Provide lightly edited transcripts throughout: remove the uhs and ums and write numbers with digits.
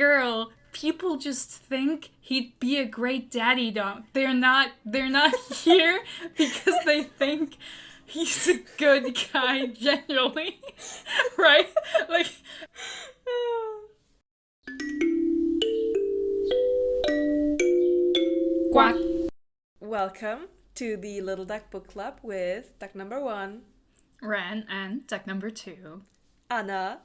girl, people just think he'd be a great daddy dog. They're not here because they think he's a good guy generally. Right? Like quack. Welcome to the Little Duck Book Club with duck number 1, Ren, and duck number 2, Anna.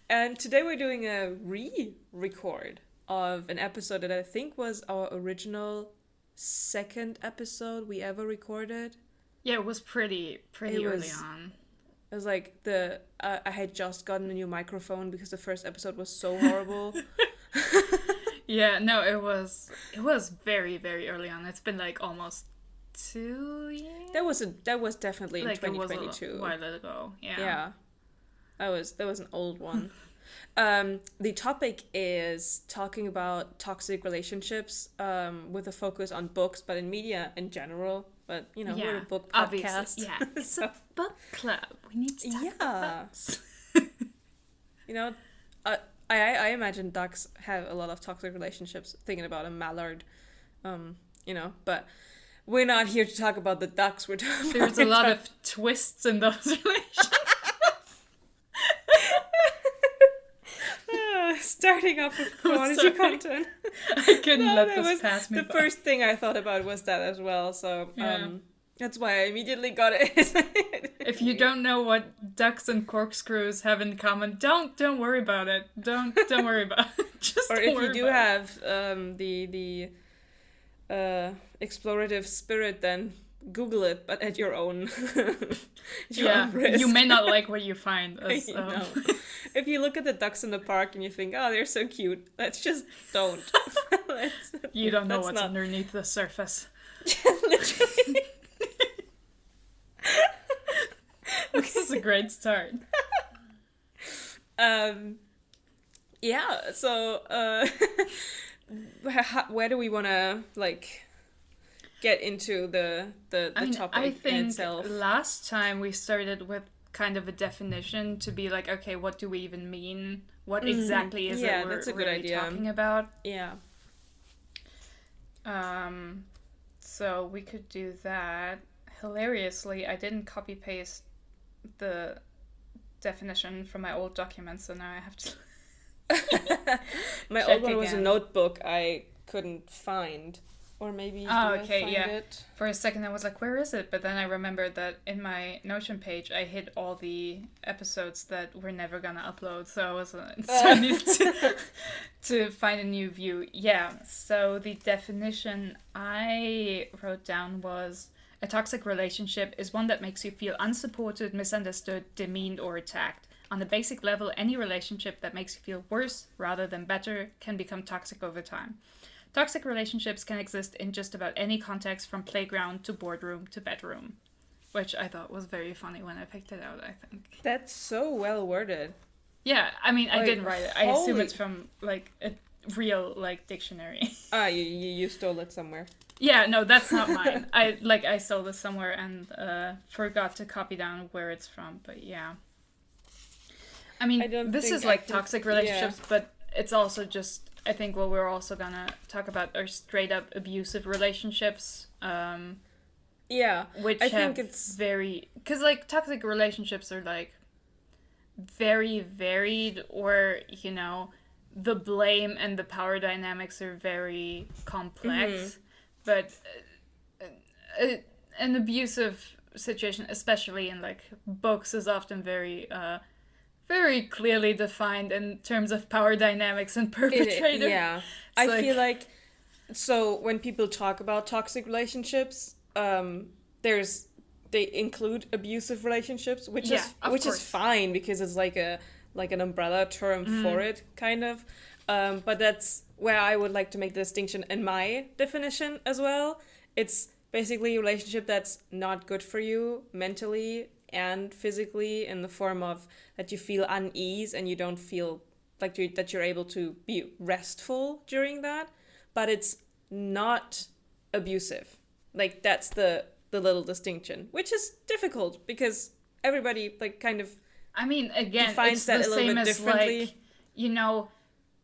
And today we're doing a re-record of an episode that I think was our original second episode we ever recorded. Yeah, it was pretty early on. It was like I had just gotten a new microphone because the first episode was so horrible. Yeah, no, it was very, very early on. It's been like almost 2 years. That was definitely in 2022. It was a while ago. Yeah. Yeah. That was an old one. The topic is talking about toxic relationships, with a focus on books, but in media in general. But we're a book podcast. Obviously. Yeah, it's a book club. We need to talk about books. I imagine ducks have a lot of toxic relationships. Thinking about a mallard, but we're not here to talk about the ducks. We're talking. There's a lot of twists in those relationships. Starting off with quality content. I couldn't let this pass me the by. first thing I thought about was that as well. So that's why I immediately got it. If you don't know what ducks and corkscrews have in common, don't worry about it. Don't worry about it. Just or don't if worry you do about have the explorative spirit, then Google it, but at your own own risk. You may not like what you find. If you look at the ducks in the park and you think, oh, they're so cute, let's just don't. You don't know what's underneath the surface. Literally. This is a great start. So where do we want to get into the topic I think itself? Last time we started with kind of a definition to be like, okay, what do we even mean? What exactly is it we're that's a good really idea. talking about? Yeah. So we could do that. Hilariously, I didn't copy paste the definition from my old documents, so now I have to My old one was a notebook I couldn't find. Or maybe I find it? For a second I was like, where is it? But then I remembered that in my Notion page I hid all the episodes that we're never gonna upload, so I needed to find a new view. Yeah, so the definition I wrote down was: a toxic relationship is one that makes you feel unsupported, misunderstood, demeaned, or attacked. On a basic level, any relationship that makes you feel worse rather than better can become toxic over time. Toxic relationships can exist in just about any context, from playground to boardroom to bedroom, which I thought was very funny when I picked it out, I think. That's so well worded. Yeah, I mean, I didn't write it. I assume it's from, a real, dictionary. You stole it somewhere. Yeah, no, that's not mine. I stole this somewhere and forgot to copy down where it's from, but yeah. I mean, this is toxic relationships, but it's also just, I think what we're also gonna talk about are straight up abusive relationships. Which I think it's very, because toxic relationships are very varied, or the blame and the power dynamics are very complex. Mm-hmm. But an abusive situation, especially in books, is often very very clearly defined in terms of power dynamics and perpetrator. I feel like, so when people talk about toxic relationships, they include abusive relationships, which is fine because it's an umbrella term for it, kind of. But that's where I would like to make the distinction in my definition as well. It's basically a relationship that's not good for you mentally and physically, in the form of that you feel unease and you don't feel that you're able to be restful during that, but it's not abusive. That's the little distinction, which is difficult because everybody kind of I mean, again, defines it's that the a little same bit as differently.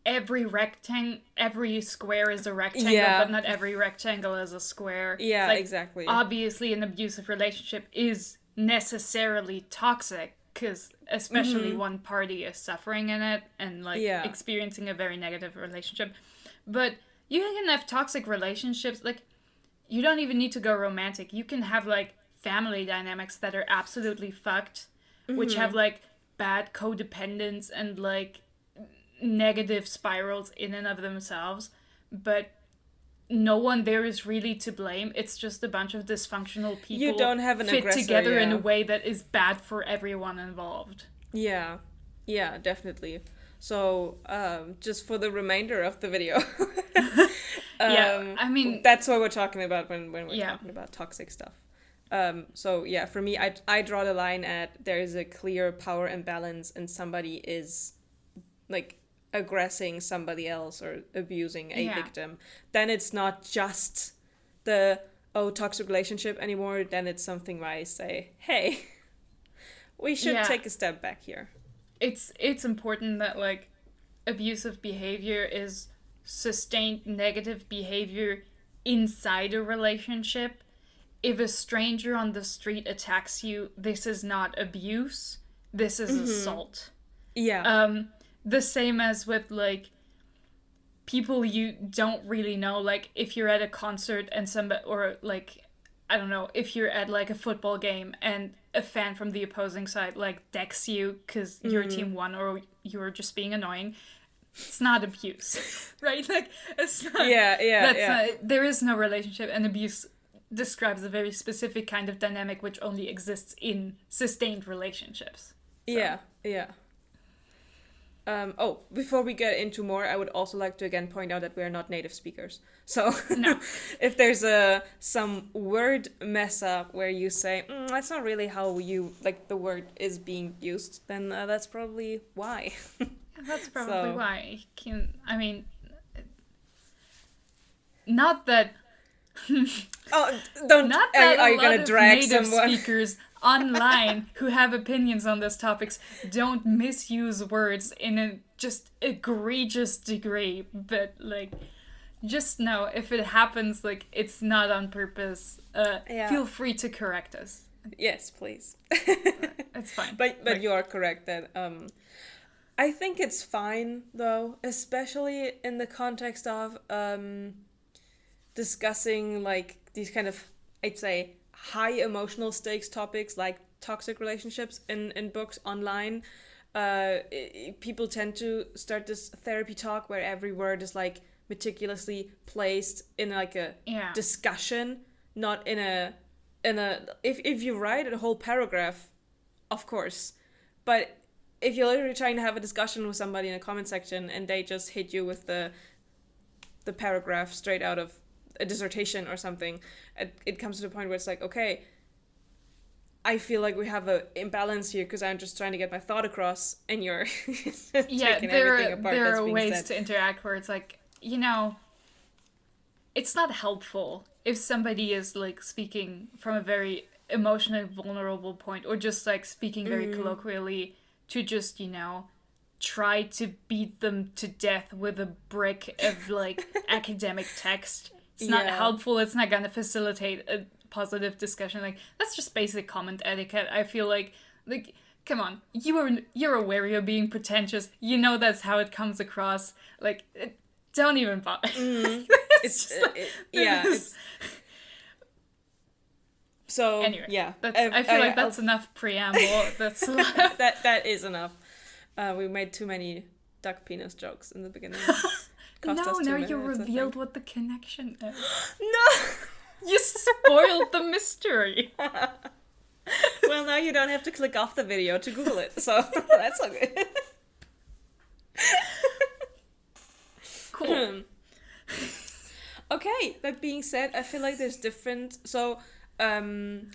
every square is a rectangle, but not every rectangle is a square. Yeah, like, exactly. Obviously, an abusive relationship is necessarily toxic, because especially one party is suffering in it and like experiencing a very negative relationship. But you can have toxic relationships, like, you don't even need to go romantic. You can have like family dynamics that are absolutely fucked, which have like bad codependence and like negative spirals in and of themselves, but no one there is really to blame. It's just a bunch of dysfunctional people you don't have an fit aggressor, together in a way that is bad for everyone involved. Yeah, definitely. So just for the remainder of the video, I mean, that's what we're talking about when we're talking about toxic stuff. So yeah, for me, I draw the line at there is a clear power imbalance and somebody is like aggressing somebody else or abusing a victim. Then it's not just the toxic relationship anymore. Then it's something where I say, hey, we should take a step back here. It's important that like abusive behavior is sustained negative behavior inside a relationship. If a stranger on the street attacks you, this is not abuse. This is assault. Yeah. The same as with, like, people you don't really know. Like, if you're at a concert and somebody, or, like, I don't know, if you're at, like, a football game and a fan from the opposing side, like, decks you because your team won or you're just being annoying, it's not abuse, right? Like, it's not... Yeah. There is no relationship, and abuse describes a very specific kind of dynamic which only exists in sustained relationships. So. Yeah. Before we get into more, I would also like to again point out that we are not native speakers. So no. If there's some word mess up where you say, that's not really how you, like, the word is being used, then that's probably why. That's probably why. Not that... don't... Not that are you going to drag native someone? speakers online who have opinions on those topics don't misuse words in a just egregious degree, but like, just know if it happens, like, it's not on purpose. Feel free to correct us. Yes, please. It's fine. But you are correct that I think it's fine though, especially in the context of discussing like these kind of, I'd say, high emotional stakes topics like toxic relationships in books online. People tend to start this therapy talk where every word is like meticulously placed in like a discussion, not in a if you write a whole paragraph, of course, but if you're literally trying to have a discussion with somebody in a comment section and they just hit you with the paragraph straight out of a dissertation or something, it comes to the point where it's like, okay, I feel like we have an imbalance here because I'm just trying to get my thought across and you're taking everything apart. There are ways to interact where it's like, it's not helpful if somebody is like speaking from a very emotionally vulnerable point, or just like speaking very colloquially, to just, try to beat them to death with a brick of like academic text. It's not helpful. It's not going to facilitate a positive discussion. Like, that's just basic comment etiquette. I feel like, come on, you're aware you're being pretentious. You know that's how it comes across. Like, don't even bother. So anyway, yeah, I feel like that's enough preamble. That's that is enough. We made too many duck penis jokes in the beginning. Now you revealed what the connection is. No! You spoiled the mystery. Well, now you don't have to click off the video to Google it, so that's okay. Cool. Okay, that being said, I feel like there's different... So,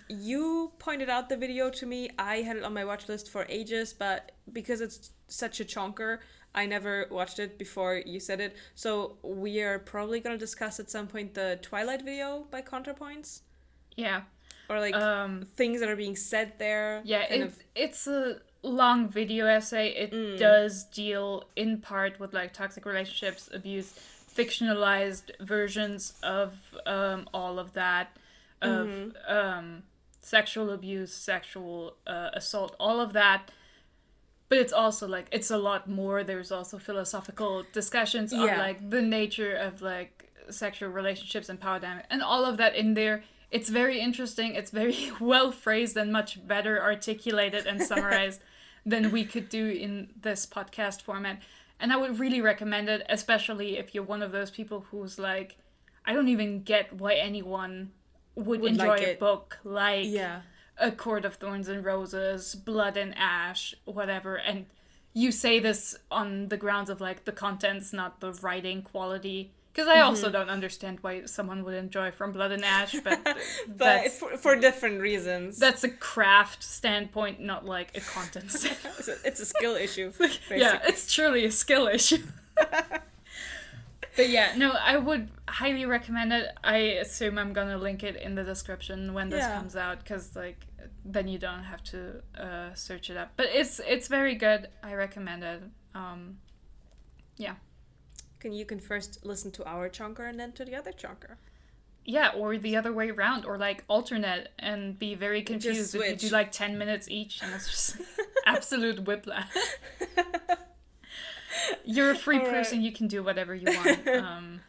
you pointed out the video to me. I had it on my watch list for ages, but because it's such a chonker, I never watched it before you said it. So we are probably going to discuss at some point the Twilight video by ContraPoints. Yeah. Or like things that are being said there. Yeah, it's a long video essay. It does deal in part with like toxic relationships, abuse, fictionalized versions of all of that, of sexual abuse, sexual assault, all of that. But it's also like, it's a lot more. There's also philosophical discussions on like the nature of like sexual relationships and power dynamics and all of that in there. It's very interesting. It's very well phrased and much better articulated and summarized than we could do in this podcast format. And I would really recommend it, especially if you're one of those people who's like, I don't even get why anyone would enjoy like a book like A Court of Thorns and Roses, Blood and Ash, whatever. And you say this on the grounds of like the contents, not the writing quality. Because I also don't understand why someone would enjoy From Blood and Ash, but for different reasons. That's a craft standpoint, not like a content standpoint. It's a skill issue. Yeah, it's truly a skill issue. But yeah, no, I would highly recommend it. I assume I'm gonna link it in the description when this comes out, because like then you don't have to search it up. But it's very good. I recommend it. Yeah. You can first listen to our chunker and then to the other chunker. Yeah, or the other way around, or like alternate and be very confused if you do like 10 minutes each, and it's just absolute whiplash. You're a free person, you can do whatever you want.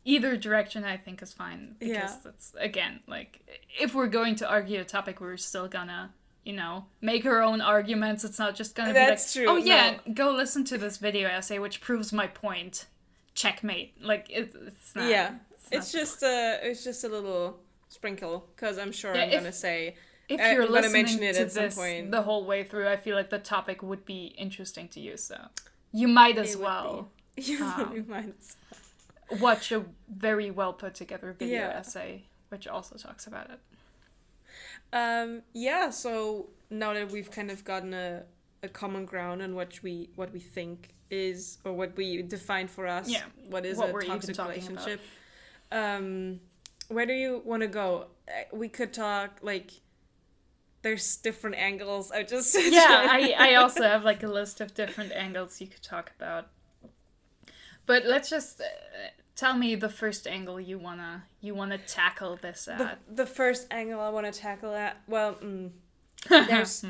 Either direction I think is fine, because that's, again, like, if we're going to argue a topic, we're still gonna, you know, make our own arguments. It's not just gonna be like, true. Oh yeah, go listen to this video essay which proves my point. Checkmate. Like it's not. Yeah, it's just a little sprinkle, because I'm sure I'm gonna say. If you're listening to this the whole way through, I feel like the topic would be interesting to you. So you might as well. You might as well watch a very well put together video essay, which also talks about it. So now that we've kind of gotten a common ground on what we think is, or what we define for us, what is a toxic relationship, where do you want to go? We could talk, like, there's different angles. I also have like a list of different angles you could talk about. But let's just tell me the first angle you wanna tackle this at. The first angle I want to tackle at, well, there's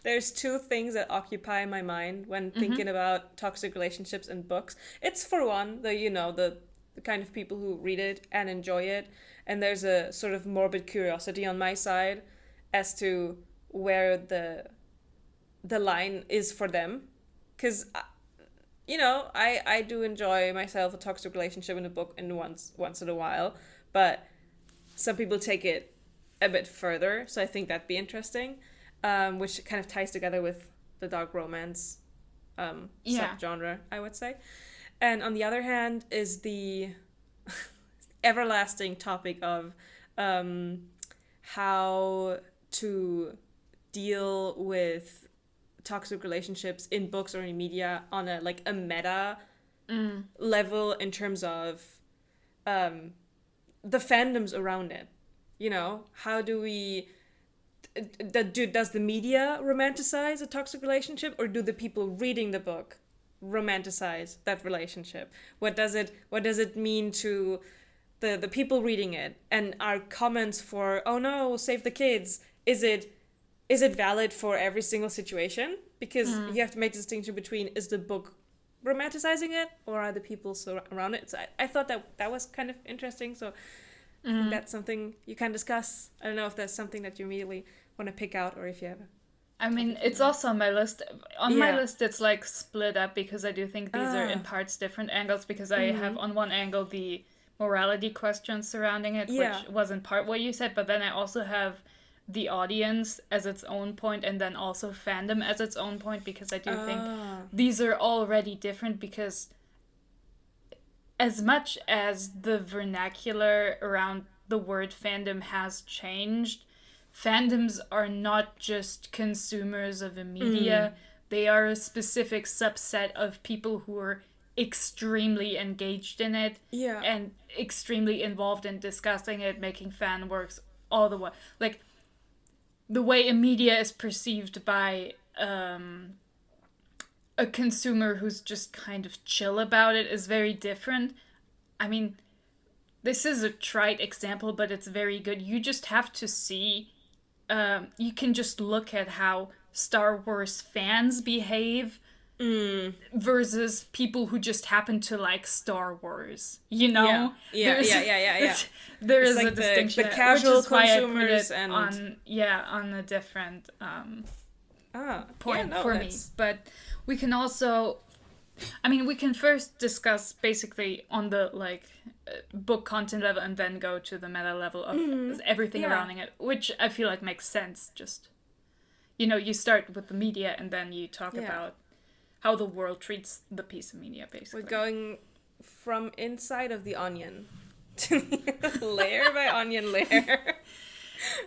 there's two things that occupy my mind when thinking about toxic relationships and books. It's, for one, the kind of people who read it and enjoy it, and there's a sort of morbid curiosity on my side as to where the line is for them, because I do enjoy myself a toxic relationship in a book and once in a while, but some people take it a bit further, so I think that'd be interesting, which kind of ties together with the dark romance subgenre, I would say. And on the other hand is the everlasting topic of how to deal with toxic relationships in books or in media on a meta level, in terms of the fandoms around it. How do we does the media romanticize a toxic relationship, or do the people reading the book romanticize that relationship? What does it mean to the people reading it, and our comments for, oh no, save the kids, is it valid for every single situation? Because you have to make the distinction between, is the book romanticizing it, or are the people around it? So I thought that was kind of interesting, so I think that's something you can discuss. I don't know if that's something that you immediately want to pick out, or if you have it's also on my list. On my list, it's like split up, because I do think these are in parts different angles, because I have on one angle the morality questions surrounding it, which was in part what you said, but then I also have the audience as its own point, and then also fandom as its own point, because I do think these are already different, because as much as the vernacular around the word fandom has changed, fandoms are not just consumers of a media. They are a specific subset of people who are extremely engaged in it and extremely involved in discussing it, making fan works, all the way. Like, the way a media is perceived by a consumer who's just kind of chill about it is very different. I mean, this is a trite example, but it's very good. You just have to see, you can just look at how Star Wars fans behave versus people who just happen to like Star Wars, you know? Yeah. There is like a distinction. The casual consumers and on a different point for me. But we can also, I mean, we can first discuss basically on the like book content level and then go to the meta level of everything surrounding it, which I feel like makes sense. Just, you know, you start with the media and then you talk about how the world treats the piece of media, basically. We're going from inside of the onion to layer by onion layer.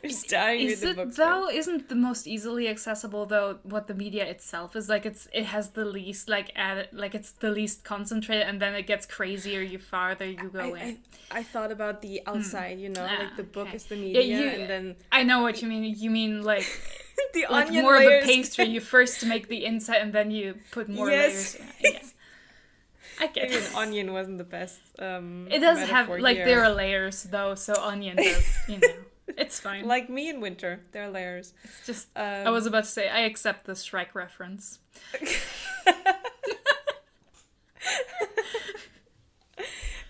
We're starting with the books. Isn't the most easily accessible though what the media itself is like? It has the least it's the least concentrated, and then it gets crazier the farther you go in. I thought about the outside, you know, like the book is the media, and then I know what you mean. You mean like the like onion more layers. of a pastry. You first make the inside, and then you put more layers. Yeah. I get Maybe it. an onion wasn't the best. It does have like here. there are layers though, so onion does, you know. It's fine. Like me in winter, there are layers. It's just, I was about to say, I accept the Shrek reference.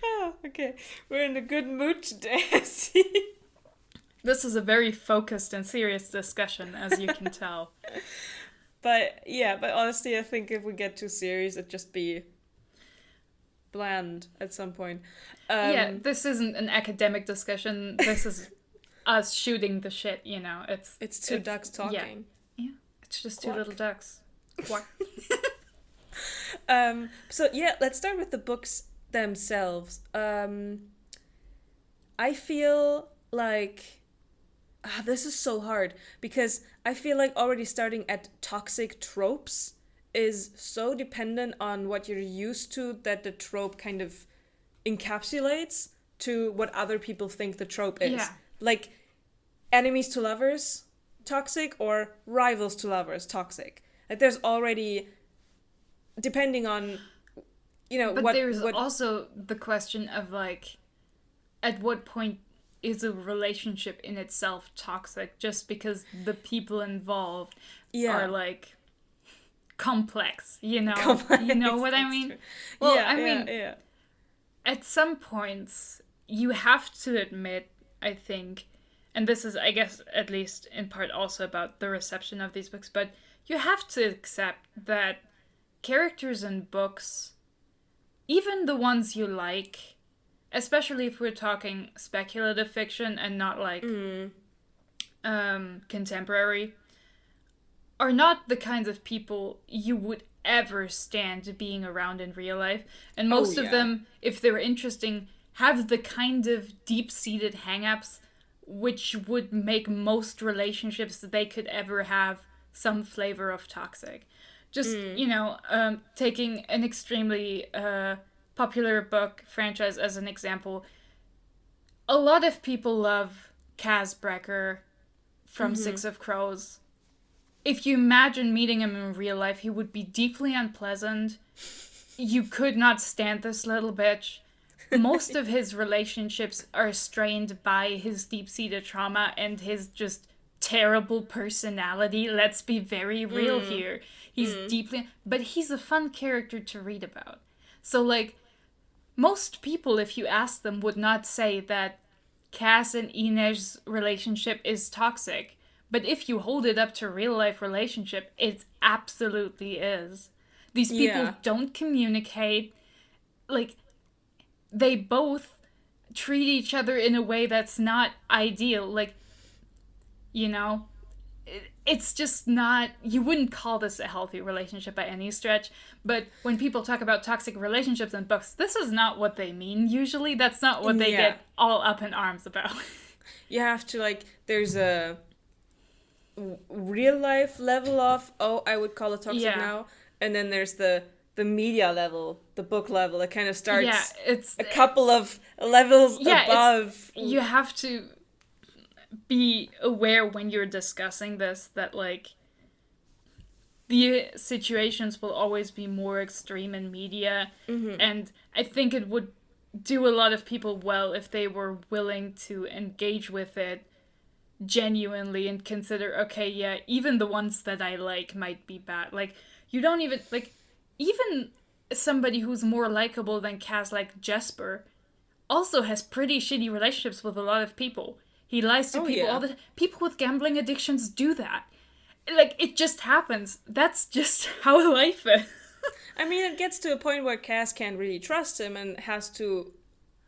Oh, okay. We're in a good mood today, I see. This is a very focused and serious discussion, as you can tell. But honestly, I think if we get too serious, it'd just be bland at some point. This isn't an academic discussion. This is us shooting the shit, you know. It's two ducks talking. Yeah. It's just two little ducks. What? So let's start with the books themselves. I feel like this is so hard because I feel like already starting at toxic tropes is so dependent on what you're used to that the trope kind of encapsulates to what other people think the trope is. Yeah. Like, enemies to lovers, toxic, or rivals to lovers, toxic. Like, there's already, depending on, you know, but there's also the question of, like, at what point is a relationship in itself toxic just because the people involved are, like, complex, you know? You know what I mean? True. Well, I mean, at some points, you have to admit, I think, and this is, I guess, at least in part also about the reception of these books, but you have to accept that characters in books, even the ones you like, especially if we're talking speculative fiction and not like contemporary, are not the kinds of people you would ever stand being around in real life. And most of them, if they're interesting, have the kind of deep-seated hang-ups which would make most relationships that they could ever have some flavor of toxic. Just, you know, taking an extremely popular book franchise as an example, a lot of people love Kaz Brekker from Six of Crows. If you imagine meeting him in real life, he would be deeply unpleasant. You could not stand this little bitch. Most of his relationships are strained by his deep-seated trauma and his just terrible personality. Let's be very real here. He's deeply... But he's a fun character to read about. So, like, most people, if you ask them, would not say that Cass and Inez's relationship is toxic. But if you hold it up to real-life relationship, it absolutely is. These people don't communicate. Like... They both treat each other in a way that's not ideal. Like, you know, it's just not... You wouldn't call this a healthy relationship by any stretch. But when people talk about toxic relationships in books, this is not what they mean usually. That's not what they get all up in arms about. You have to, like... There's a real-life level of, I would call it toxic now. And then there's the media level, the book level. It kind of starts it's a couple of levels above. You have to be aware when you're discussing this that, like, the situations will always be more extreme in media, and I think it would do a lot of people well if they were willing to engage with it genuinely and consider, okay, yeah, even the ones that I like might be bad. Like, you don't even, like, even somebody who's more likable than Cass, like Jesper, also has pretty shitty relationships with a lot of people. He lies to people all the time. People with gambling addictions do that. Like, it just happens. That's just how life is. I mean, it gets to a point where Cass can't really trust him and has to,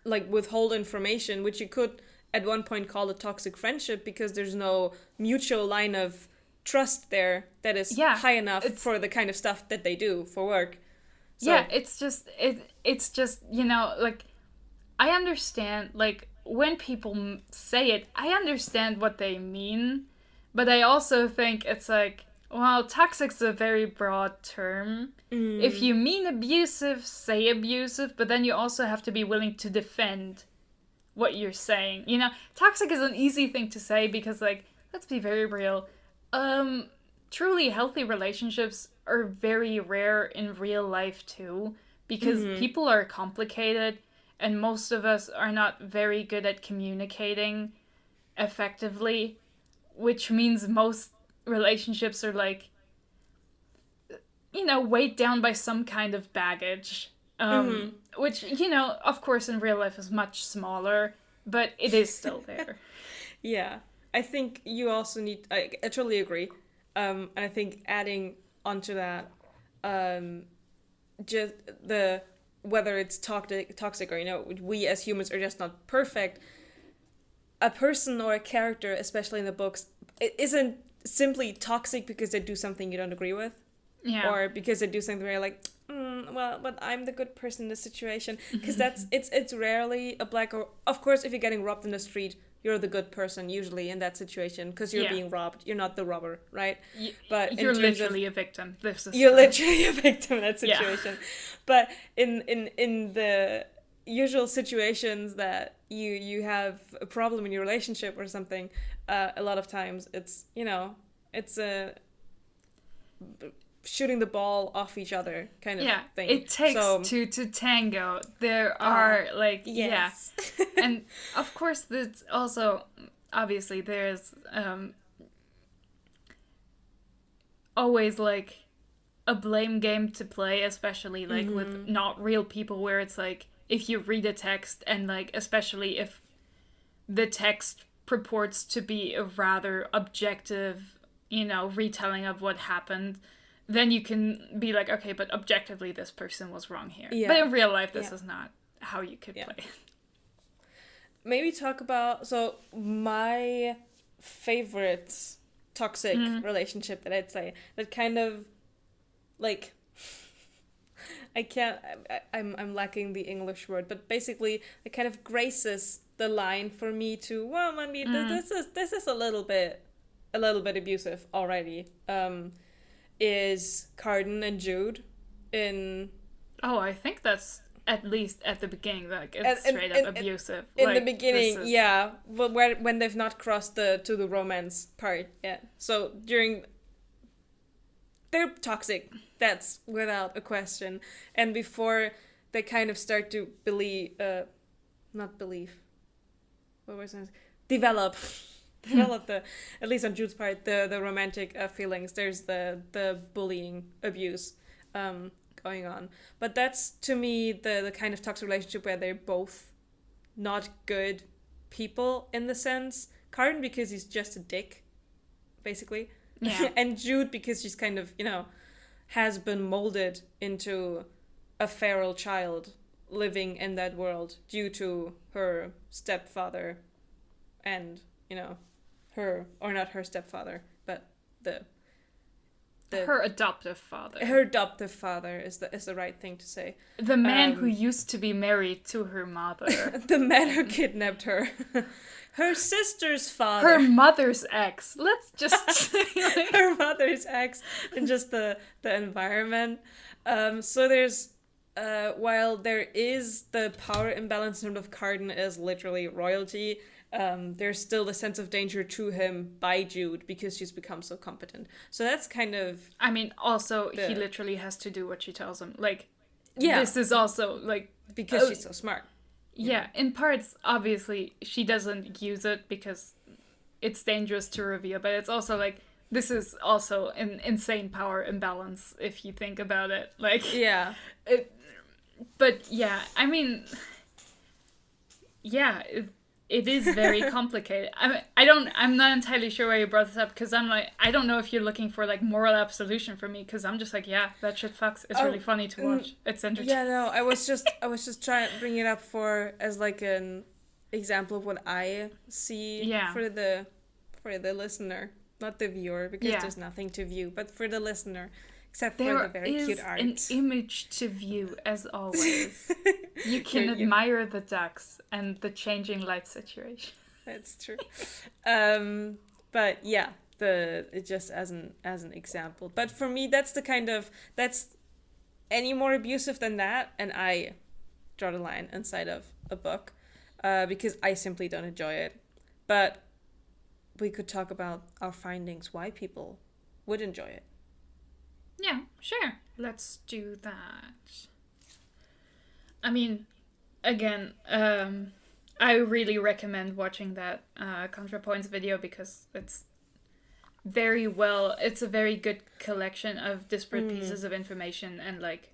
like, withhold information, which you could at one point call a toxic friendship, because there's no mutual line of trust there that is high enough for the kind of stuff that they do for work. So. Yeah, it's just, you know, like, I understand, like, when people say it, I understand what they mean, but I also think it's like, well, toxic's a very broad term. If you mean abusive, say abusive, but then you also have to be willing to defend what you're saying. You know, toxic is an easy thing to say because, like, let's be very real. Truly healthy relationships are very rare in real life too, because people are complicated and most of us are not very good at communicating effectively, which means most relationships are, like, you know, weighed down by some kind of baggage, which, you know, of course in real life is much smaller, but it is still there. Yeah, I think you also need, I totally agree, and I think adding onto that, just the, whether it's toxic or, you know, we as humans are just not perfect, a person or a character, especially in the books, it isn't simply toxic because they do something you don't agree with. Yeah. Or because they do something where you're like, well, but I'm the good person in this situation. Because it's rarely a black or... Of course, if you're getting robbed in the street, you're the good person usually in that situation because you're being robbed. You're not the robber, right? But you're literally a victim. You're literally a victim in that situation. Yeah. But in the usual situations that you have a problem in your relationship or something, a lot of times it's, you know, it's a shooting the ball off each other kind of thing. It takes two to tango. There are, like, yes. And of course there's also, obviously there's always, like, a blame game to play, especially, like, with not real people, where it's like, if you read a text and, like, especially if the text purports to be a rather objective, you know, retelling of what happened, then you can be like, okay, but objectively this person was wrong here. Yeah. But in real life, this is not how you could play. Maybe talk about, so my favorite toxic relationship that I'd say, that kind of, like, I'm lacking the English word, but basically it kind of graces the line for me to, well, I mean, this is a little bit abusive already, is Carden and Jude in... Oh, I think that's at least at the beginning, like, it's straight up abusive. In the beginning, yeah, but when they've not crossed to the romance part yet. So they're toxic, that's without a question. And before they kind of start to develop the, at least on Jude's part, the romantic feelings. There's the bullying, abuse going on. But that's, to me, the kind of toxic relationship where they're both not good people in the sense. Carden because he's just a dick, basically. Yeah. And Jude because she's kind of, you know, has been molded into a feral child living in that world due to her stepfather and, you know, not her stepfather, but her adoptive father. Her adoptive father is the right thing to say. The man who used to be married to her mother. The man who kidnapped her. Her sister's father. Her mother's ex. Let's just say, like... Her mother's ex, and just the environment. So there's, while there is the power imbalance in terms of Carden is literally royalty, there's still the sense of danger to him by Jude because she's become so competent. So that's kind of... I mean, also, he literally has to do what she tells him. Like, this is also, like... Because she's so smart. Yeah, in parts, obviously, she doesn't use it because it's dangerous to reveal, but it's also, like, this is also an insane power imbalance, if you think about it. Like... Yeah. But, yeah, I mean... Yeah, it is very complicated. I'm not entirely sure why you brought this up, because I'm like, I don't know if you're looking for like moral absolution for me, because I'm just like, yeah, that shit fucks. It's really funny to watch. It's entertaining. Yeah, no, I was just trying to bring it up as like an example of what I see for the listener, not the viewer, because there's nothing to view, but for the listener. Except for the very cute art. There is an image to view, as always. You can admire the ducks and the changing light situation. That's true. But yeah, it just as an example. But for me, that's any more abusive than that, and I draw the line inside of a book, because I simply don't enjoy it. But we could talk about our findings, why people would enjoy it. Yeah, sure. Let's do that. I mean, again, I really recommend watching that ContraPoints video because it's a very good collection of disparate pieces of information and like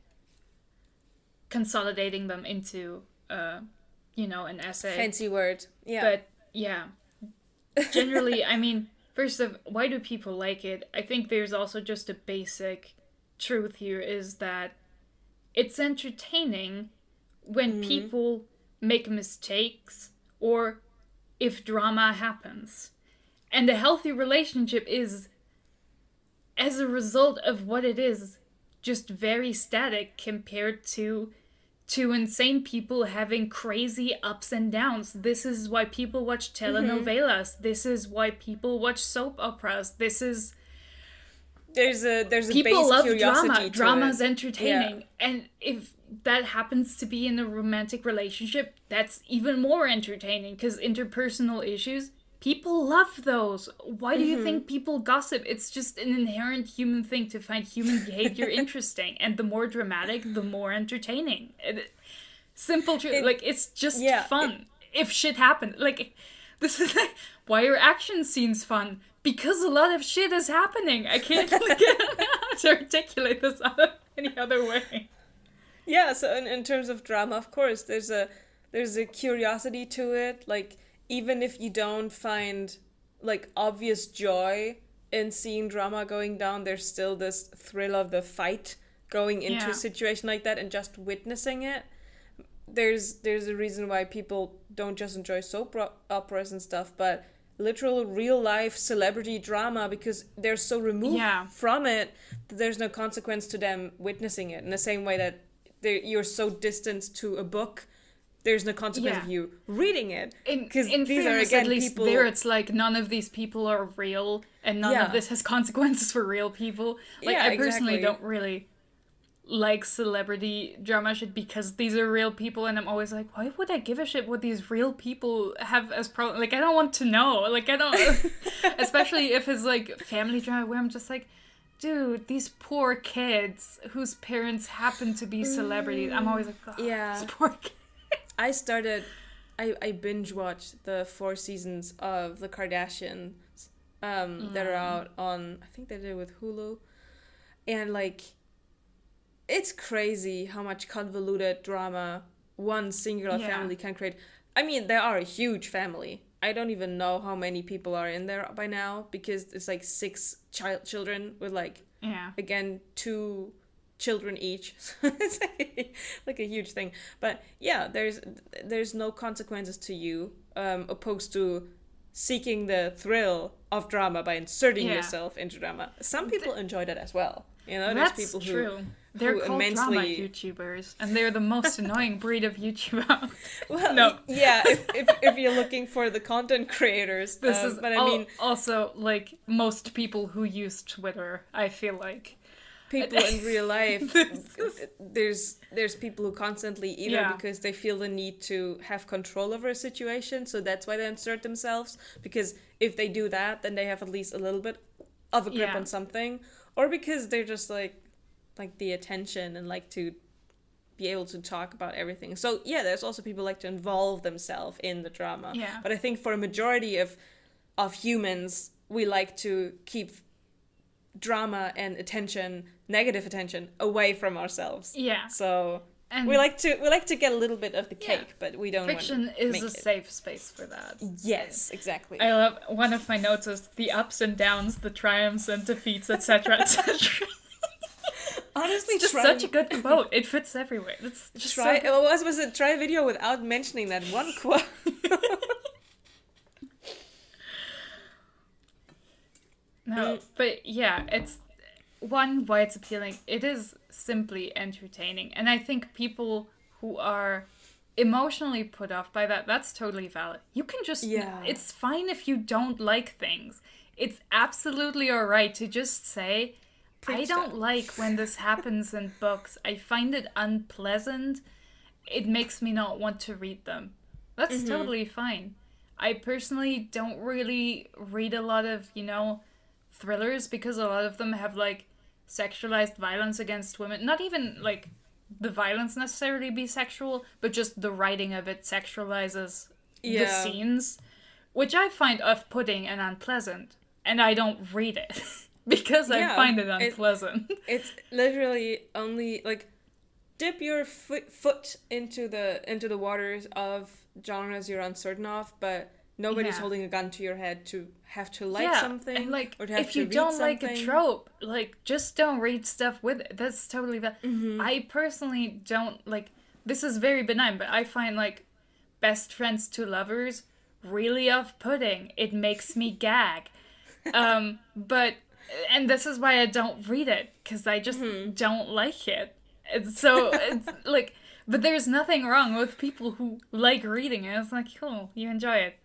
consolidating them into, an essay. Fancy word. Yeah. But yeah, generally, I mean, first of, why do people like it? I think there's also just a basic truth here is that it's entertaining when people make mistakes or if drama happens. And a healthy relationship is, as a result of what it is, just very static compared to insane people having crazy ups and downs. This is why people watch telenovelas. This is why people watch soap operas. There's a people base love drama. Drama's entertaining, and if that happens to be in a romantic relationship, that's even more entertaining because interpersonal issues, people love those. Why do you think people gossip? It's just an inherent human thing to find human behavior interesting, and the more dramatic, the more entertaining. Simple truth, like it's just fun. If shit happened, like this is like, why are action scenes fun? Because a lot of shit is happening. I can't get how to articulate this any other way. Yeah, so in terms of drama, of course, there's a curiosity to it. Like, even if you don't find, like, obvious joy in seeing drama going down, there's still this thrill of the fight going into a situation like that and just witnessing it. There's a reason why people don't just enjoy soap operas and stuff, but literal real-life celebrity drama, because they're so removed from it that there's no consequence to them witnessing it. In the same way that you're so distant to a book, there's no consequence of you reading it. Because these are, again, at least people... there it's like none of these people are real and none of this has consequences for real people. Like, I personally don't really like celebrity drama shit because these are real people, and I'm always like, why would I give a shit what these real people have as problems? Like, I don't want to know. Like, I don't... Especially if it's like family drama where I'm just like, dude, these poor kids whose parents happen to be celebrities. I'm always like, oh, these poor kids. I binge watched the 4 seasons of The Kardashians that are out on, I think they did it with Hulu. And, like, it's crazy how much convoluted drama one singular family can create. I mean, they are a huge family. I don't even know how many people are in there by now, because it's like 6 children with like, again, 2 children each. It's like a huge thing. But yeah, there's no consequences to you, opposed to seeking the thrill of drama by inserting yourself into drama. Some people enjoy that as well. You know, there's people who... True. They're called drama YouTubers, and they're the most annoying breed of YouTuber. Well, no. Yeah, if you're looking for the content creators. This is, but I mean... Also, like, most people who use Twitter, I feel like. people in real life, there's people who constantly, either because they feel the need to have control over a situation, so that's why they insert themselves, because if they do that, then they have at least a little bit of a grip on something, or because they're just like the attention and like to be able to talk about everything. So yeah, there's also people like to involve themselves in the drama. Yeah. But I think for a majority of humans, we like to keep drama and attention, negative attention, away from ourselves. Yeah. So and we like to get a little bit of the cake, but we don't. Fiction is a safe space for that. Yes, exactly. I love, one of my notes is the ups and downs, the triumphs and defeats, etc., etc. Honestly, it's just such a good quote. It fits everywhere. It's just try a video without mentioning that one quote. No, but yeah, it's one, why it's appealing. It is simply entertaining, and I think people who are emotionally put off by that, that's totally valid. You can just it's fine if you don't like things. It's absolutely alright to just say, I don't like when this happens in books. I find it unpleasant. It makes me not want to read them. That's totally fine. I personally don't really read a lot of, thrillers, because a lot of them have like sexualized violence against women. Not even like the violence necessarily be sexual, but just the writing of it sexualizes the scenes, which I find off-putting and unpleasant, and I don't read it because I find it unpleasant. It's literally only like dip your foot into the waters of genres you're uncertain of, but nobody's holding a gun to your head to have to like something. And like, or to have if you don't like a trope, like, just don't read stuff with it. That's totally valid. I personally don't like. This is very benign, but I find like best friends to lovers really off-putting. It makes me gag. But and this is why I don't read it, because I just don't like it. So it's like, but there's nothing wrong with people who like reading it. It's like, cool, you enjoy it.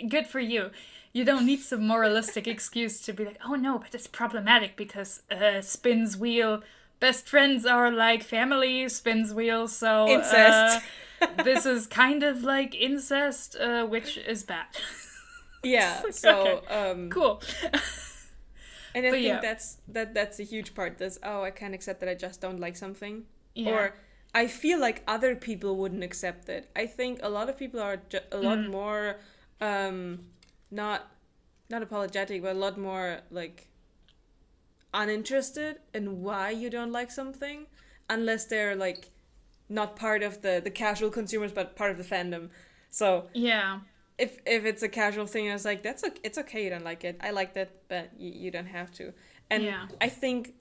Good for you. You don't need some moralistic excuse to be like, oh no, but it's problematic because spins wheel, best friends are like family, spins wheel, so incest. This is kind of like incest, which is bad. Yeah. So okay. Cool. And I think that's a huge part. This I can't accept that I just don't like something, or I feel like other people wouldn't accept it. I think a lot of people are a lot more not apologetic, but a lot more like uninterested in why you don't like something, unless they're like not part of the casual consumers but part of the fandom. So if it's a casual thing, it's like it's okay you don't like it. I liked it, but you don't have to. And I think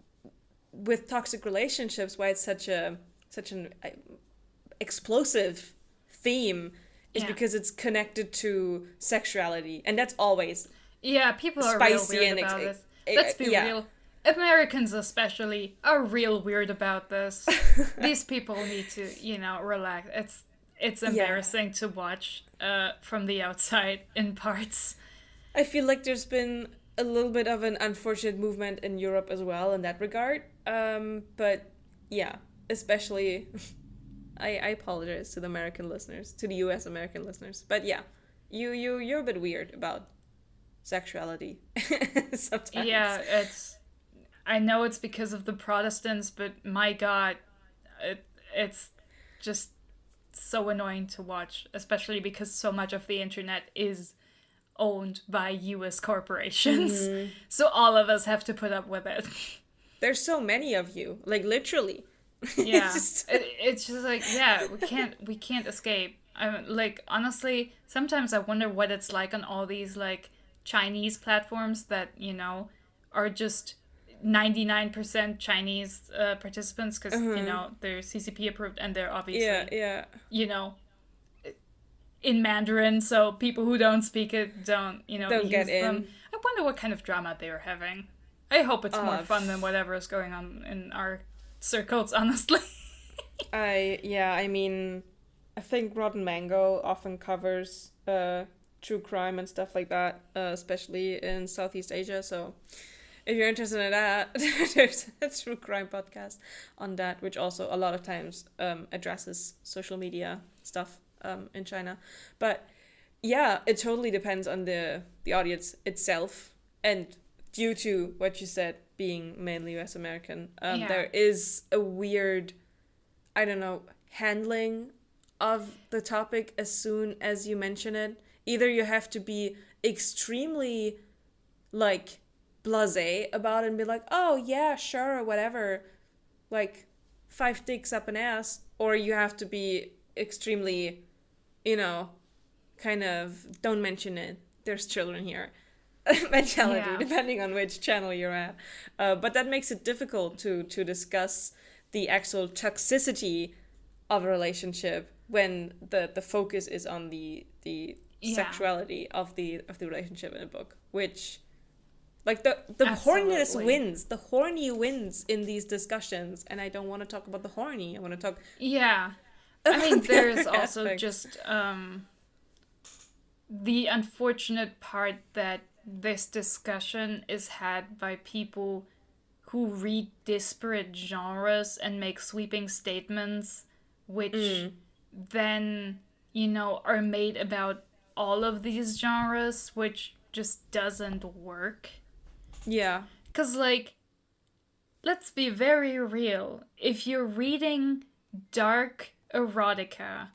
with toxic relationships, why it's such an explosive theme is because it's connected to sexuality, and that's always people are real weird about it. Let's be real. Americans especially are real weird about this. These people need to, relax. It's embarrassing to watch from the outside in parts. I feel like there's been a little bit of an unfortunate movement in Europe as well in that regard. But yeah, especially I apologize to the American listeners, to the US American listeners. But yeah, you're a bit weird about sexuality sometimes. Yeah, I know it's because of the Protestants, but my God, it's just so annoying to watch, especially because so much of the internet is owned by US corporations. So all of us have to put up with it. There's so many of you, like literally. Yeah, it's just like, we can't escape. Like, honestly, sometimes I wonder what it's like on all these like Chinese platforms that, are just 99% Chinese participants, because they're CCP approved and they're obviously in Mandarin, so people who don't speak it don't use get in. them. I wonder what kind of drama they were having. I hope it's more fun than whatever is going on in our circles, honestly. I mean, I think Rotten Mango often covers true crime and stuff like that, especially in Southeast Asia, so if you're interested in that, there's a true crime podcast on that, which also a lot of times addresses social media stuff in China. But yeah, it totally depends on the audience itself. And due to what you said, being mainly US American, there is a weird, I don't know, handling of the topic as soon as you mention it. Either you have to be extremely, like, blasé about it and be like, oh, yeah, sure, whatever. Like, 5 dicks up an ass. Or you have to be extremely, kind of, don't mention it. There's children here. Mentality, depending on which channel you're at. But that makes it difficult to discuss the actual toxicity of a relationship when the focus is on the sexuality of the relationship in a book, which, like, the horniness wins. The horny wins in these discussions, and I don't want to talk about the horny. I want to talk. Yeah, I mean, there's also just the unfortunate part that this discussion is had by people who read disparate genres and make sweeping statements, which then, are made about all of these genres, which just doesn't work. Yeah. Because, like, let's be very real. If you're reading dark erotica,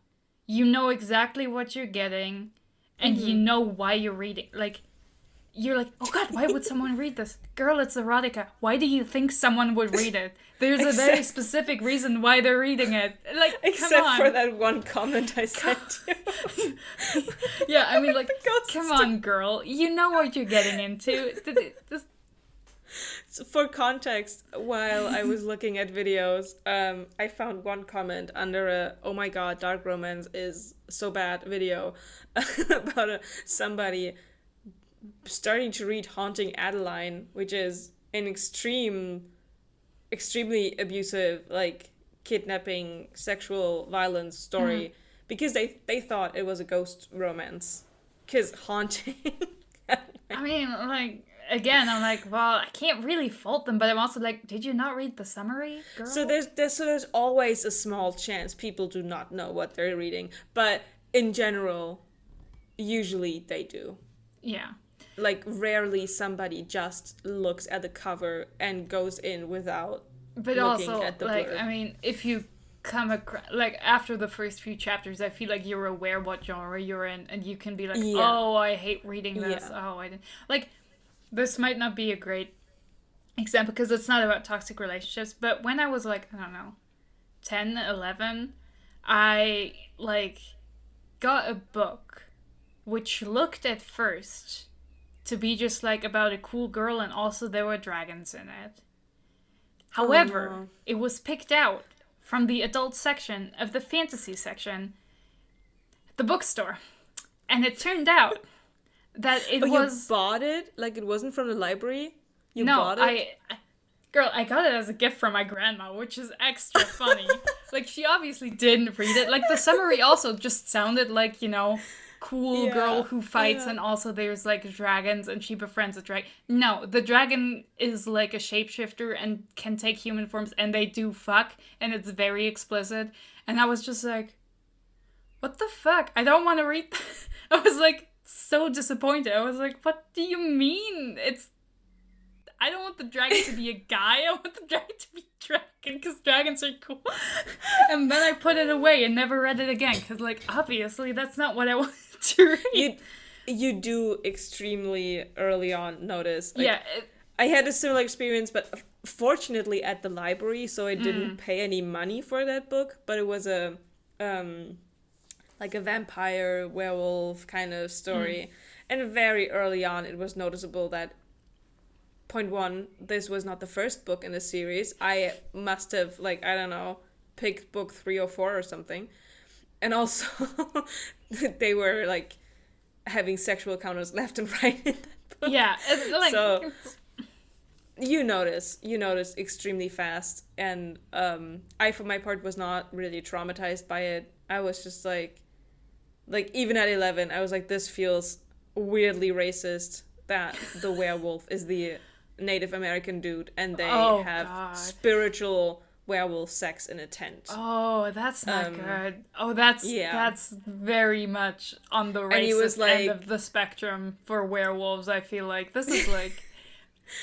you know exactly what you're getting, and you know why you're reading. Like, you're like, oh god, why would someone read this? Girl, it's erotica. Why do you think someone would read it? There's a very specific reason why they're reading it. Like, except for that one comment I sent you. Yeah, I mean, like, come on, girl. You know what you're getting into. For context, while I was looking at videos, I found one comment under a "oh my god, dark romance is so bad" video about somebody starting to read Haunting Adeline, which is an extremely abusive, like, kidnapping, sexual violence story, because they thought it was a ghost romance. Because Haunting... I mean, like, again, I'm like, well, I can't really fault them, but I'm also like, did you not read the summary, girl? So there's always a small chance people do not know what they're reading, but in general, usually they do. Yeah. Like, rarely somebody just looks at the cover and goes in without looking also, at the like, blurb. I mean, if you come across, like, after the first few chapters, I feel like you're aware what genre you're in, and you can be like, oh, I hate reading this. Oh, I didn't. Like, this might not be a great example because it's not about toxic relationships, but when I was, like, I don't know, 10, 11, I, like, got a book which looked at first to be just, like, about a cool girl, and also there were dragons in it. However, it was picked out from the adult section of the fantasy section at the bookstore. And it turned out that it was... You bought it? Like, it wasn't from the library? You bought it? Girl, I got it as a gift from my grandma, which is extra funny. Like, she obviously didn't read it. Like, the summary also just sounded like, cool girl who fights, and also there's, like, dragons, and she befriends a dragon. No, the dragon is, like, a shapeshifter and can take human forms, and they do fuck, and it's very explicit. And I was just like, what the fuck? I don't want to read that. I was, like, so disappointed. I was like, what do you mean? I don't want the dragon to be a guy. I want the dragon to be a dragon, because dragons are cool. And then I put it away and never read it again, because, like, obviously that's not what I wanted to read. You do extremely early on notice. Like, yeah. I had a similar experience, but fortunately at the library, so I didn't pay any money for that book, but it was a like a vampire werewolf kind of story. And very early on it was noticeable that, point one, this was not the first book in the series. I must have, like, I don't know, picked book 3 or 4 or something. And also, they were, like, having sexual encounters left and right in that book. Yeah, like... So, you notice extremely fast. And I, for my part, was not really traumatized by it. I was just, like, even at 11, I was like, this feels weirdly racist that the werewolf is the Native American dude, and they Oh, have God. spiritual werewolf sex in a tent. Oh, that's not good. Oh, that's very much on the And he was racist end like- of the spectrum for werewolves. I feel like this is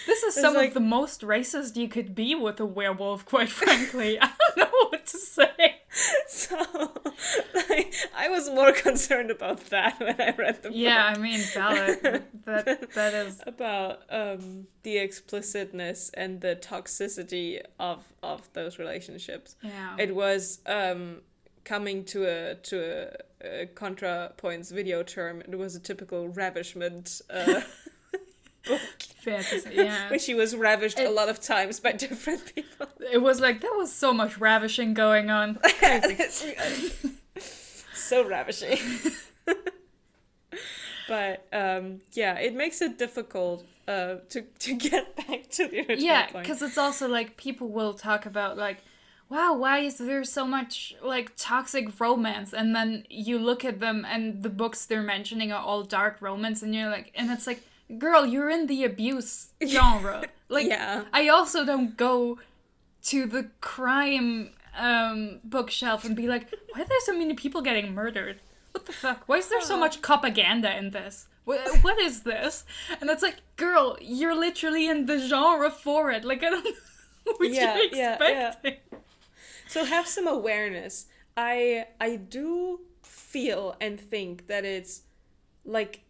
It's some like- of the most racist you could be with a werewolf, quite frankly. I don't know what to say. So, like, I was more concerned about that when I read the book. Yeah, I mean, valid. That is. About the explicitness and the toxicity of those relationships. Yeah. It was coming to a ContraPoints video term. It was a typical ravishment book. Fantasy, yeah. Where she was ravished a lot of times by different people. It was like, there was so much ravishing going on. Crazy. So ravishing. But yeah, it makes it difficult to get back to the original Yeah, point. because it's also like people will talk about like, wow, why is there so much like toxic romance? And then you look at them and the books they're mentioning are all dark romance, and you're like, and it's like, girl, you're in the abuse genre. Like, Yeah. I also don't go to the crime bookshelf and be like, why are there so many people getting murdered? What the fuck? Why is there so much propaganda in this? What is this? And it's like, girl, you're literally in the genre for it. Like, I don't know what you're expecting. So have some awareness. I do feel and think that it's like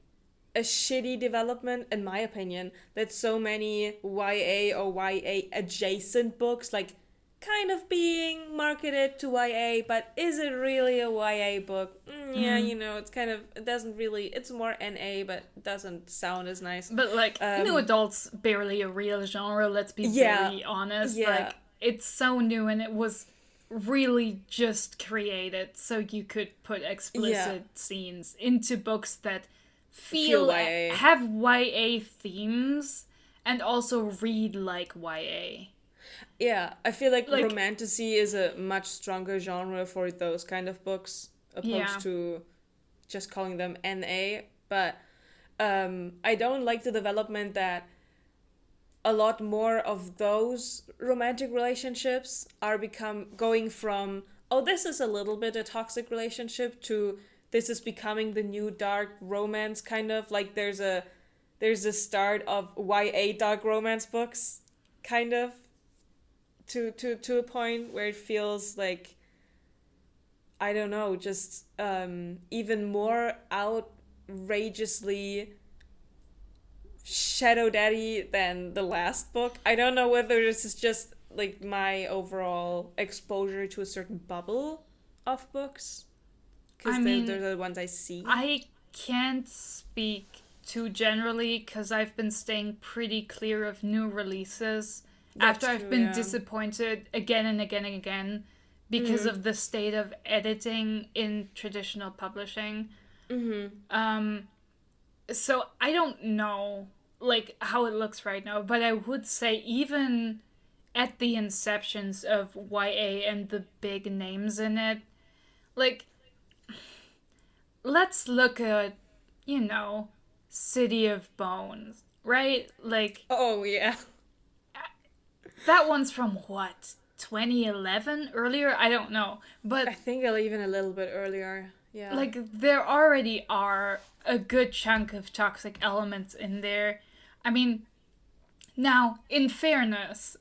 a shitty development, in my opinion, that so many YA or YA adjacent books, like, kind of being marketed to YA, but is it really a YA book? Yeah, you know, it's kind of, it doesn't really, it's more NA, but it doesn't sound as nice. But, like, new adult's barely a real genre, let's be very honest. Yeah. Like, it's so new, and it was really just created so you could put explicit scenes into books that feel YA. have YA themes and also read like YA. Yeah, I feel like romantasy is a much stronger genre for those kind of books, opposed to just calling them NA. But I don't like the development that a lot more of those romantic relationships are going from, oh, this is a little bit a toxic relationship, to this is becoming the new dark romance, kind of. Like there's a start of YA dark romance books, kind of, to a point where it feels like, I don't know, just even more outrageously shadow daddy than the last book. I don't know whether this is just like my overall exposure to a certain bubble of books, because they're the ones I see. I can't speak too generally because I've been staying pretty clear of new releases after I've been disappointed again and again and again because of the state of editing in traditional publishing. So I don't know like how it looks right now, but I would say even at the inceptions of YA and the big names in it, like, let's look at, you know, City of Bones, right? Like, oh yeah, that one's from what, 2011? Earlier? I don't know, but I think even a little bit earlier. Yeah, like there already are a good chunk of toxic elements in there. I mean, now in fairness,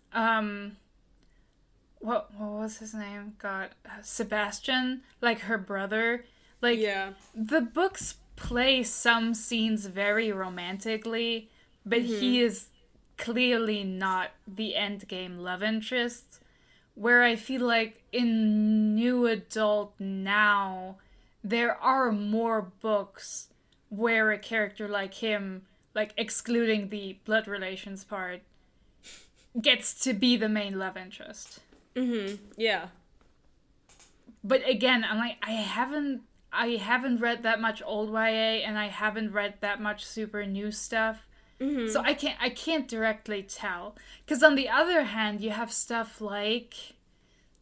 what was his name? God, Sebastian, like her brother. Like, the books play some scenes very romantically, but he is clearly not the endgame love interest. Where I feel like in new adult now, there are more books where a character like him, like excluding the blood relations part, gets to be the main love interest. Yeah. But again, I'm like, I haven't read that much old YA, and I haven't read that much super new stuff. So I can't directly tell. Because on the other hand, you have stuff like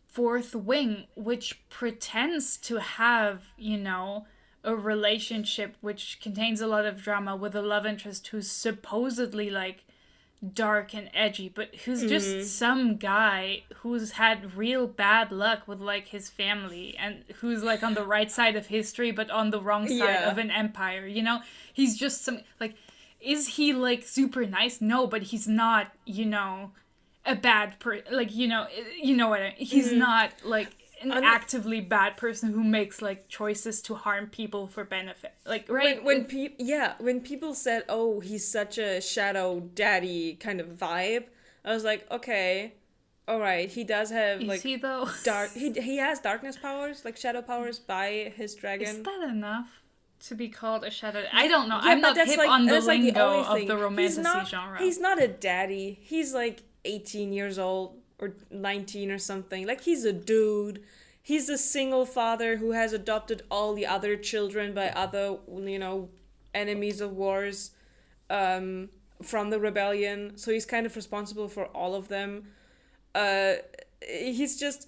Fourth Wing, which pretends to have, you know, a relationship which contains a lot of drama with a love interest who's supposedly like dark and edgy, but who's just some guy who's had real bad luck with, like, his family, and who's, like, on the right side of history, but on the wrong side of an empire, you know? He's just some, like, is he, like, super nice? No, but he's not, you know, a bad like, you know what I mean? He's not, like, an actively bad person who makes, like, choices to harm people for benefit. Like, right? When people said, oh, he's such a shadow daddy kind of vibe, I was like, okay, all right, he does have, like... Is he, though? He has darkness powers, like shadow powers by his dragon. Is that enough to be called a shadow? I don't know. I'm not hip on the lingo of the romantasy genre. He's not a daddy. He's, like, 18 years old. Or 19 or something. Like, he's a dude. He's a single father who has adopted all the other children by other, you know, enemies of wars from the rebellion. So he's kind of responsible for all of them. He's just,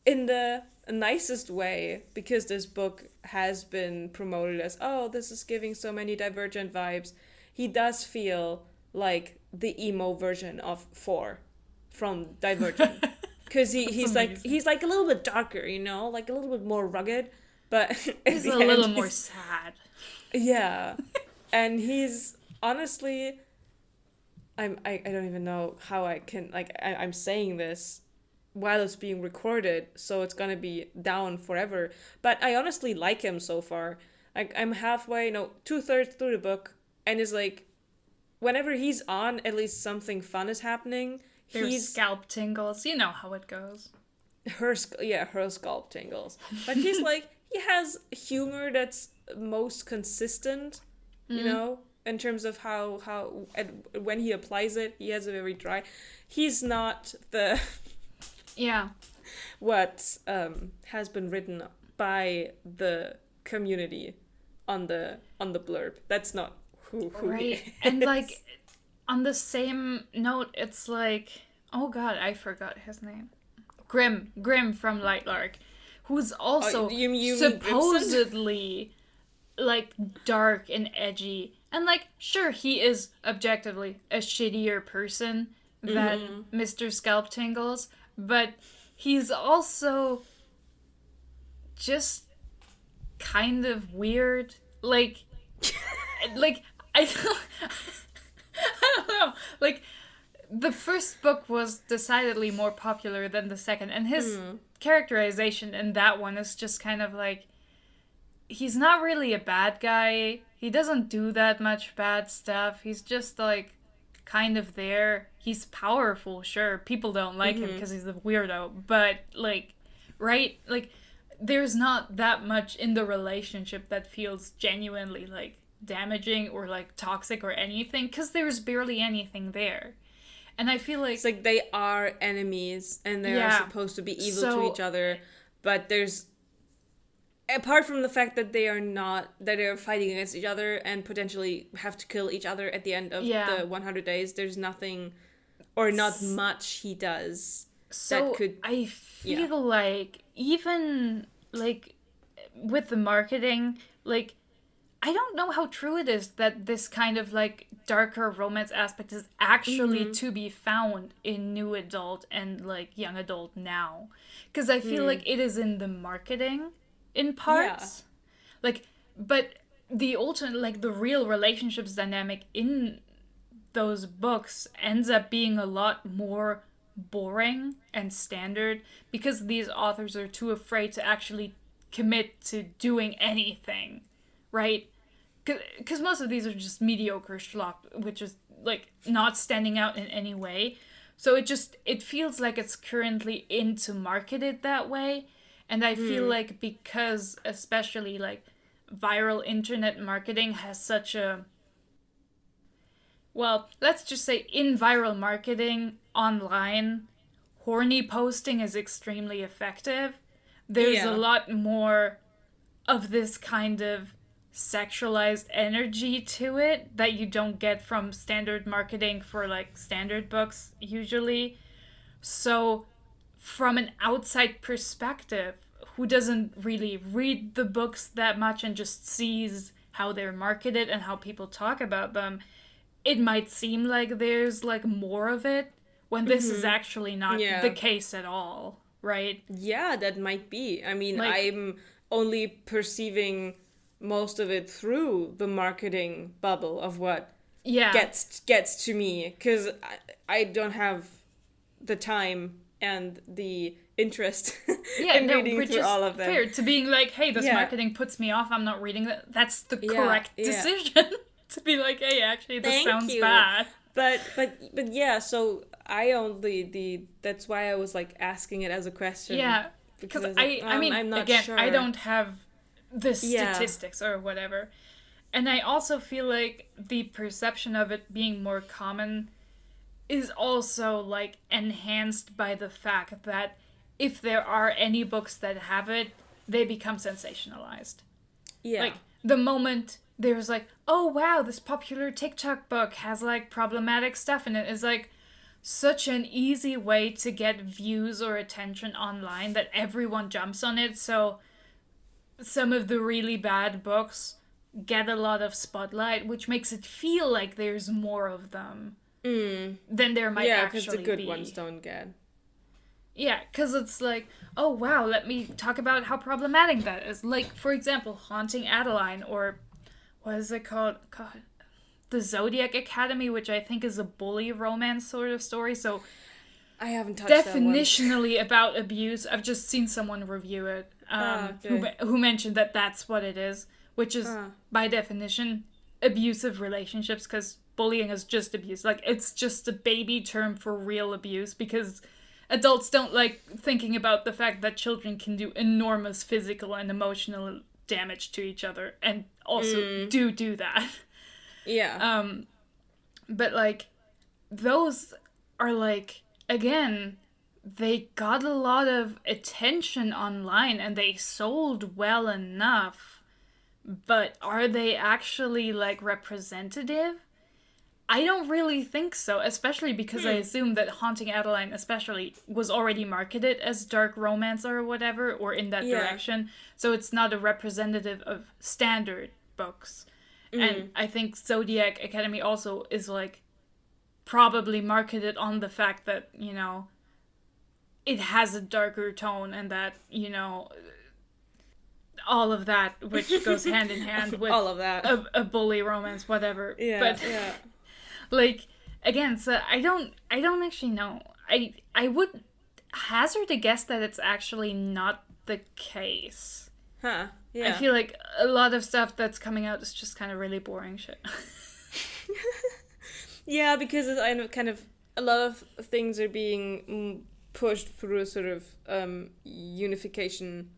in the nicest way, because this book has been promoted as, oh, this is giving so many Divergent vibes. He does feel like the emo version of 4. From Divergent, because he's like a little bit darker, you know, like a little bit more rugged, but he's a little more sad. Yeah, and he's honestly, I don't even know how I can, like, I'm saying this while it's being recorded, so it's gonna be down forever. But I honestly like him so far. Like, I'm halfway, no, 2/3 through the book, and it's like, whenever he's on, at least something fun is happening. There's scalp tingles. You know how it goes. Her scalp tingles. But he's like, he has humor that's most consistent, you know, in terms of how when he applies it, he has a very dry. He's not the what has been written by the community on the blurb. That's not who right. He is. And like, on the same note, it's like, oh god, I forgot his name. Grimm from Lightlark, who's also you supposedly like dark and edgy. And like, sure, he is objectively a shittier person than Mr. Scalp Tingles, but he's also just kind of weird. Like I don't know. Like, the first book was decidedly more popular than the second, and his characterization in that one is just kind of like, he's not really a bad guy. He doesn't do that much bad stuff. He's just, like, kind of there. He's powerful, sure. People don't like him because he's a weirdo, but, like, right? Like, there's not that much in the relationship that feels genuinely, like, damaging or, like, toxic or anything, because there's barely anything there. And I feel like... It's like they are enemies, and they are supposed to be evil to each other, but there's... Apart from the fact that they are fighting against each other and potentially have to kill each other at the end of the 100 days, there's nothing, or not much he does that could... I feel like, even, like, with the marketing, like, I don't know how true it is that this kind of, like, darker romance aspect is actually to be found in new adult and, like, young adult now. Because I feel like it is in the marketing in parts. Like, but the ultimate, like, the real relationships dynamic in those books ends up being a lot more boring and standard because these authors are too afraid to actually commit to doing anything, right? Because most of these are just mediocre schlock, which is, like, not standing out in any way. So it feels like it's currently into marketed that way. And I feel like because especially, like, viral internet marketing has such a... Well, let's just say in viral marketing online, horny posting is extremely effective. There's a lot more of this kind of sexualized energy to it that you don't get from standard marketing for, like, standard books usually. So from an outside perspective, who doesn't really read the books that much and just sees how they're marketed and how people talk about them, it might seem like there's like more of it when this is actually not the case at all, right? Yeah, that might be. I mean, like, I'm only perceiving most of it through the marketing bubble of what gets to me, because I don't have the time and the interest in reading through all of them. Fair to being like, hey, this marketing puts me off, I'm not reading that. That's the correct decision. To be like, hey, actually, this sounds bad. But yeah, so that's why I was like asking it as a question. Yeah, because I mean, I'm not sure. I don't have the statistics or whatever. And I also feel like the perception of it being more common is also like enhanced by the fact that if there are any books that have it, they become sensationalized. Yeah. Like the moment there's like, oh wow, this popular TikTok book has like problematic stuff in it, is like such an easy way to get views or attention online that everyone jumps on it. So some of the really bad books get a lot of spotlight, which makes it feel like there's more of them than there might actually be. Yeah, because the good ones don't get. Yeah, because it's like, oh wow, let me talk about how problematic that is. Like, for example, Haunting Adeline, or what is it called? God, the Zodiac Academy, which I think is a bully romance sort of story. So I haven't touched that one. Definitionally about abuse. I've just seen someone review it who mentioned that that's what it is, which is by definition abusive relationships, because bullying is just abuse. Like, it's just a baby term for real abuse, because adults don't like thinking about the fact that children can do enormous physical and emotional damage to each other, and also do that. Yeah. But like, those are like, again, they got a lot of attention online and they sold well enough, but are they actually like representative? I don't really think so, especially because I assume that Haunting Adeline especially was already marketed as dark romance or whatever, or in that direction. So it's not a representative of standard books. And I think Zodiac Academy also is like probably marketed on the fact that, you know, it has a darker tone, and that, you know, all of that, which goes hand in hand with all of that, a bully romance, whatever. Yeah, but like, again, so I don't actually know. I would hazard a guess that it's actually not the case. Huh. Yeah. I feel like a lot of stuff that's coming out is just kind of really boring shit. Yeah, because I know kind of a lot of things are being pushed through a sort of unification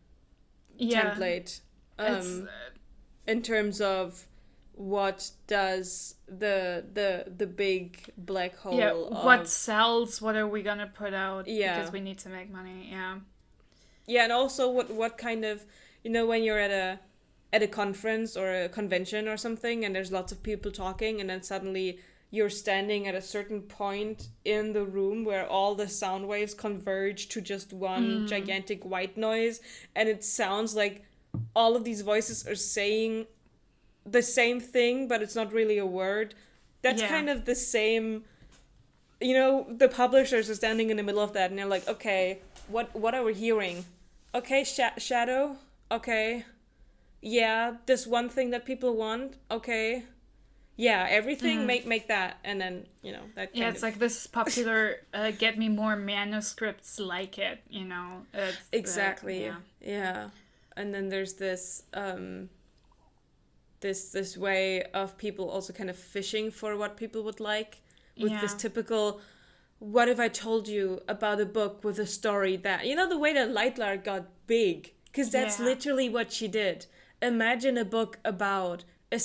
template. In terms of what does the big black hole. Yeah, what sells? What are we gonna put out? Yeah, because we need to make money. Yeah. Yeah, and also what kind of, you know, when you're at a conference or a convention or something, and there's lots of people talking, and then suddenly you're standing at a certain point in the room where all the sound waves converge to just one gigantic white noise, and it sounds like all of these voices are saying the same thing, but it's not really a word. That's kind of the same, you know, the publishers are standing in the middle of that, and they're like, okay, what are we hearing? Okay, shadow. Okay. Yeah, this one thing that people want. Okay. Yeah, everything, make that. And then, you know, that kind it's like, this is popular, get me more manuscripts like it, you know. Exactly. Yeah. And then there's this this way of people also kind of fishing for what people would like, with this typical, what if I told you about a book with a story that, you know, the way that Lightlar got big, because that's literally what she did. Imagine a book about a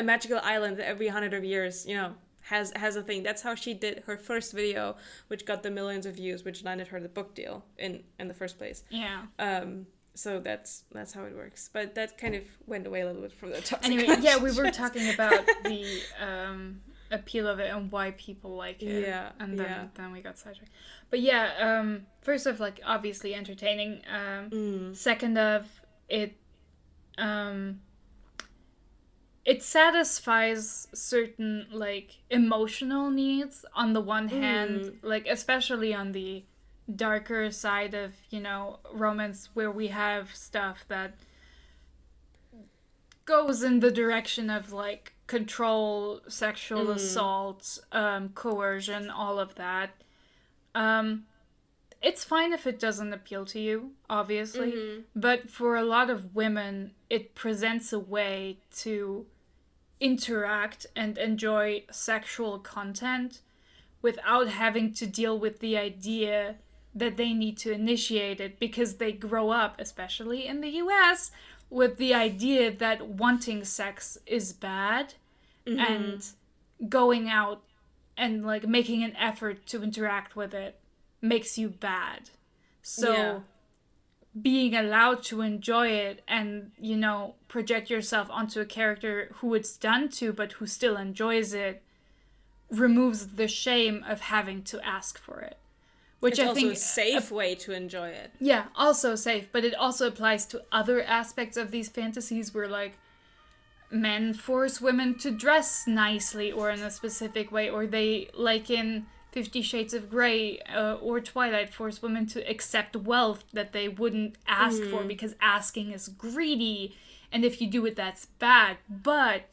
magical island that every 100 years, you know, has a thing. That's how she did her first video, which got the millions of views, which landed her the book deal in the first place. Yeah. So that's how it works. But that kind of went away a little bit from the topic. Anyway, we were talking about the appeal of it and why people like it. Yeah. And then we got sidetracked. But first of, like, obviously entertaining. Second of, it it satisfies certain, like, emotional needs on the one hand, like, especially on the darker side of, romance, where we have stuff that goes in the direction of, like, control, sexual assault, coercion, all of that. It's fine if it doesn't appeal to you, obviously, but for a lot of women, it presents a way to interact and enjoy sexual content without having to deal with the idea that they need to initiate it, because they grow up, especially in the US, with the idea that wanting sex is bad, and going out and, like, making an effort to interact with it makes you bad. So being allowed to enjoy it and, project yourself onto a character who it's done to but who still enjoys it removes the shame of having to ask for it. Which it's I think also a safe way to enjoy it. Yeah, also safe, but it also applies to other aspects of these fantasies where, like, men force women to dress nicely or in a specific way, or they, like in 50 Shades of Grey or Twilight, force women to accept wealth that they wouldn't ask for because asking is greedy, and if you do it, that's bad. But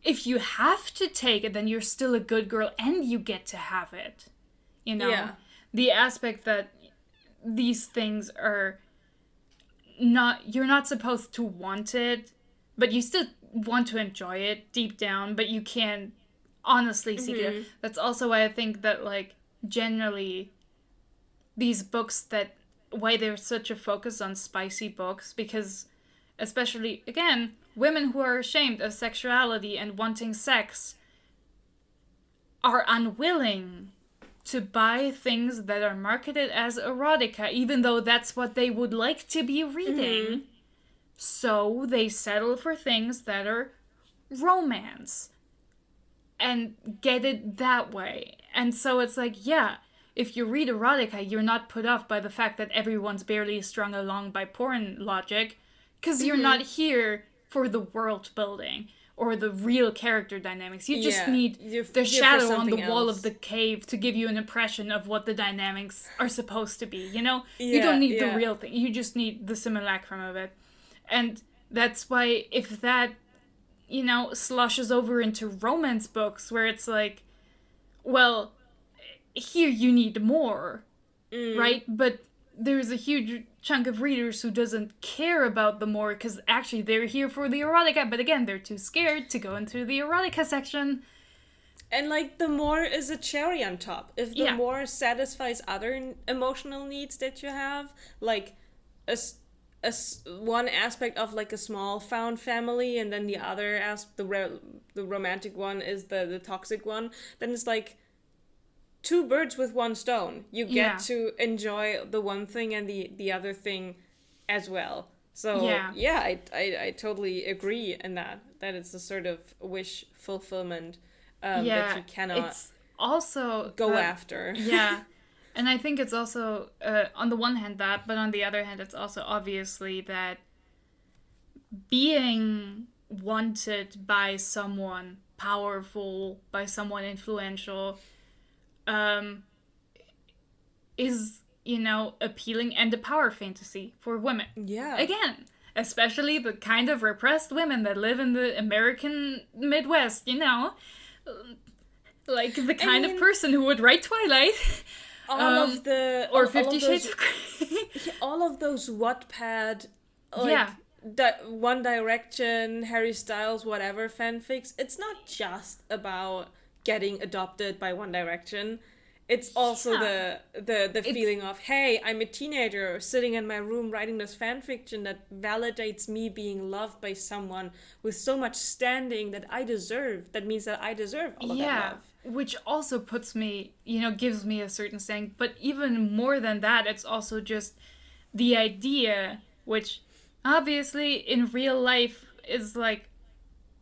if you have to take it, then you're still a good girl and you get to have it. Yeah. The aspect that these things are not, you're not supposed to want it, but you still want to enjoy it deep down, but you can't honestly seek it. That's also why I think that, like, generally these books, why there's such a focus on spicy books, because especially, again, women who are ashamed of sexuality and wanting sex are unwilling to buy things that are marketed as erotica, even though that's what they would like to be reading. So they settle for things that are romance and get it that way. And so it's like, yeah, if you read erotica, you're not put off by the fact that everyone's barely strung along by porn logic, because you're not here for the world building or the real character dynamics. You just need the shadow on the wall of the cave to give you an impression of what the dynamics are supposed to be, you don't need the real thing. You just need the simulacrum of it. And that's why if that, sloshes over into romance books where it's like, well, here you need more, right? But there's a huge chunk of readers who doesn't care about the more, because actually they're here for the erotica, but again, they're too scared to go into the erotica section. And, like, the more is a cherry on top. If the more satisfies other emotional needs that you have, like one aspect of, like, a small found family, and then the other the romantic one is the toxic one, then it's like two birds with one stone. You get to enjoy the one thing and the other thing as well. So I totally agree in that it's a sort of wish fulfillment that you cannot it's also go after. Yeah. And I think it's also, on the one hand that, but on the other hand, it's also obviously that being wanted by someone powerful, by someone influential, is, appealing, and a power fantasy for women. Yeah. Again, especially the kind of repressed women that live in the American Midwest, like the kind of person who would write Twilight. Or 50 Shades of Grey. All of those Wattpad, One Direction, Harry Styles, whatever fanfics. It's not just about getting adopted by One Direction. It's also the feeling of, hey, I'm a teenager sitting in my room writing this fanfiction that validates me being loved by someone with so much standing that means that I deserve all of that love. Which also puts me, gives me a certain standing. But even more than that, it's also just the idea, which obviously in real life is, like,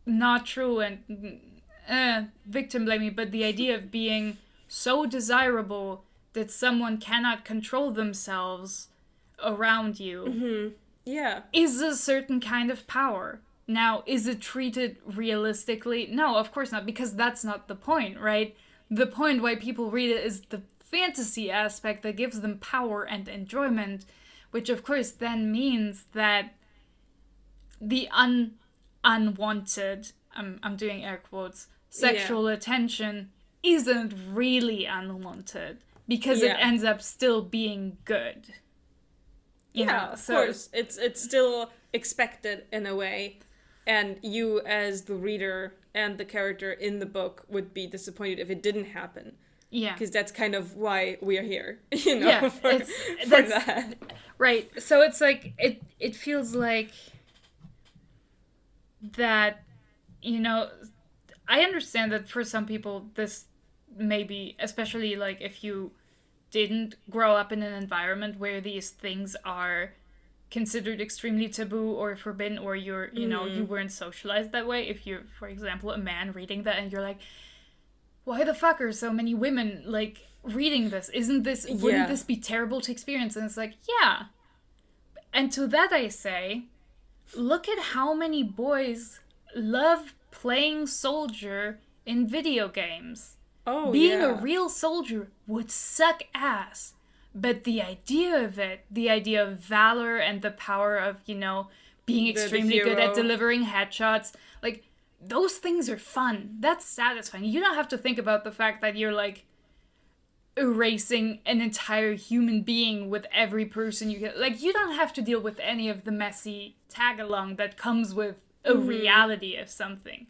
not true and victim blaming, but the idea of being so desirable that someone cannot control themselves around you is a certain kind of power. Now, is it treated realistically? No, of course not, because that's not the point, right? The point why people read it is the fantasy aspect that gives them power and enjoyment, which of course then means that the unwanted, I'm doing air quotes, sexual attention isn't really unwanted, because it ends up still being good. You know? Of course. It's still expected in a way. And you, as the reader and the character in the book, would be disappointed if it didn't happen. Yeah. Because that's kind of why we are here, you know, for that. Right. So it's like, it feels like that, you know, I understand that for some people this may be, especially like if you didn't grow up in an environment where these things are considered extremely taboo or forbidden, or you're, you know, you weren't socialized that way. If you're, for example, a man reading that and you're like, why the fuck are so many women like reading this? Wouldn't this be terrible to experience? And it's like, yeah. And to that I say, look at how many boys love playing soldier in video games. Being a real soldier would suck ass. But the idea of it, the idea of valor and the power of, you know, being extremely good at delivering headshots, like, those things are fun. That's satisfying. You don't have to think about the fact that you're, like, erasing an entire human being with every person you get. Like, you don't have to deal with any of the messy tag-along that comes with a reality of something.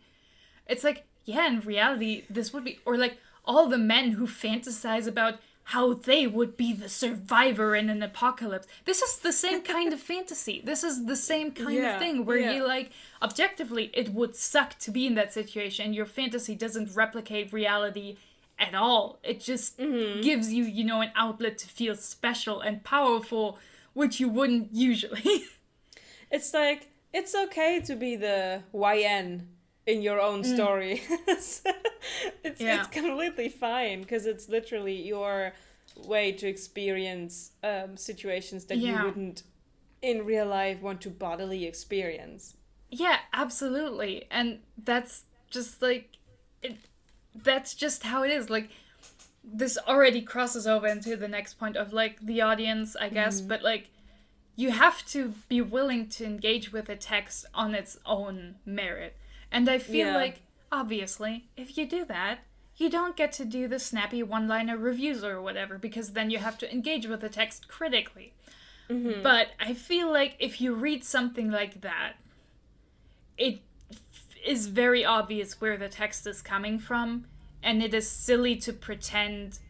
It's like, yeah, in reality, this would be... Or, like, all the men who fantasize about how they would be the survivor in an apocalypse. This is the same kind of fantasy. This is the same kind of thing where you, like, objectively, it would suck to be in that situation. Your fantasy doesn't replicate reality at all. It just gives you, you know, an outlet to feel special and powerful, which you wouldn't usually. It's like, it's okay to be the YN in your own story. It's completely fine, because it's literally your way to experience situations that you wouldn't in real life want to bodily experience. Yeah, absolutely. And that's just like that's just how it is. Like, this already crosses over into the next point of, like, the audience, I guess, but, like, you have to be willing to engage with a text on its own merit. And I feel like, obviously, if you do that, you don't get to do the snappy one-liner reviews or whatever, because then you have to engage with the text critically. But I feel like if you read something like that, it is very obvious where the text is coming from, and it is silly to pretend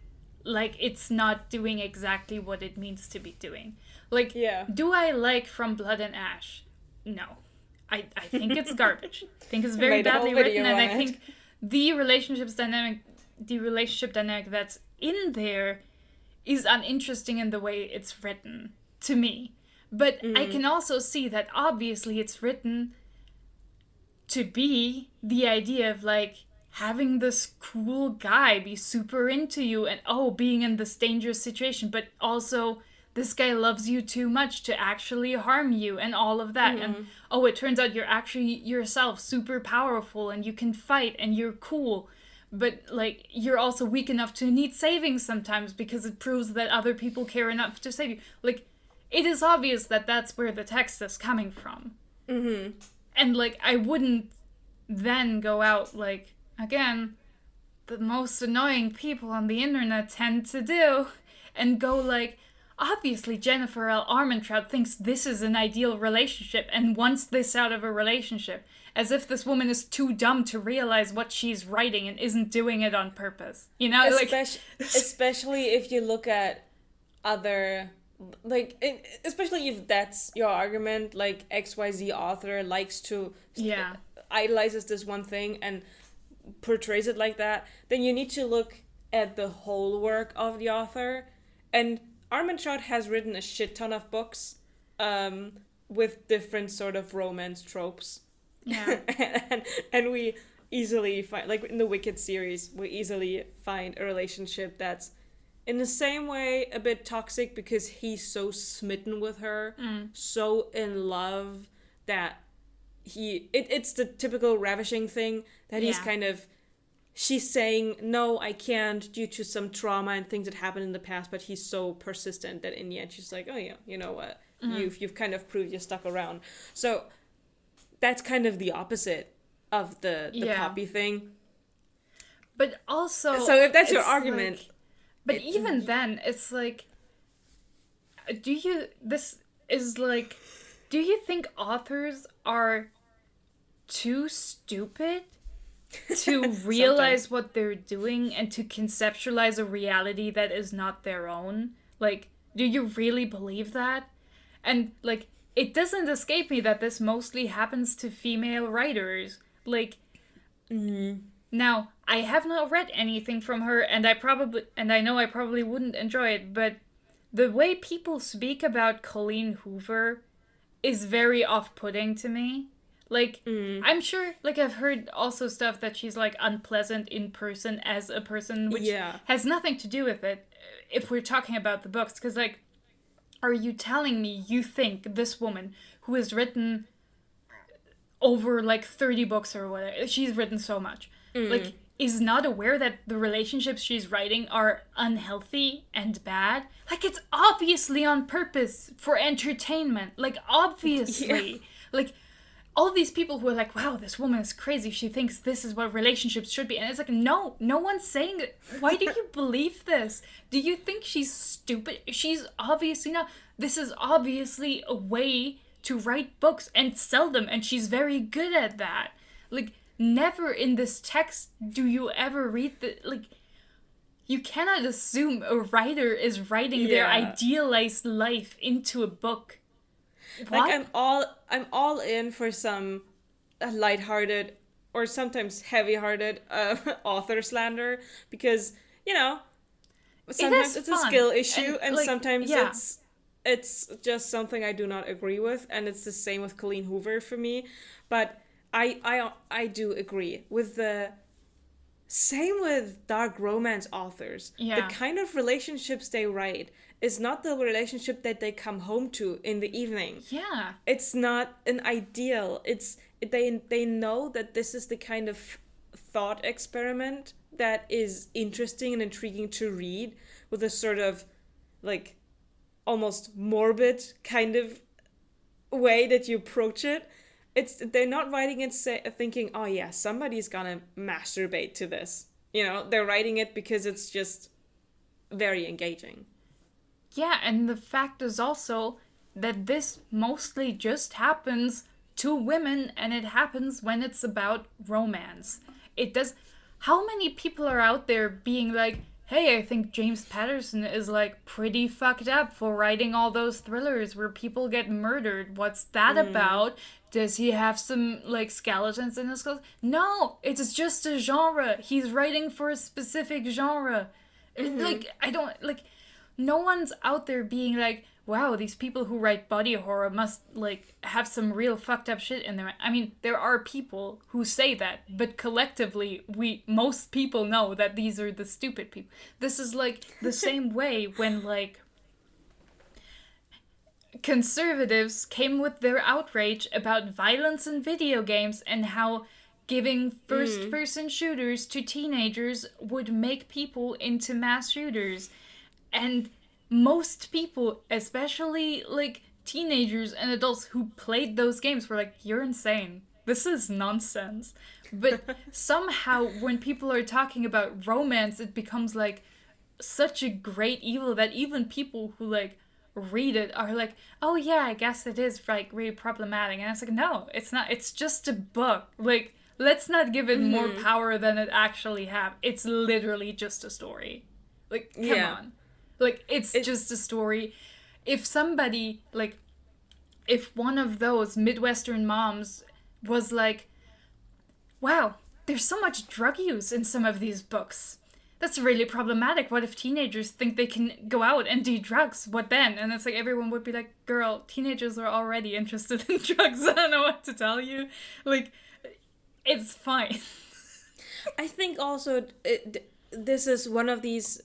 like it's not doing exactly what it means to be doing. Like, do I like From Blood and Ash? No. I think it's garbage. I think it's very badly written, and I think the relationship dynamic that's in there is uninteresting in the way it's written, to me. But I can also see that obviously it's written to be the idea of, like, having this cool guy be super into you and, being in this dangerous situation, but also this guy loves you too much to actually harm you and all of that. And, it turns out you're actually yourself super powerful and you can fight and you're cool. But, like, you're also weak enough to need saving sometimes because it proves that other people care enough to save you. Like, it is obvious that that's where the text is coming from. And, like, I wouldn't then go out, like, again, the most annoying people on the internet tend to do, and go, like, obviously Jennifer L. Armentrout thinks this is an ideal relationship and wants this out of a relationship, as if this woman is too dumb to realize what she's writing and isn't doing it on purpose. You know? Especially if you look at other... Like, especially if that's your argument, like, XYZ author likes to idolizes this one thing and portrays it like that, then you need to look at the whole work of the author. And Armentrout has written a shit ton of books with different sort of romance tropes. Yeah. and we easily find, like, in the Wicked series, we easily find a relationship that's in the same way a bit toxic because he's so smitten with her, so in love that it's the typical ravishing thing that he's kind of, she's saying, no, I can't due to some trauma and things that happened in the past, but he's so persistent that in the end she's like, oh yeah, you know what, you've kind of proved you're stuck around. So that's kind of the opposite of the Poppy thing. But also, so if that's your argument, like, but even then, it's like, do you think authors are too stupid to realize what they're doing and to conceptualize a reality that is not their own? Like, do you really believe that? And, like, it doesn't escape me that this mostly happens to female writers. Like, now, I have not read anything from her, and I know I probably wouldn't enjoy it, but the way people speak about Colleen Hoover is very off-putting to me. Like, I'm sure, like, I've heard also stuff that she's, like, unpleasant in person as a person, which has nothing to do with it, if we're talking about the books. Because, like, are you telling me you think this woman, who has written over, like, 30 books or whatever, she's written so much, like, is not aware that the relationships she's writing are unhealthy and bad? Like, it's obviously on purpose for entertainment. Like, obviously. Like, all these people who are like, wow, this woman is crazy. She thinks this is what relationships should be. And it's like, no one's saying it. Why do you believe this? Do you think she's stupid? She's obviously not. This is obviously a way to write books and sell them. And she's very good at that. Like, never in this text do you ever read like, you cannot assume a writer is writing their idealized life into a book. What? Like, I'm all in for some lighthearted or sometimes heavy-hearted author slander, because, you know, sometimes it's a skill issue, and like, sometimes it's just something I do not agree with, and it's the same with Colleen Hoover for me. But I do agree with the same with dark romance authors. The kind of relationships they write is not the relationship that they come home to in the evening. Yeah. It's not an ideal. They know that this is the kind of thought experiment that is interesting and intriguing to read, with a sort of, like, almost morbid kind of way that you approach it. They're not writing it thinking, oh yeah, somebody's gonna masturbate to this. You know, they're writing it because it's just very engaging. Yeah, and the fact is also that this mostly just happens to women, and it happens when it's about romance. It does. How many people are out there being like, hey, I think James Patterson is, like, pretty fucked up for writing all those thrillers where people get murdered. What's that about? Does he have some, like, skeletons in his clothes? No, it's just a genre. He's writing for a specific genre. Like, I don't, like, no one's out there being like, wow, these people who write body horror must, like, have some real fucked up shit in there. I mean, there are people who say that, but collectively, most people know that these are the stupid people. This is, like, the same way when, like, conservatives came with their outrage about violence in video games and how giving first-person shooters to teenagers would make people into mass shooters. And most people, especially, like, teenagers and adults who played those games, were like, you're insane. This is nonsense. But somehow, when people are talking about romance, it becomes, like, such a great evil that even people who, like, read it are like, oh yeah, I guess it is, like, really problematic. And it's like, no, it's not. It's just a book. Like, let's not give it more power than it actually have. It's literally just a story. Like, come on. Like, it's just a story. If somebody, like, if one of those Midwestern moms was like, wow, there's so much drug use in some of these books. That's really problematic. What if teenagers think they can go out and do drugs? What then? And it's like, everyone would be like, girl, teenagers are already interested in drugs. I don't know what to tell you. Like, it's fine. I think also this is one of these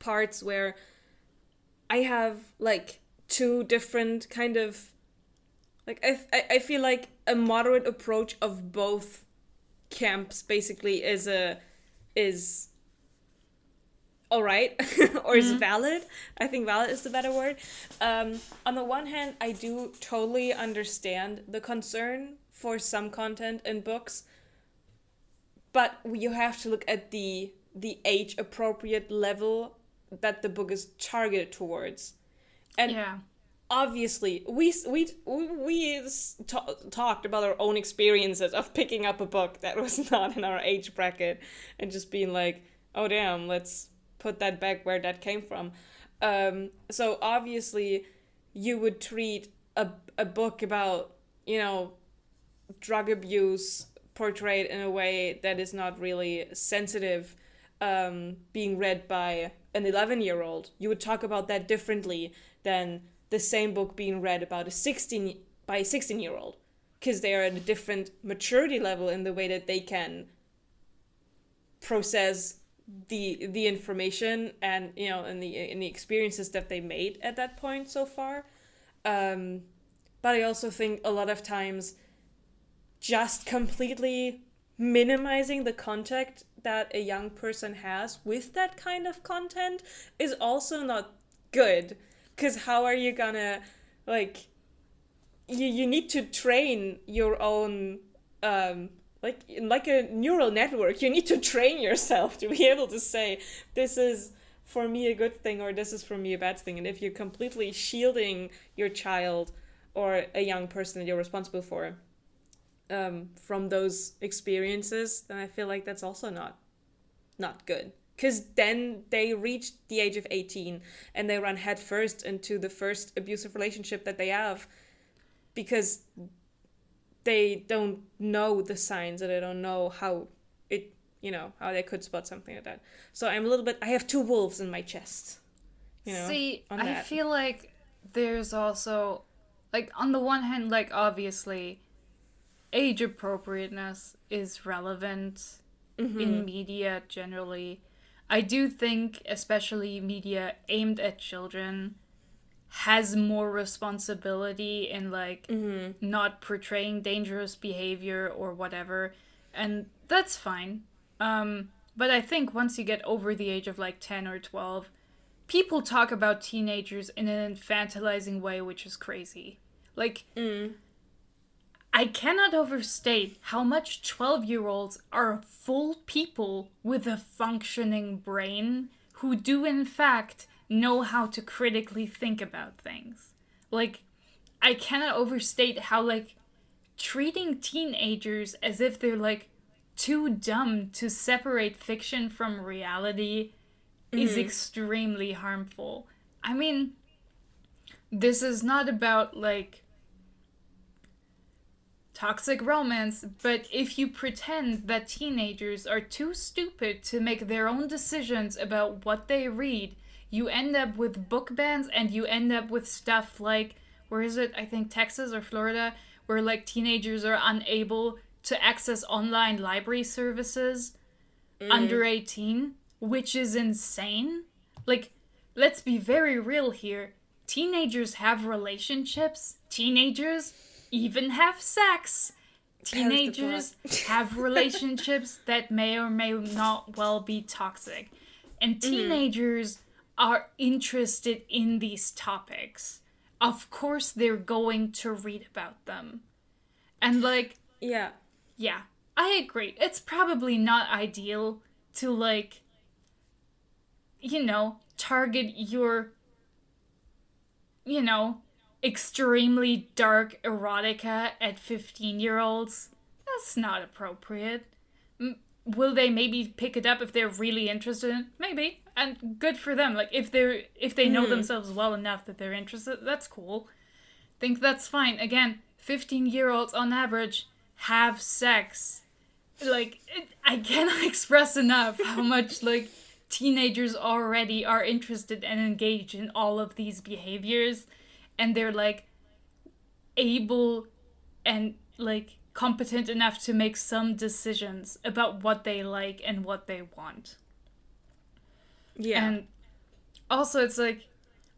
parts where I have, like, two different kind of Like, I feel like a moderate approach of both camps basically is all right or is valid. I think valid is the better word. On the one hand, I do totally understand the concern for some content in books, but you have to look at the age appropriate level that the book is targeted towards. And obviously, we talked about our own experiences of picking up a book that was not in our age bracket and just being like, oh damn, let's put that back where that came from. So obviously, you would treat a book about, drug abuse portrayed in a way that is not really sensitive, being read by an 11-year-old. You would talk about that differently than the same book being read about a 16-year-old, because they are at a different maturity level in the way that they can process the information and in the experiences that they made at that point so far. But I also think a lot of times just completely minimizing the contact that a young person has with that kind of content is also not good. Because how are you gonna, you need to train your own, like a neural network. You need to train yourself to be able to say, this is for me a good thing or this is for me a bad thing. And if you're completely shielding your child or a young person that you're responsible for from those experiences, then I feel like that's also not good. Because then they reach the age of 18 and they run headfirst into the first abusive relationship that they have because they don't know the signs and they don't know how how they could spot something like that. So I have two wolves in my chest. See, I feel like there's also, on the one hand, obviously, age appropriateness is relevant in media generally. I do think, especially media aimed at children, has more responsibility in, not portraying dangerous behavior or whatever, and that's fine. But I think once you get over the age of, 10 or 12, people talk about teenagers in an infantilizing way, which is crazy. I cannot overstate how much 12-year-olds are full people with a functioning brain who do in fact know how to critically think about things. I cannot overstate how, treating teenagers as if they're, too dumb to separate fiction from reality is extremely harmful. I mean, this is not about, toxic romance, but if you pretend that teenagers are too stupid to make their own decisions about what they read, you end up with book bans and you end up with stuff where is it? I think Texas or Florida, where teenagers are unable to access online library services under 18, which is insane. Let's be very real here. Teenagers have relationships. Teenagers even have sex. Teenagers have relationships that may or may not well be toxic. And teenagers are interested in these topics. Of course they're going to read about them. And yeah, I agree. It's probably not ideal to target your, extremely dark erotica at 15-year-olds. That's not appropriate. Will they maybe pick it up if they're really interested in it? Maybe. And good for them. If they know themselves well enough that they're interested, that's cool. Think that's fine. Again, 15-year-olds on average have sex. I cannot express enough how much, teenagers already are interested and engaged in all of these behaviors. And they're, able and, competent enough to make some decisions about what they like and what they want. Yeah. And also it's I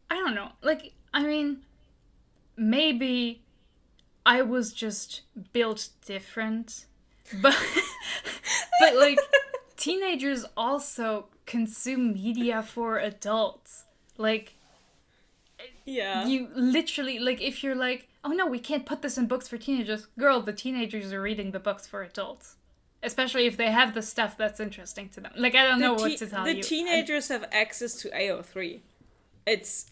don't know. Maybe I was just built different. But but like teenagers also consume media for adults. Like you literally, like, if you're like, oh no, we can't put this in books for teenagers. Girl, the teenagers are reading the books for adults. Especially if they have the stuff that's interesting to them. Like, I don't know what to tell you. The teenagers have access to AO3. It's,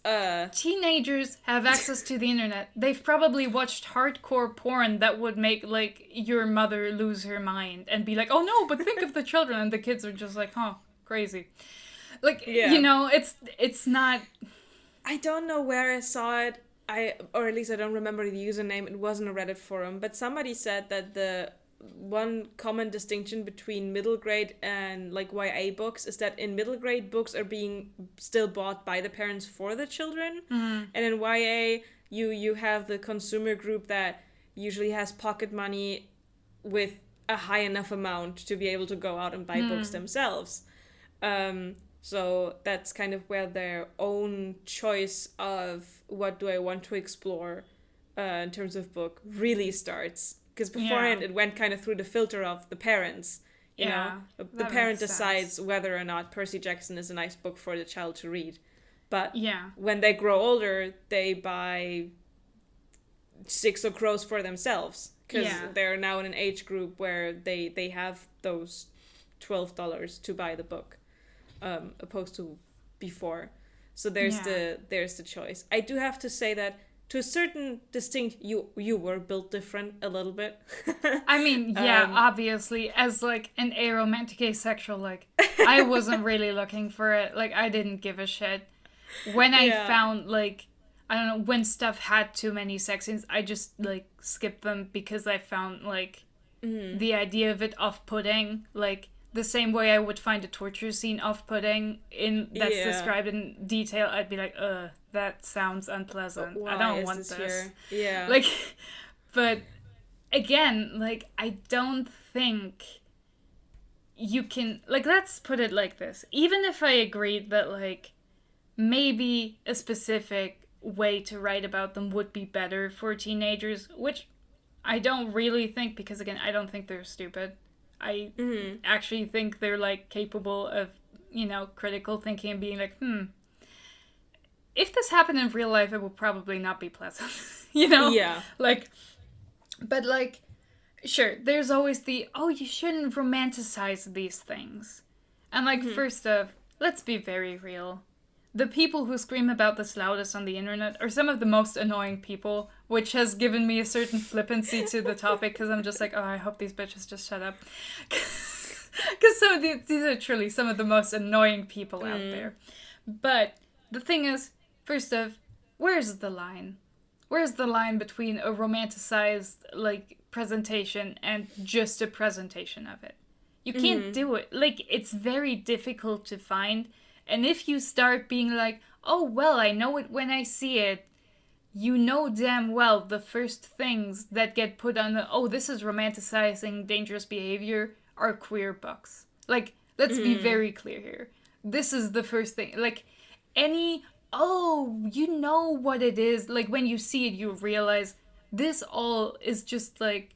Teenagers have access to the internet. They've probably watched hardcore porn that would make, like, your mother lose her mind and be like, oh no, but think of the children. And the kids are just like, huh, crazy. Like, you know, it's not... I don't know where I saw it. Or at least I don't remember the username. It wasn't a Reddit forum. But somebody said that the one common distinction between middle grade and like YA books is that in middle grade books are being still bought by the parents for the children, and in YA you have the consumer group that usually has pocket money with a high enough amount to be able to go out and buy books themselves. So that's kind of where their own choice of what do I want to explore in terms of book really starts. Because beforehand, it went kind of through the filter of the parents. You know, the parent decides whether or not Percy Jackson is a nice book for the child to read. But when they grow older, they buy Six of Crows for themselves. Because they're now in an age group where they have those $12 to buy the book, opposed to before. So there's the choice. I do have to say that to a certain distinct, you were built different a little bit. I mean, obviously, as like an aromantic asexual, like I wasn't really looking for it. Like I didn't give a shit. When I found like, I don't know, when stuff had too many sex scenes, I just like skipped them because I found like the idea of it off-putting. Like the same way I would find a torture scene off-putting that's described in detail, I'd be like, that sounds unpleasant. I don't want this. Yeah. Like, but again, like, I don't think you can, like, let's put it like this. Even if I agreed that, like, maybe a specific way to write about them would be better for teenagers, which I don't really think, because again, I don't think they're stupid. I actually think they're, like, capable of, you know, critical thinking and being like, if this happened in real life, it would probably not be pleasant, you know? Yeah. Like, but, like, sure, there's always the, oh, you shouldn't romanticize these things. And, like, first off, let's be very real. The people who scream about this loudest on the internet are some of the most annoying people, which has given me a certain flippancy to the topic, because I'm just like, oh, I hope these bitches just shut up. Because some of these are truly some of the most annoying people out there. But the thing is, first off, where's the line? Where's the line between a romanticized, like, presentation and just a presentation of it? You can't do it. Like, it's very difficult to find. And if you start being like, oh, well, I know it when I see it, you know damn well the first things that get put on the, oh, this is romanticizing dangerous behavior, are queer books. Like, let's be very clear here. This is the first thing. Like, oh, you know what it is. Like, when you see it, you realize this all is just, like,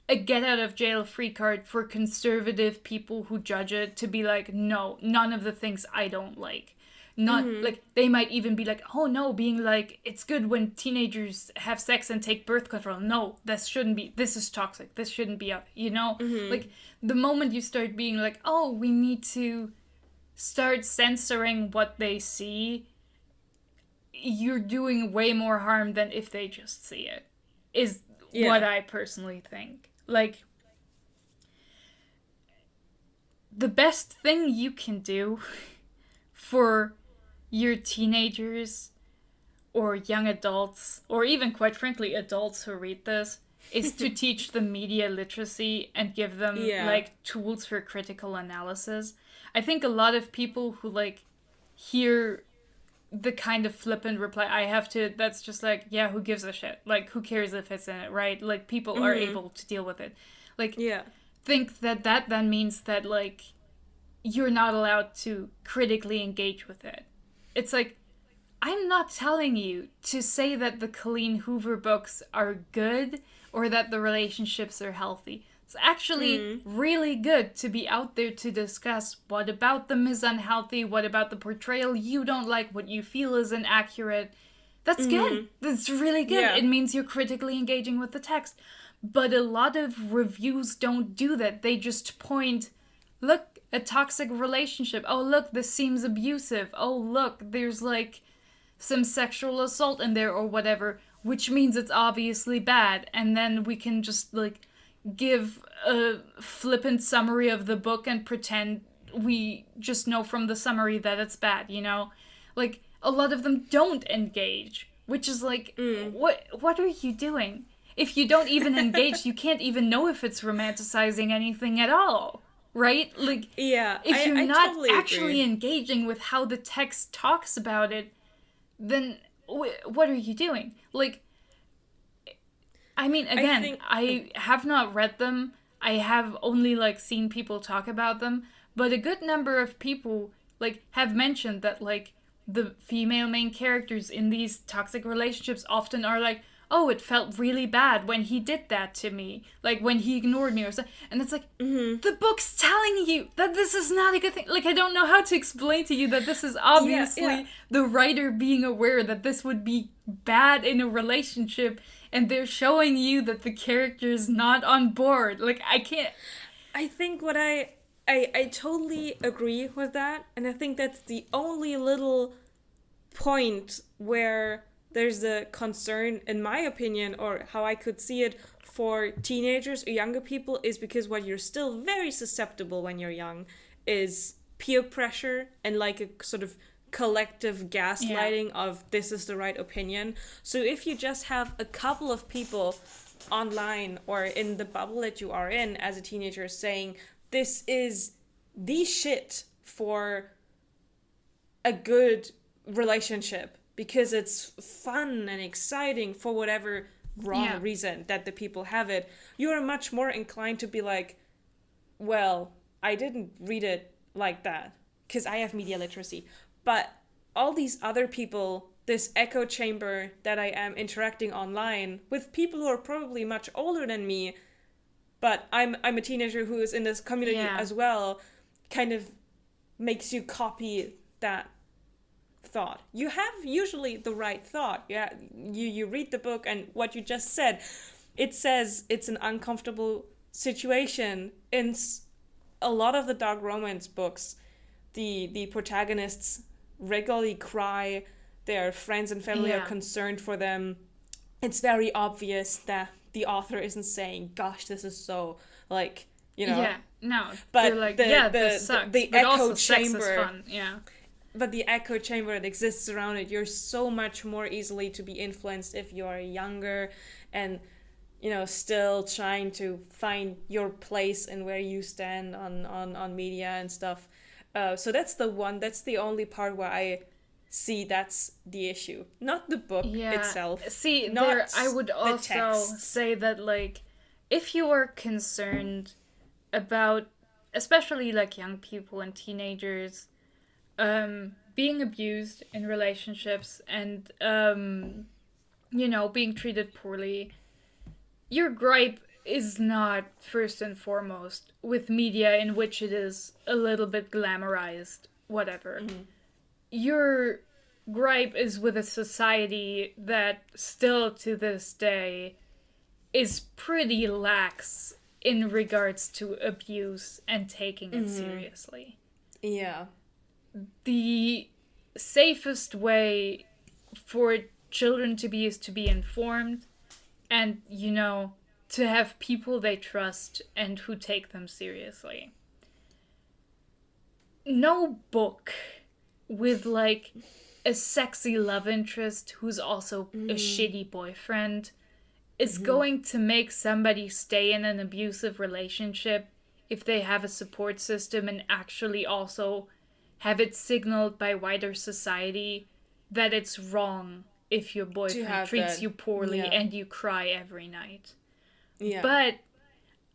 a get-out-of-jail-free card for conservative people who judge it to be like, no, none of the things I don't like. Not, like, they might even be like, oh, no, being like, it's good when teenagers have sex and take birth control. No, this shouldn't be, this is toxic. This shouldn't be out, you know? Like, the moment you start being like, oh, we need to start censoring what they see, you're doing way more harm than if they just see it, is what I personally think. Like, the best thing you can do for your teenagers or young adults, or even, quite frankly, adults who read this, is to teach them media literacy and give them, like, tools for critical analysis. I think a lot of people who, like, hear the kind of flippant reply I have to, that's just like, yeah, who gives a shit? Like, who cares if it's in it, right? Like, people are able to deal with it. Like, think that then means that, like, you're not allowed to critically engage with it. It's like, I'm not telling you to say that the Colleen Hoover books are good or that the relationships are healthy. It's actually really good to be out there to discuss what about them is unhealthy, what about the portrayal you don't like, what you feel is inaccurate. That's good. That's really good. Yeah. It means you're critically engaging with the text. But a lot of reviews don't do that. They just point, look, a toxic relationship. Oh, look, this seems abusive. Oh, look, there's like some sexual assault in there or whatever, which means it's obviously bad. And then we can just like give a flippant summary of the book and pretend we just know from the summary that it's bad, you know? Like, a lot of them don't engage, which is like, what are you doing? If you don't even engage, you can't even know if it's romanticizing anything at all, right? Like, if you're not totally actually engaging with how the text talks about it, then what are you doing? Like, I mean, again, I have not read them. I have only, like, seen people talk about them. But a good number of people, like, have mentioned that, like, the female main characters in these toxic relationships often are like, oh, it felt really bad when he did that to me. Like, when he ignored me or something. And it's like, the book's telling you that this is not a good thing. Like, I don't know how to explain to you that this is obviously the writer being aware that this would be bad in a relationship, and they're showing you that the character's not on board. Like, I can't... I think what I totally agree with that, and I think that's the only little point where there's a concern, in my opinion, or how I could see it for teenagers or younger people, is because what you're still very susceptible when you're young is peer pressure and like a sort of collective gaslighting of this is the right opinion. So if you just have a couple of people online or in the bubble that you are in as a teenager saying this is the shit for a good relationship because it's fun and exciting for whatever wrong reason that the people have it, you are much more inclined to be like, well, I didn't read it like that because I have media literacy. But all these other people, this echo chamber that I am interacting online with people who are probably much older than me, but I'm a teenager who is in this community as well, kind of makes you copy that thought. You have usually the right thought. Yeah, you read the book and what you just said, it says it's an uncomfortable situation. In a lot of the dark romance books, the protagonists regularly cry, their friends and family are concerned for them. It's very obvious that the author isn't saying, gosh, this is so, like, you know. Yeah, no. But they're like, this sucks. The but echo also chamber. Sex is fun. Yeah. But the echo chamber that exists around it, you're so much more easily to be influenced if you are younger and, you know, still trying to find your place and where you stand on media and stuff. So that's the only part where I see that's the issue. Not the book itself. See, I would also say that, like, if you are concerned about, especially, like, young people and teenagers, being abused in relationships and, you know, being treated poorly, your gripe is not first and foremost with media in which it is a little bit glamorized, whatever. Your gripe is with a society that still to this day is pretty lax in regards to abuse and taking it seriously. Yeah. The safest way for children to be is to be informed and, you know, to have people they trust and who take them seriously. No book with, like, a sexy love interest who's also a shitty boyfriend is going to make somebody stay in an abusive relationship if they have a support system and actually also have it signaled by wider society that it's wrong if your boyfriend treats you poorly and you cry every night. Yeah. But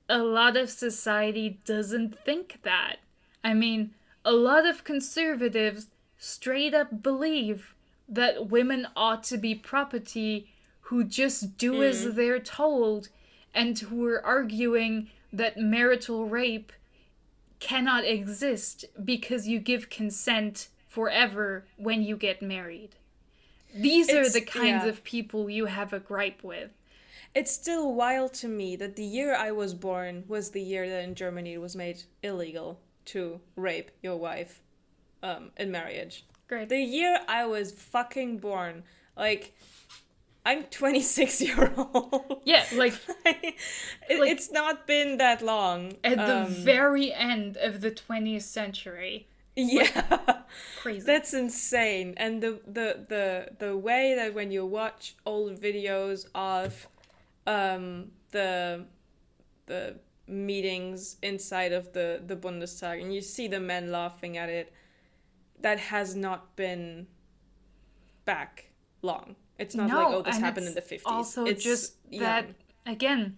a lot of society doesn't think that. I mean, a lot of conservatives straight up believe that women ought to be property who just do as they're told, and who are arguing that marital rape cannot exist because you give consent forever when you get married. These are the kinds of people you have a gripe with. It's still wild to me that the year I was born was the year that in Germany it was made illegal to rape your wife in marriage. Great. The year I was fucking born, like, I'm 26-year-old. Yeah, like, it's not been that long. At the very end of the 20th century. Yeah. Like, crazy. That's insane. And the way that when you watch old videos of the meetings inside of the Bundestag and you see the men laughing at it, that has not been back long. It's not like, oh, this happened in the 50s. Also, it's just that, again,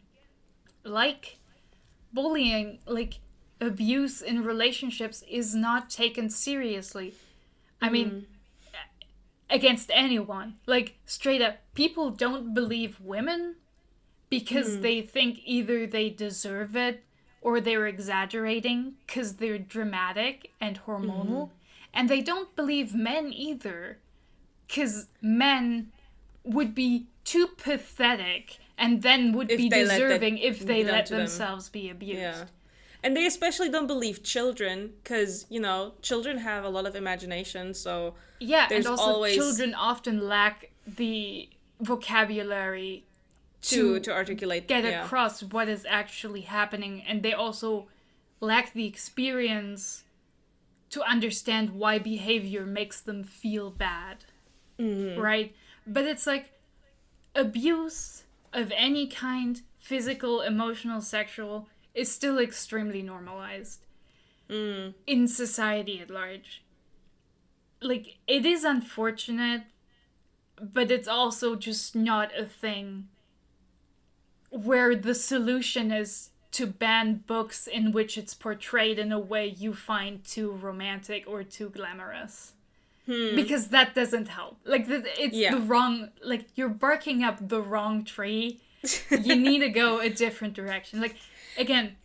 like bullying, like abuse in relationships is not taken seriously. I mean, against anyone. Like, straight up, people don't believe women because they think either they deserve it or they're exaggerating because they're dramatic and hormonal. And they don't believe men either because men would be too pathetic and then would be deserving if they let themselves be abused. Yeah. And they especially don't believe children because, you know, children have a lot of imagination, so and also children often lack the vocabulary to articulate, get across what is actually happening, and they also lack the experience to understand why behavior makes them feel bad, right? But it's like abuse of any kind, physical, emotional, sexual, is still extremely normalized in society at large. Like, it is unfortunate, but it's also just not a thing where the solution is to ban books in which it's portrayed in a way you find too romantic or too glamorous. Because that doesn't help. Like, it's the wrong... Like, you're barking up the wrong tree. You need to go a different direction. Like, again,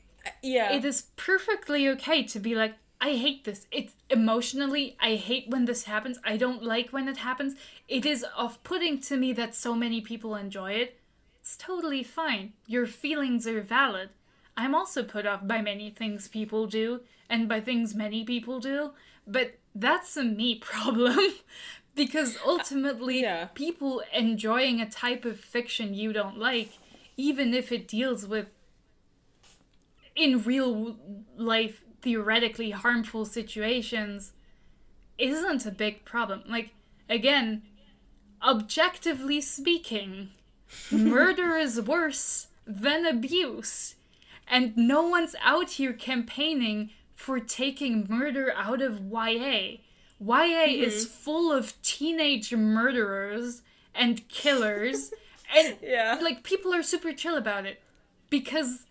it is perfectly okay to be like, I hate this. It's emotionally, I hate when this happens. I don't like when it happens. It is off-putting to me that so many people enjoy it. It's totally fine. Your feelings are valid. I'm also put off by many things people do, and by things many people do, but that's a me problem. Because ultimately, people enjoying a type of fiction you don't like, even if it deals with, in real life, theoretically harmful situations, isn't a big problem. Like, again, objectively speaking, murder is worse than abuse. And no one's out here campaigning for taking murder out of YA. YA is full of teenage murderers and killers. And, like, people are super chill about it. Because,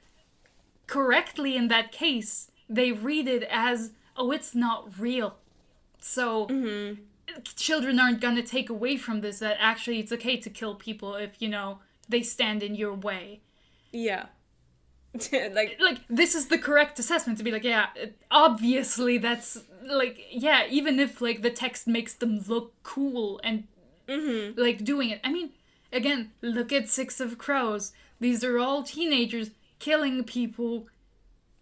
correctly in that case, they read it as, oh, it's not real. So, children aren't gonna take away from this that actually it's okay to kill people if, you know, they stand in your way. Yeah. like, this is the correct assessment to be like, obviously that's, like, even if, like, the text makes them look cool and, like, doing it. I mean, again, look at Six of Crows. These are all teenagers killing people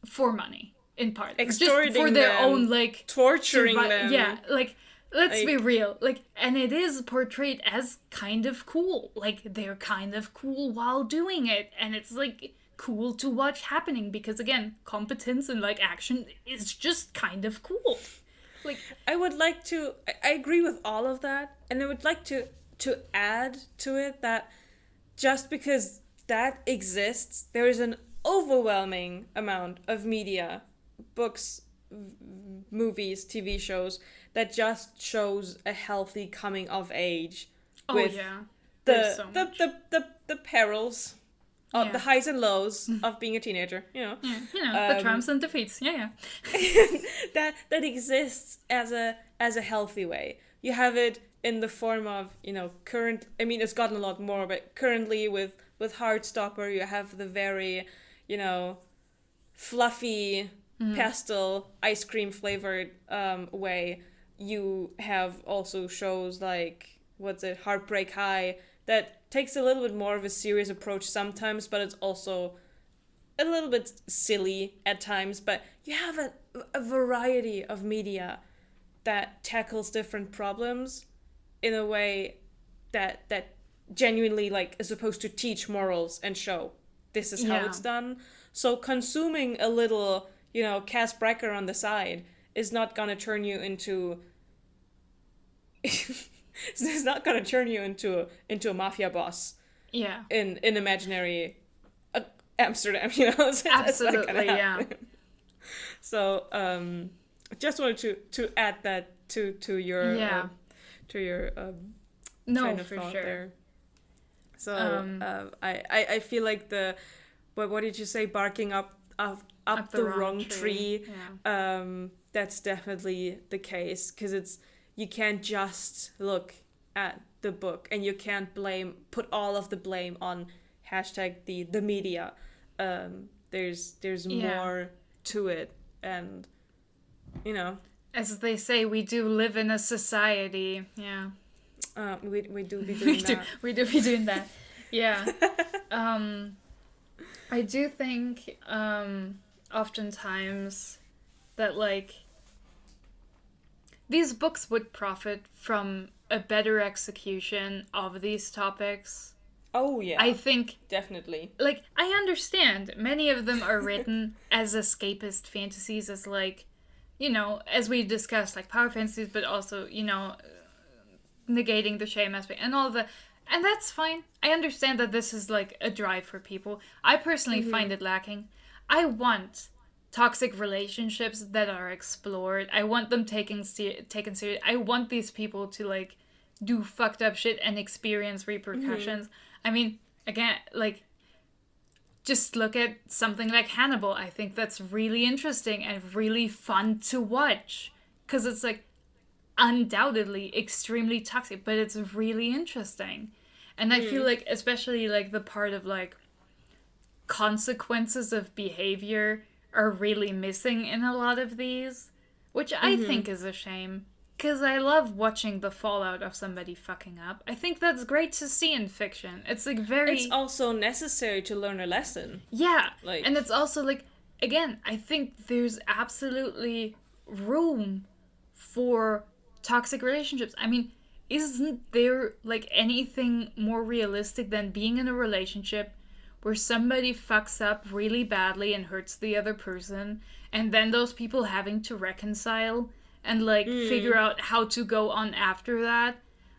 for money, in part. Extorting just for their own, like... Torturing them. Yeah, like, let's be real. Like, and it is portrayed as kind of cool. Like, they're kind of cool while doing it. And it's, like, cool to watch happening. Because, again, competence and, like, action is just kind of cool. Like, I would like to... I agree with all of that. And I would like to add to it that just because that exists, there is an overwhelming amount of media, books, movies, TV shows that just shows a healthy coming of age with the perils of the highs and lows of being a teenager, you know. The triumphs and defeats. that exists as a healthy way. You have it in the form of, current, I mean, it's gotten a lot more, but currently with Heartstopper, you have the very, fluffy pastel ice cream flavored way. You have also shows like, Heartbreak High, that takes a little bit more of a serious approach sometimes, but it's also a little bit silly at times. But you have a variety of media that tackles different problems in a way that genuinely like is supposed to teach morals and show this is how it's done. So consuming a little, Cass Brecker on the side is not gonna turn you into it's not gonna turn you into a mafia boss. Yeah. In imaginary Amsterdam, It's absolutely, yeah. So just wanted to add that to your no, kind of for thought sure. there. So I feel like what did you say, barking up the wrong tree. Yeah. That's definitely the case, because you can't just look at the book and you can't put all of the blame on #the media. There's more to it, and as they say, we do live in a society. Yeah. We do be doing that. We do be doing that. Yeah. I do think oftentimes that like these books would profit from a better execution of these topics. Oh yeah. I think definitely. Like, I understand many of them are written as escapist fantasies, as like, as we discussed, like power fantasies, but also, negating the shame aspect and all of that. And that's fine. I understand that this is like a drive for people. I personally find it lacking. I want toxic relationships that are explored. I want them taken serious. I want these people to like do fucked up shit and experience repercussions. I mean, again, like, just look at something like Hannibal. I think that's really interesting and really fun to watch, because it's like undoubtedly extremely toxic, but it's really interesting. And I feel like, especially like the part of like consequences of behavior are really missing in a lot of these, which I think is a shame, because I love watching the fallout of somebody fucking up. I think that's great to see in fiction. It's like it's also necessary to learn a lesson. Yeah. And it's also like, again, I think there's absolutely room for toxic relationships. I mean, isn't there like anything more realistic than being in a relationship where somebody fucks up really badly and hurts the other person, and then those people having to reconcile and like figure out how to go on after that?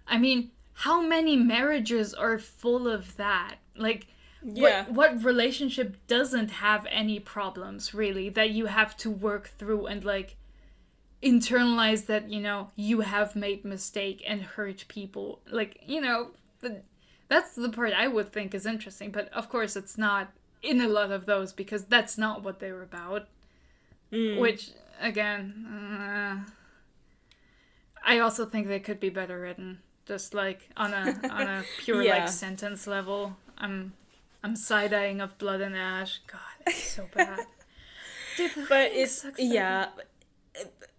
I mean, how many marriages are full of that? Like, what relationship doesn't have any problems, really, that you have to work through and like internalize that, you have made mistake and hurt people? Like, that's the part I would think is interesting. But of course it's not in a lot of those, because that's not what they were about. Which, again, I also think they could be better written. Just like on a pure like sentence level. I'm side-eyeing of Blood and Ash. God, it's so bad. Dude, but it's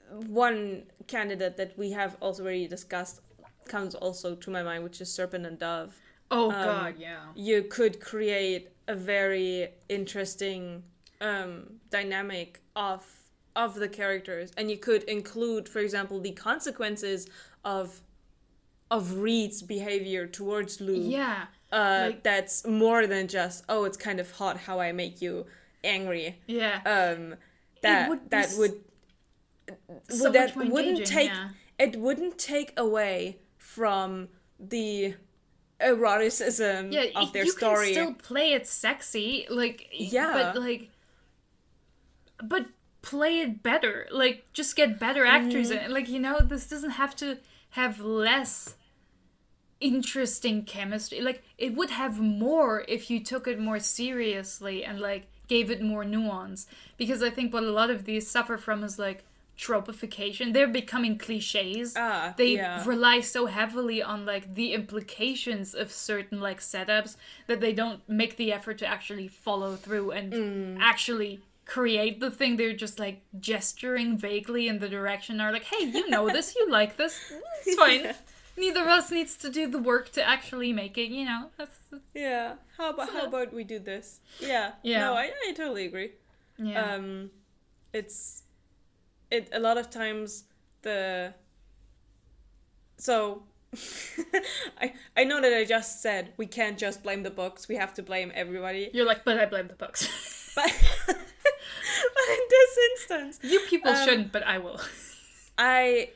one candidate that we have already discussed comes also to my mind, which is Serpent and Dove. Oh god, yeah. You could create a very interesting dynamic of the characters, and you could include, for example, the consequences of Reed's behavior towards Lou. Yeah. That's more than just, it's kind of hot how I make you angry. Yeah. It wouldn't take away from the eroticism of their story. You can still play it sexy, but play it better. Like, just get better actors in it. Like, this doesn't have to have less interesting chemistry. Like, it would have more if you took it more seriously and like gave it more nuance. Because I think what a lot of these suffer from is like tropification. They're becoming cliches. They rely so heavily on like the implications of certain like setups that they don't make the effort to actually follow through and actually create the thing. They're just like gesturing vaguely in the direction, or like, hey, you know this, you like this, it's fine. Neither of us needs to do the work to actually make it, you know. That's How about we do this? Yeah. No, I totally agree. Yeah. A lot of times so I know that I just said we can't just blame the books, we have to blame everybody. You're like, but I blame the books. But in this instance, you people shouldn't, but I will. I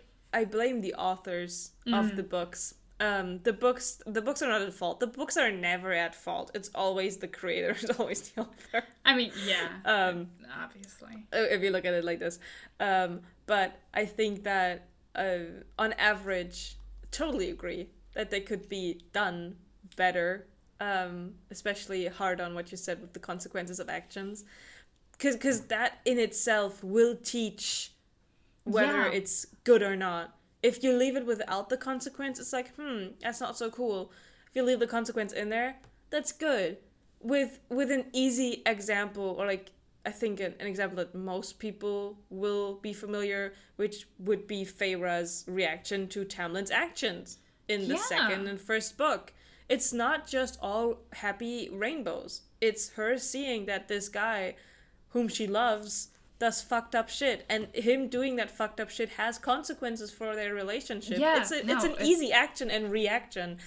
blame the authors of the books. The books are not at fault. The books are never at fault. It's always the creator. It's always the author. I mean, yeah. Obviously. If you look at it like this. But I think that on average, totally agree that they could be done better. Especially hard on what you said with the consequences of actions. Because that in itself will teach whether it's good or not. If you leave it without the consequence, it's like, that's not so cool. If you leave the consequence in there, that's good. With an easy example, or like, I think an example that most people will be familiar, which would be Feyre's reaction to Tamlin's actions in the second and first book. It's not just all happy rainbows. It's her seeing that this guy whom she loves does fucked up shit, and him doing that fucked up shit has consequences for their relationship. It's an easy action and reaction.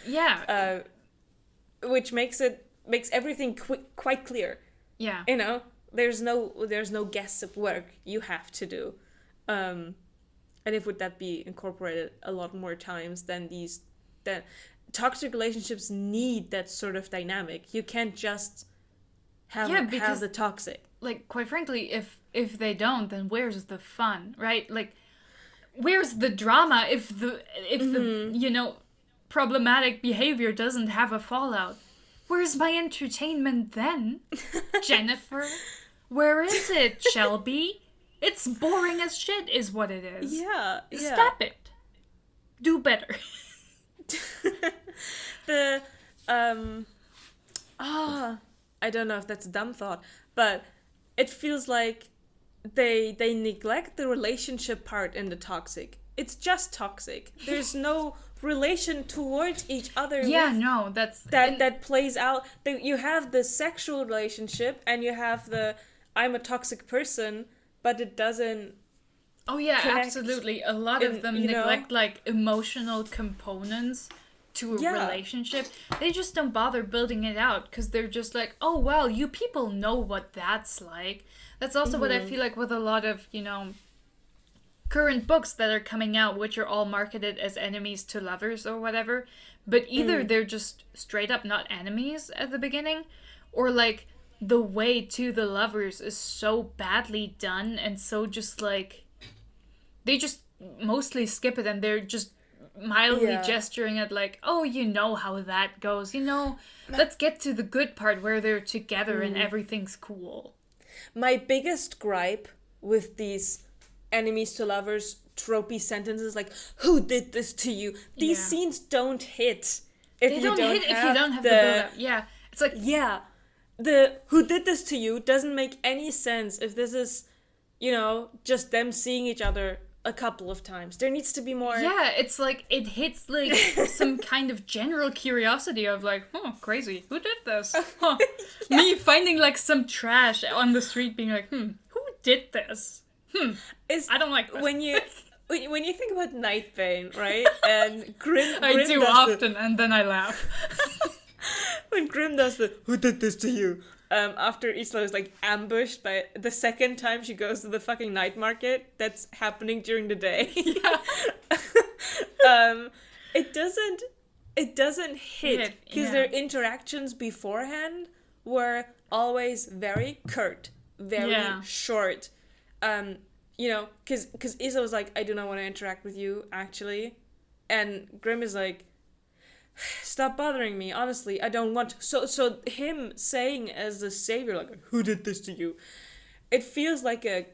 Which makes everything quite clear. Yeah. You know, there's no guesswork you have to do. And if would that be incorporated a lot more times than that toxic relationships need that sort of dynamic. You can't just have the toxic. Like, quite frankly, if they don't, then where's the fun, right? Like, where's the drama if the you know, problematic behavior doesn't have a fallout? Where's my entertainment then, Jennifer? Where is it, Shelby? It's boring as shit, is what it is. Yeah. Stop it. Do better. I don't know if that's a dumb thought, but it feels like they neglect the relationship part in the toxic. It's just toxic. There's no relation towards each other. That plays out. You have the sexual relationship and you have the I'm a toxic person, but it doesn't. Oh yeah, absolutely. A lot of them neglect like emotional components to a relationship. They just don't bother building it out because they're just like, oh well, you people know what that's like. That's also what I feel like with a lot of, you know, current books that are coming out, which are all marketed as enemies to lovers or whatever. But either they're just straight up not enemies at the beginning, or like the way to the lovers is so badly done and so just like they just mostly skip it and they're just mildly gesturing at like, oh, you know how that goes, you know, let's get to the good part where they're together and everything's cool. My biggest gripe with these enemies to lovers tropey sentences like, who did this to you? These scenes don't hit if you don't have the build-up. Yeah. It's like, the who did this to you doesn't make any sense if this is, you know, just them seeing each other a couple of times. There needs to be more. Yeah, it's like it hits like some kind of general curiosity of like, oh, crazy, who did this? Huh. Me finding like some trash on the street being like, who did this? I don't like this. When you think about Nightbane, right? And Grim I do often and then I laugh. When Grim does the who did this to you? After Isla is like ambushed by the second time she goes to the fucking night market that's happening during the day. It doesn't hit because their interactions beforehand were always very curt, very short. You know, because Isla was like, I do not want to interact with you actually, and Grim is like, stop bothering me, honestly, I don't want to. So him saying as the savior, like, who did this to you? It feels like a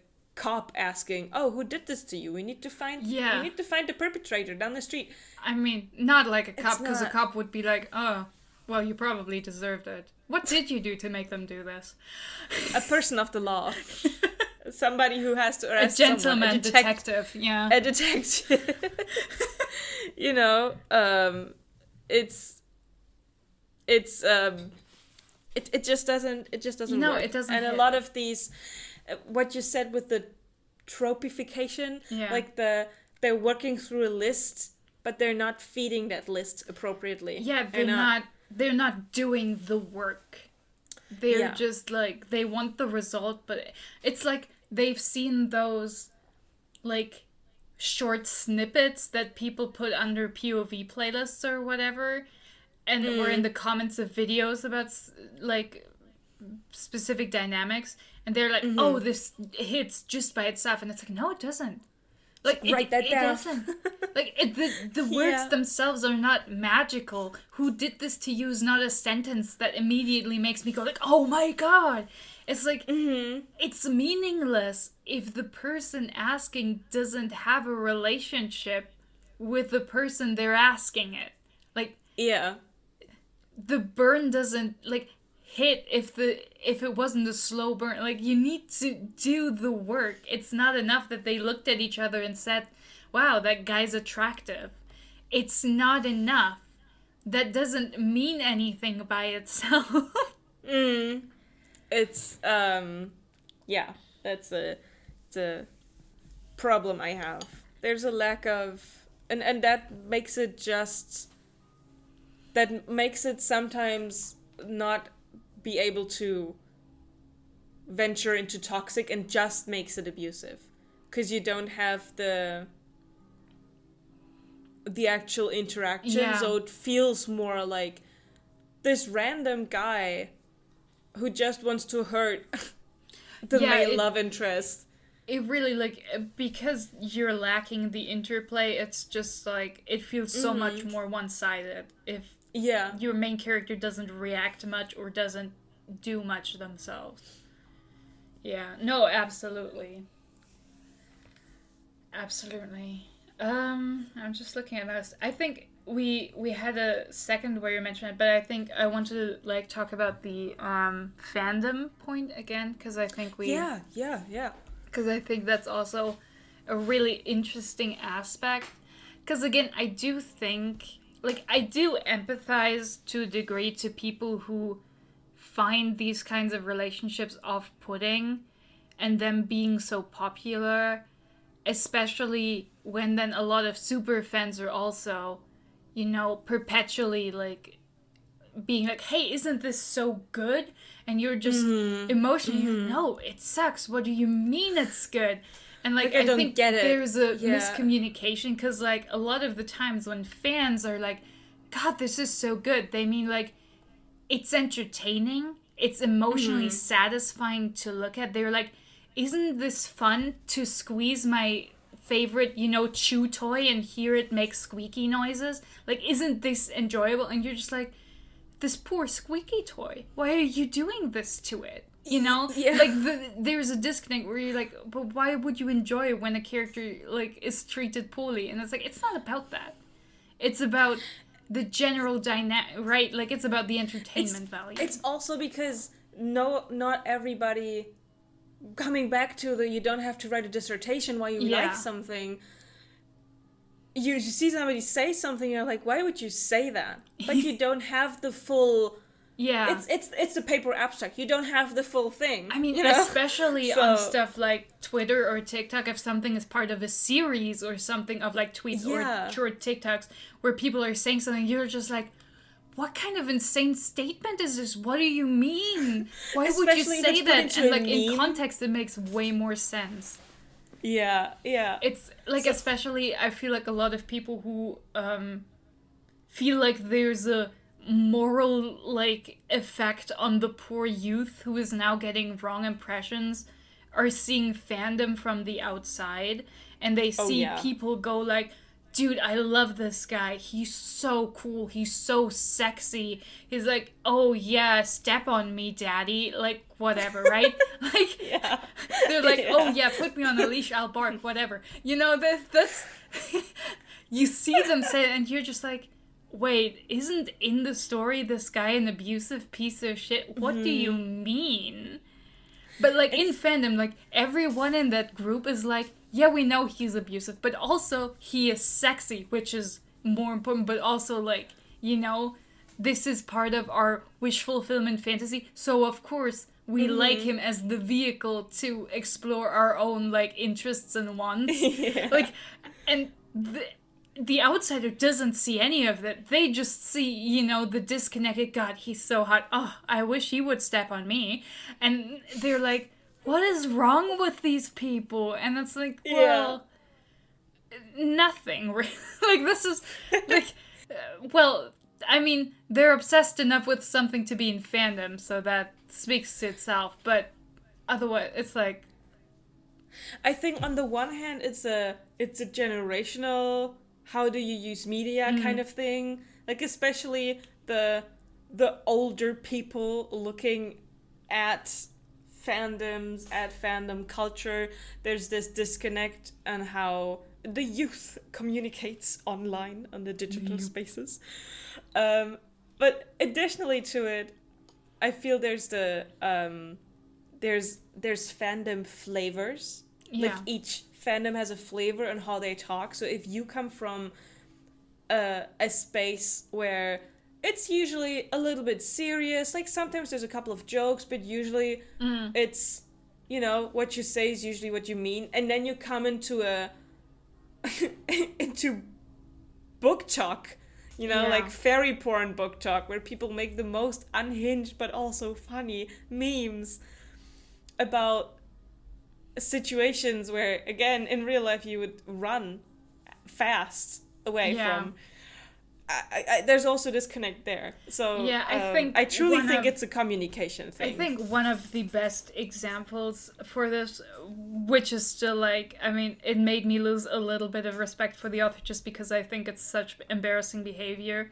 cop asking, "Oh, who did this to you? We need to find the perpetrator down the street." I mean, not like a cop, because a cop would be like, "Oh, well, you probably deserved it. What did you do to make them do this?" A person of the law. Somebody who has to arrest a gentleman someone. Detective, yeah. A detective. You know, it just doesn't No, work. it doesn't. And a lot of these, what you said with the tropification, like they're working through a list, but they're not feeding that list appropriately. Yeah, they're not doing the work. They're just like, they want the result, but it's like they've seen those like short snippets that people put under POV playlists or whatever, and or in the comments of videos about like specific dynamics, and they're like, "Oh, this hits just by itself," and it's like, no, it doesn't. Like, write that down. It doesn't. Like, the words themselves are not magical. Who did this to you is not a sentence that immediately makes me go like, "Oh my god!" It's like, it's meaningless if the person asking doesn't have a relationship with the person they're asking it. Like, the burn doesn't, like, hit if it wasn't a slow burn. Like, you need to do the work. It's not enough that they looked at each other and said, "Wow, that guy's attractive." It's not enough. That doesn't mean anything by itself. It's that's the problem I have. There's a lack of, and that makes it sometimes not be able to venture into toxic, and just makes it abusive, because you don't have the actual interaction. So it feels more like this random guy who just wants to hurt the main love interest. It really, like, because you're lacking the interplay, it's just like, it feels so much more one-sided if your main character doesn't react much or doesn't do much themselves. Yeah, no, absolutely. Absolutely. I'm just looking at this. I think we had a second where you mentioned it, but I think I want to, like, talk about the fandom point again, because I think we... Yeah. Because I think that's also a really interesting aspect. Because, again, I do think... Like, I do empathize to a degree to people who find these kinds of relationships off-putting and them being so popular, especially when then a lot of super fans are also, you know, perpetually, like, being like, "Hey, isn't this so good?" And you're just emotionally, "No, it sucks. What do you mean it's good?" And, like I think there's a miscommunication, because, like, a lot of the times when fans are like, "God, this is so good," they mean, like, it's entertaining, it's emotionally satisfying to look at. They're like, "Isn't this fun to squeeze my favorite, you know, chew toy and hear it make squeaky noises? Like, isn't this enjoyable?" And you're just like, "This poor squeaky toy, why are you doing this to it?" You know? Like, there's a disconnect where you're like, but why would you enjoy when a character, like, is treated poorly? And it's like, it's not about that. It's about the general dynamic, right? Like, it's about the entertainment value. It's also because not everybody... Coming back to you don't have to write a dissertation why you like something. You see somebody say something, you're like, why would you say that? But you don't have the full... Yeah. It's a paper abstract. You don't have the full thing. I mean, you know? Especially on stuff like Twitter or TikTok, if something is part of a series or something of, like, tweets or short TikToks where people are saying something, you're just like, what kind of insane statement is this? What do you mean? Why would you say that? And, like, in context, it makes way more sense. Yeah. It's, like, especially, I feel like a lot of people who feel like there's a moral, like, effect on the poor youth who is now getting wrong impressions are seeing fandom from the outside, and they see people go like, "Dude, I love this guy. He's so cool. He's so sexy." He's like, "Oh yeah, step on me, daddy." Like, whatever, right? Like, They're like, oh yeah, put me on a leash, I'll bark, whatever. You know, that's you see them say it, and you're just like, wait, isn't in the story this guy an abusive piece of shit? What do you mean? But like in fandom, like everyone in that group is like, yeah, we know he's abusive, but also he is sexy, which is more important, but also like, you know, this is part of our wish fulfillment fantasy, so of course we like him as the vehicle to explore our own like interests and wants. Like, and the outsider doesn't see any of that. They just see, you know, the disconnected, God, he's so hot, oh, I wish he would step on me. And they're like, what is wrong with these people? And it's like, well, nothing really. Like, this is like, well, I mean, they're obsessed enough with something to be in fandom, so that speaks to itself, but otherwise it's like, I think on the one hand it's a generational how do you use media kind of thing, like especially the older people looking at fandoms, at fandom culture, there's this disconnect on how the youth communicates online on the digital spaces. But additionally to it, I feel there's the there's fandom flavors. Like each fandom has a flavor on how they talk. So if you come from a space where it's usually a little bit serious, like sometimes there's a couple of jokes, but usually it's, you know, what you say is usually what you mean, and then you come into into book talk. You know, like fairy porn book talk, where people make the most unhinged but also funny memes about situations where, again, in real life you would run fast away from. There's also disconnect there. So I truly think it's a communication thing. I think one of the best examples for this, which is still like, I mean, it made me lose a little bit of respect for the author just because I think it's such embarrassing behavior,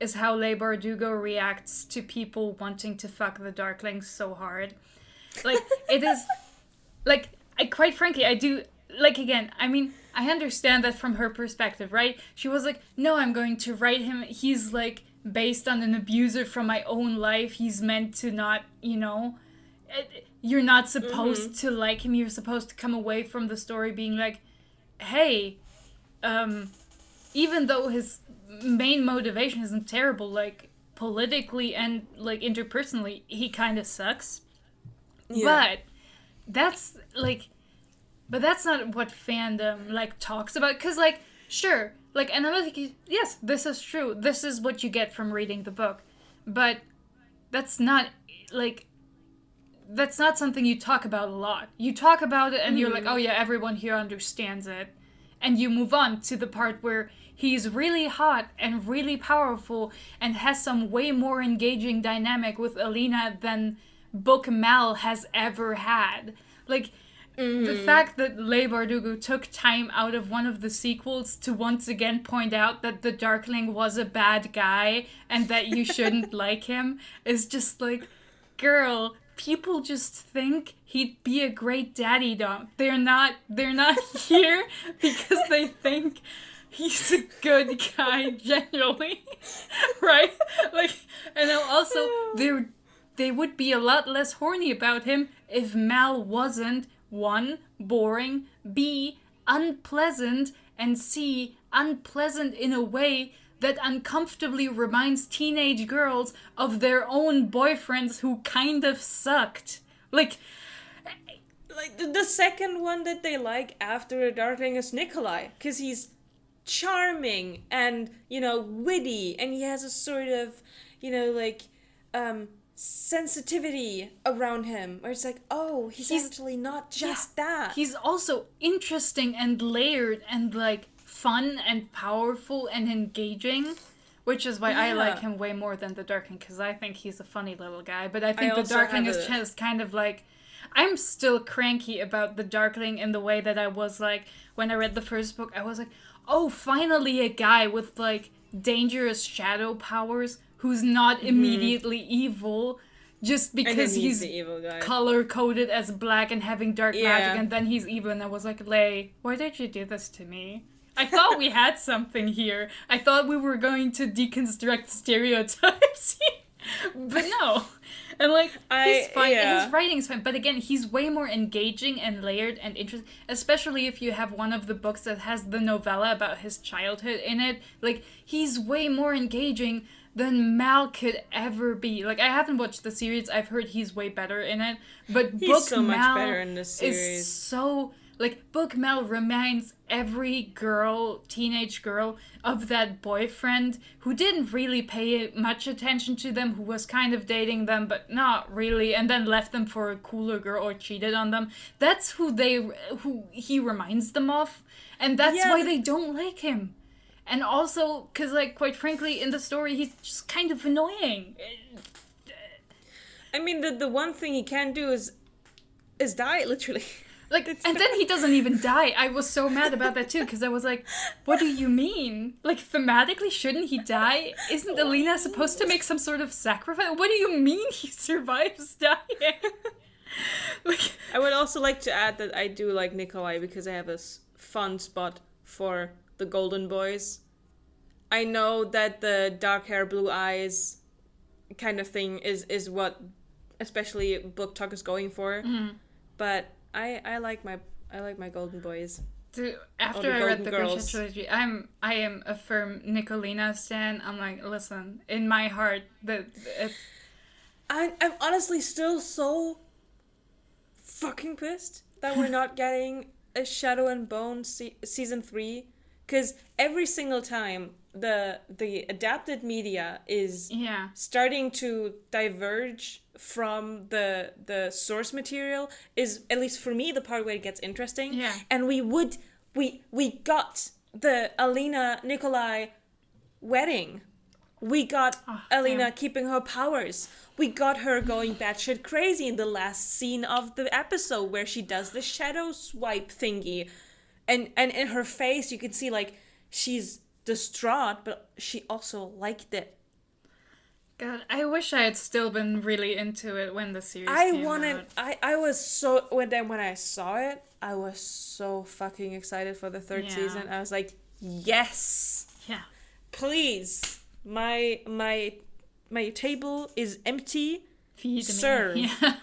is how Leigh Bardugo reacts to people wanting to fuck the Darklings so hard. Like, it is, like, quite frankly, I do, like, again, I mean, I understand that from her perspective, right? She was like, no, I'm going to write him, he's, like, based on an abuser from my own life, he's meant to not, you know, you're not supposed to like him, you're supposed to come away from the story being like, hey, even though his main motivation isn't terrible, like, politically and, like, interpersonally, he kind of sucks. But that's, like... But that's not what fandom, like, talks about. Because, like, sure, like, and I'm like, yes, this is true. This is what you get from reading the book. But that's not, like, that's not something you talk about a lot. You talk about it and you're like, oh yeah, everyone here understands it. And you move on to the part where he's really hot and really powerful and has some way more engaging dynamic with Alina than Book Mal has ever had. Like... The fact that Leigh Bardugo took time out of one of the sequels to once again point out that the Darkling was a bad guy and that you shouldn't like him is just like, girl, people just think he'd be a great daddy dog. They're not here because they think he's a good guy genuinely, right? Like, and also they would be a lot less horny about him if Mal wasn't 1, boring, B, unpleasant, and C, unpleasant in a way that uncomfortably reminds teenage girls of their own boyfriends who kind of sucked. Like the second one that they like after Darkling is Nikolai, because he's charming and, you know, witty, and he has a sort of, you know, like, sensitivity around him where it's like, oh, he's actually not just that. He's also interesting and layered and like fun and powerful and engaging, which is why I like him way more than the Darkling, because I think he's a funny little guy. But I think the Darkling is just kind of like, I'm still cranky about the Darkling in the way that I was like when I read the first book. I was like, oh, finally a guy with like dangerous shadow powers who's not immediately evil, just because he's the evil guy, color-coded as black and having dark magic, and then he's evil, and I was like, Lei, why did you do this to me? I thought we had something here. I thought we were going to deconstruct stereotypes but no. And like, he's fine. Yeah. His writing's fine. But again, he's way more engaging and layered and interesting. Especially if you have one of the books that has the novella about his childhood in it. Like, he's way more engaging than Mal could ever be. Like, I haven't watched the series. I've heard he's way better in it. But he's so much better in the series. Is so... Like, Book Mel reminds every girl, teenage girl, of that boyfriend who didn't really pay much attention to them, who was kind of dating them, but not really, and then left them for a cooler girl or cheated on them. That's who he reminds them of, and that's why they don't like him. And also, because, like, quite frankly, in the story, he's just kind of annoying. I mean, the one thing he can do is die, literally. Like, and then he doesn't even die. I was so mad about that too, because I was like, what do you mean? Like, thematically, shouldn't he die? Isn't Alina supposed to make some sort of sacrifice? What do you mean he survives dying? Like, I would also like to add that I do like Nikolai because I have a fun spot for the Golden Boys. I know that the dark hair, blue eyes kind of thing is what especially Book Talk is going for. Mm-hmm. But I like my Golden Boys. After I read the Goodreads trilogy, I am a firm Nicolina stan. I'm like, listen, in my heart, I'm honestly still so fucking pissed that we're not getting a Shadow and Bone season 3, because every single time the adapted media is starting to diverge from the source material is, at least for me, the part where it gets interesting. Yeah. And we got the Alina Nikolai wedding. We got Alina keeping her powers. We got her going batshit crazy in the last scene of the episode where she does the shadow swipe thingy. And in her face you can see like she's distraught, but she also liked it. God, I wish I had still been really into it when the series came out. I was so... When I saw it, I was so fucking excited for the third season. I was like, yes! Yeah. Please! My table is empty. Feed Serve. Me. Yeah.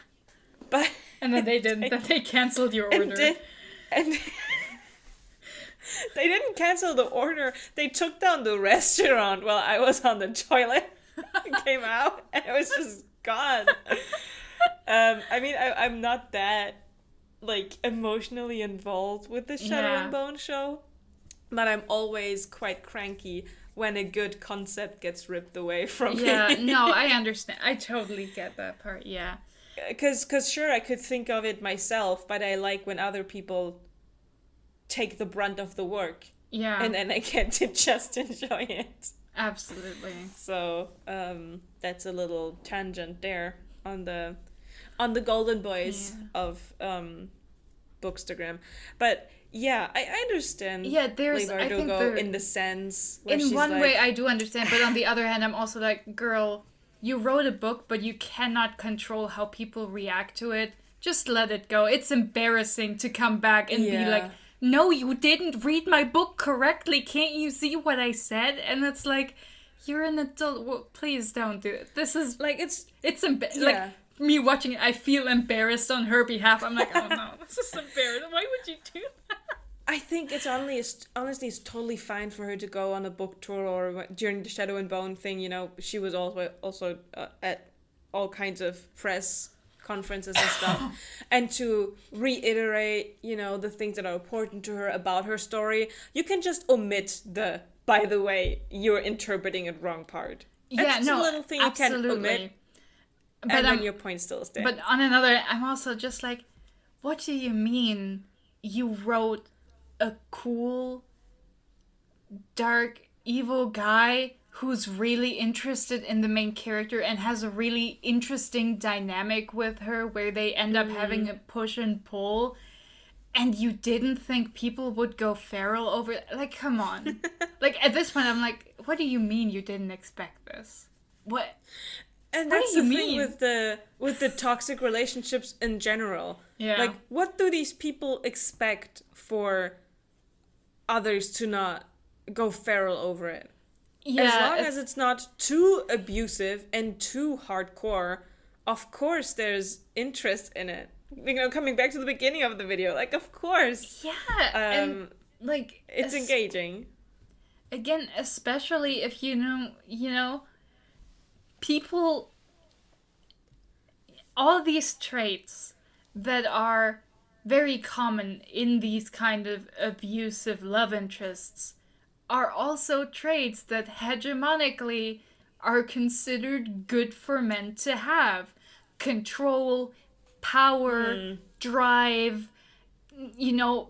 But... And then they didn't. Then they cancelled your order. And they didn't cancel the order. They took down the restaurant while I was on the toilet. Came out and it was just gone. I mean, I'm not that like emotionally involved with the Shadow and Bone show, but I'm always quite cranky when a good concept gets ripped away from me. Yeah, no, I understand. I totally get that part. Yeah, because sure, I could think of it myself, but I like when other people take the brunt of the work. Yeah, and then I get to just enjoy it. Absolutely. So that's a little tangent there on the Golden Boys of Bookstagram. But yeah, I understand. Yeah, there's Leigh Bardugo in the sense where in one way I do understand, but on the other hand I'm also like, girl, you wrote a book but you cannot control how people react to it. Just let it go. It's embarrassing to come back and be like, no, you didn't read my book correctly. Can't you see what I said? And it's like, you're an adult. Well, please don't do it. This is like, like me watching it, I feel embarrassed on her behalf. I'm like, oh no, this is embarrassing. Why would you do that? I think it's honestly it's totally fine for her to go on a book tour or during the Shadow and Bone thing. You know, she was also at all kinds of press conferences and stuff, and to reiterate, you know, the things that are important to her about her story. You can just omit the, by the way, you're interpreting it wrong part. Yeah, it's no, a little thing absolutely. You can omit, but and then your point still stands. But on another, I'm also just like, what do you mean you wrote a cool, dark, evil guy who's really interested in the main character and has a really interesting dynamic with her where they end up having a push and pull, and you didn't think people would go feral over it? Like, come on. Like, at this point, I'm like, what do you mean you didn't expect this? What? And that's the thing with the toxic relationships in general. Yeah. Like, what do these people expect for others to not go feral over it? Yeah, as long as it's not too abusive and too hardcore, of course there's interest in it. Coming back to the beginning of the video, like, of course. Yeah, and like it's engaging. Again, especially if you know, people, all these traits that are very common in these kind of abusive love interests are also traits that hegemonically are considered good for men to have. Control, power, drive,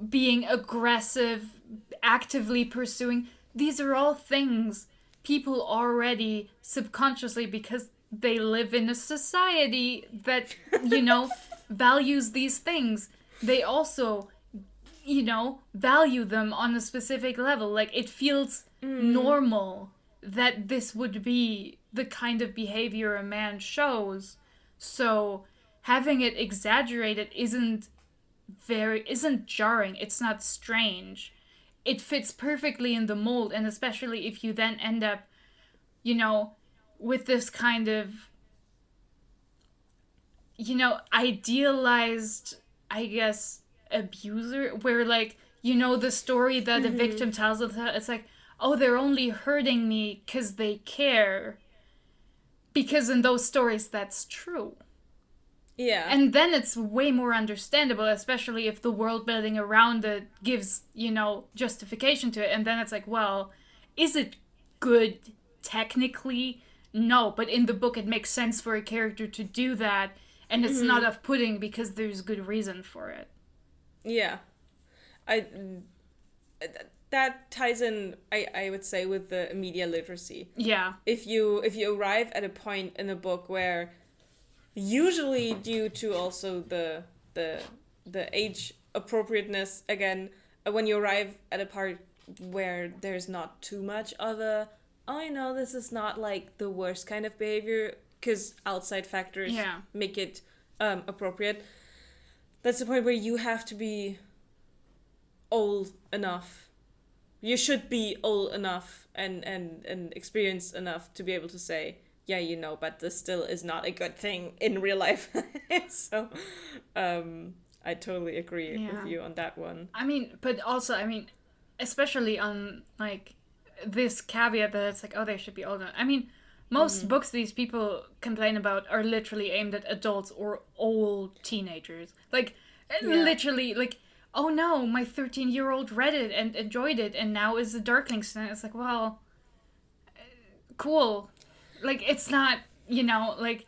being aggressive, actively pursuing. These are all things people already subconsciously, because they live in a society that, values these things. They also value them on a specific level. Like, it feels normal that this would be the kind of behavior a man shows. So having it exaggerated isn't jarring. It's not strange. It fits perfectly in the mold, and especially if you then end up, with this kind of, idealized, I guess, abuser, where, like, the story that the victim tells of that, it's like, oh, they're only hurting me because they care. Because in those stories, that's true. Yeah. And then it's way more understandable, especially if the world building around it gives, justification to it. And then it's like, well, is it good technically? No, but in the book it makes sense for a character to do that, and it's not off-putting because there's good reason for it. Yeah. That ties in, I would say, with the media literacy. Yeah. If you arrive at a point in a book where, usually due to also the age appropriateness, again, when you arrive at a part where there's not too much of a, this is not like the worst kind of behavior, because outside factors make it appropriate. That's the point where you have to be old enough. You should be old enough and experienced enough to be able to say, yeah, but this still is not a good thing in real life. So, I totally agree with you on that one. But also, especially on, like, this caveat that it's like, oh, they should be older. Most books these people complain about are literally aimed at adults or old teenagers. Like, literally, like, oh no, my 13-year-old read it and enjoyed it and now is a Darklings. And it's like, well, cool. Like, it's not, young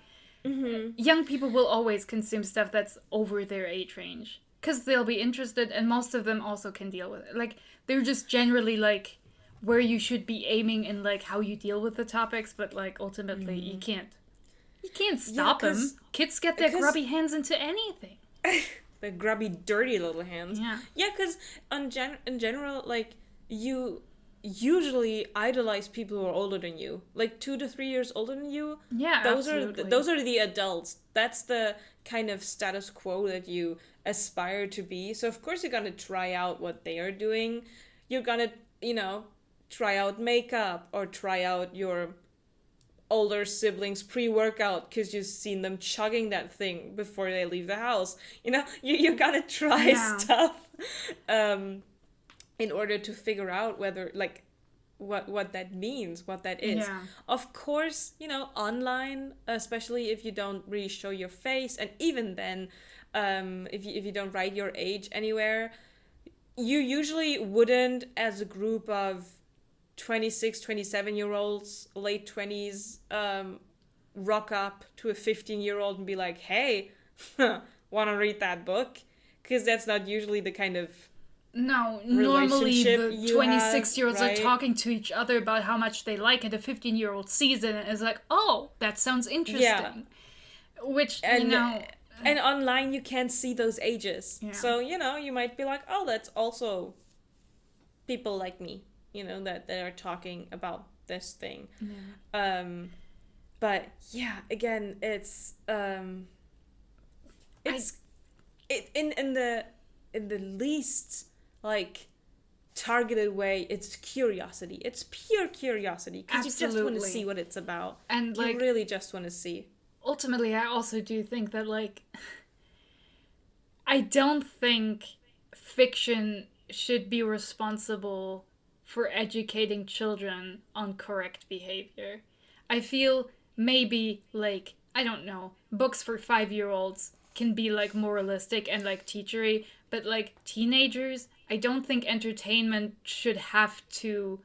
people will always consume stuff that's over their age range. Because they'll be interested, and most of them also can deal with it. Like, they're just generally, like, where you should be aiming in, like, how you deal with the topics, but, like, ultimately, you can't stop them. Kids get their grubby hands into anything. The grubby, dirty little hands. Yeah. Yeah, because in general, like, you usually idolize people who are older than you, like 2 to 3 years older than you. Yeah, those absolutely. are the adults. That's the kind of status quo that you aspire to be. So of course you're gonna try out what they are doing. You're gonna, try out makeup or try out your older siblings pre-workout because you've seen them chugging that thing before they leave the house. You gotta try stuff. In order to figure out whether, like, what that means, what that is. Yeah. Of course, online, especially if you don't really show your face, and even then, if you don't write your age anywhere, you usually wouldn't, as a group of 26, 27-year-olds, late 20s, rock up to a 15-year-old and be like, hey, want to read that book? Because that's not usually the kind of no, normally the 26-year-olds right? are talking to each other about how much they like it. A 15-year-old sees it and is like, oh, that sounds interesting. Yeah. Which, and online you can't see those ages. Yeah. So, you might be like, oh, that's also people like me, that are talking about this thing. Yeah. But yeah, again, it's in the least like targeted way, it's curiosity. It's pure curiosity because you just want to see what it's about, and like, you really just want to see. Ultimately, I also do think that like I don't think fiction should be responsible for educating children on correct behavior. I feel maybe, like, I don't know, books for 5-year-olds can be, like, moralistic and, like, teachery, but, like, teenagers, I don't think entertainment should have to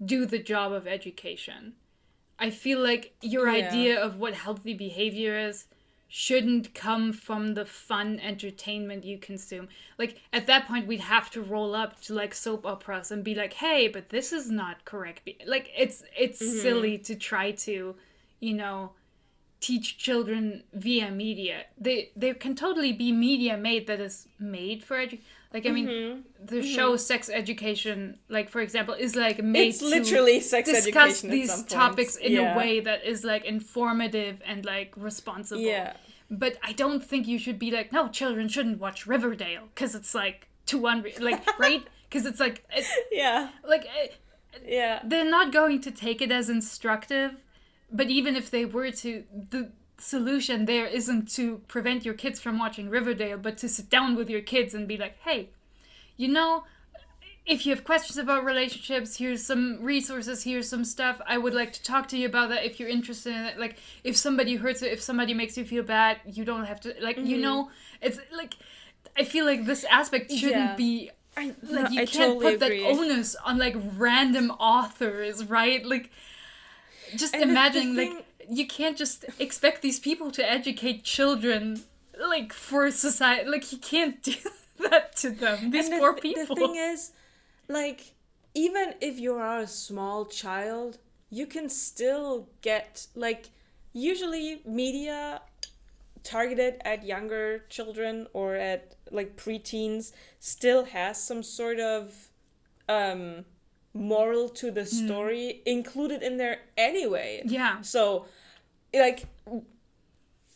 do the job of education. I feel like your idea of what healthy behavior is shouldn't come from the fun entertainment you consume. Like, at that point, we'd have to roll up to, like, soap operas and be like, hey, but this is not correct. Like, it's silly to try to, you know, teach children via media. There can totally be media made that is made for education. Like, I mean, the show Sex Education, like, for example, is, like, made to literally sex discuss these topics in a way that is, like, informative and, like, responsible. Yeah. But I don't think you should be like, no, children shouldn't watch Riverdale, because it's, like, too unreal. Like, right? Because it's, like... They're not going to take it as instructive, but even if they were to... the solution there isn't to prevent your kids from watching Riverdale, but to sit down with your kids and be like, hey, you know, if you have questions about relationships, here's some resources, here's some stuff. I would like to talk to you about that if you're interested in it. Like, if somebody hurts you, if somebody makes you feel bad, you don't have to, like, you know, it's like, I feel like this aspect shouldn't be, you can't totally put agree. That onus on, like, random authors, right? Like, just imagining, like, you can't just expect these people to educate children, like, for society. Like, you can't do that to them. These poor people. The thing is, like, even if you are a small child, you can still get, like, usually media targeted at younger children or at, like, preteens still has some sort of moral to the story included in there anyway. Yeah. So, like,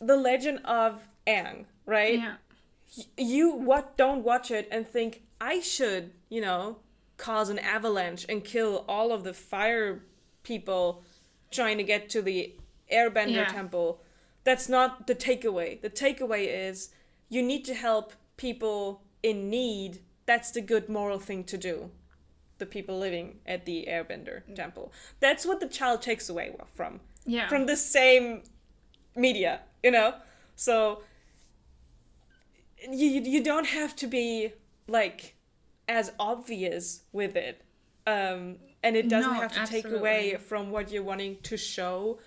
The Legend of Aang, right? Yeah. You don't watch it and think, I should, you know, cause an avalanche and kill all of the fire people trying to get to the Airbender temple. That's not the takeaway. The takeaway is you need to help people in need. That's the good moral thing to do. The people living at the Airbender temple. That's what the child takes away from. Yeah. From the same media, you know? So you don't have to be, like, as obvious with it. And it doesn't have to take away from what you're wanting to show.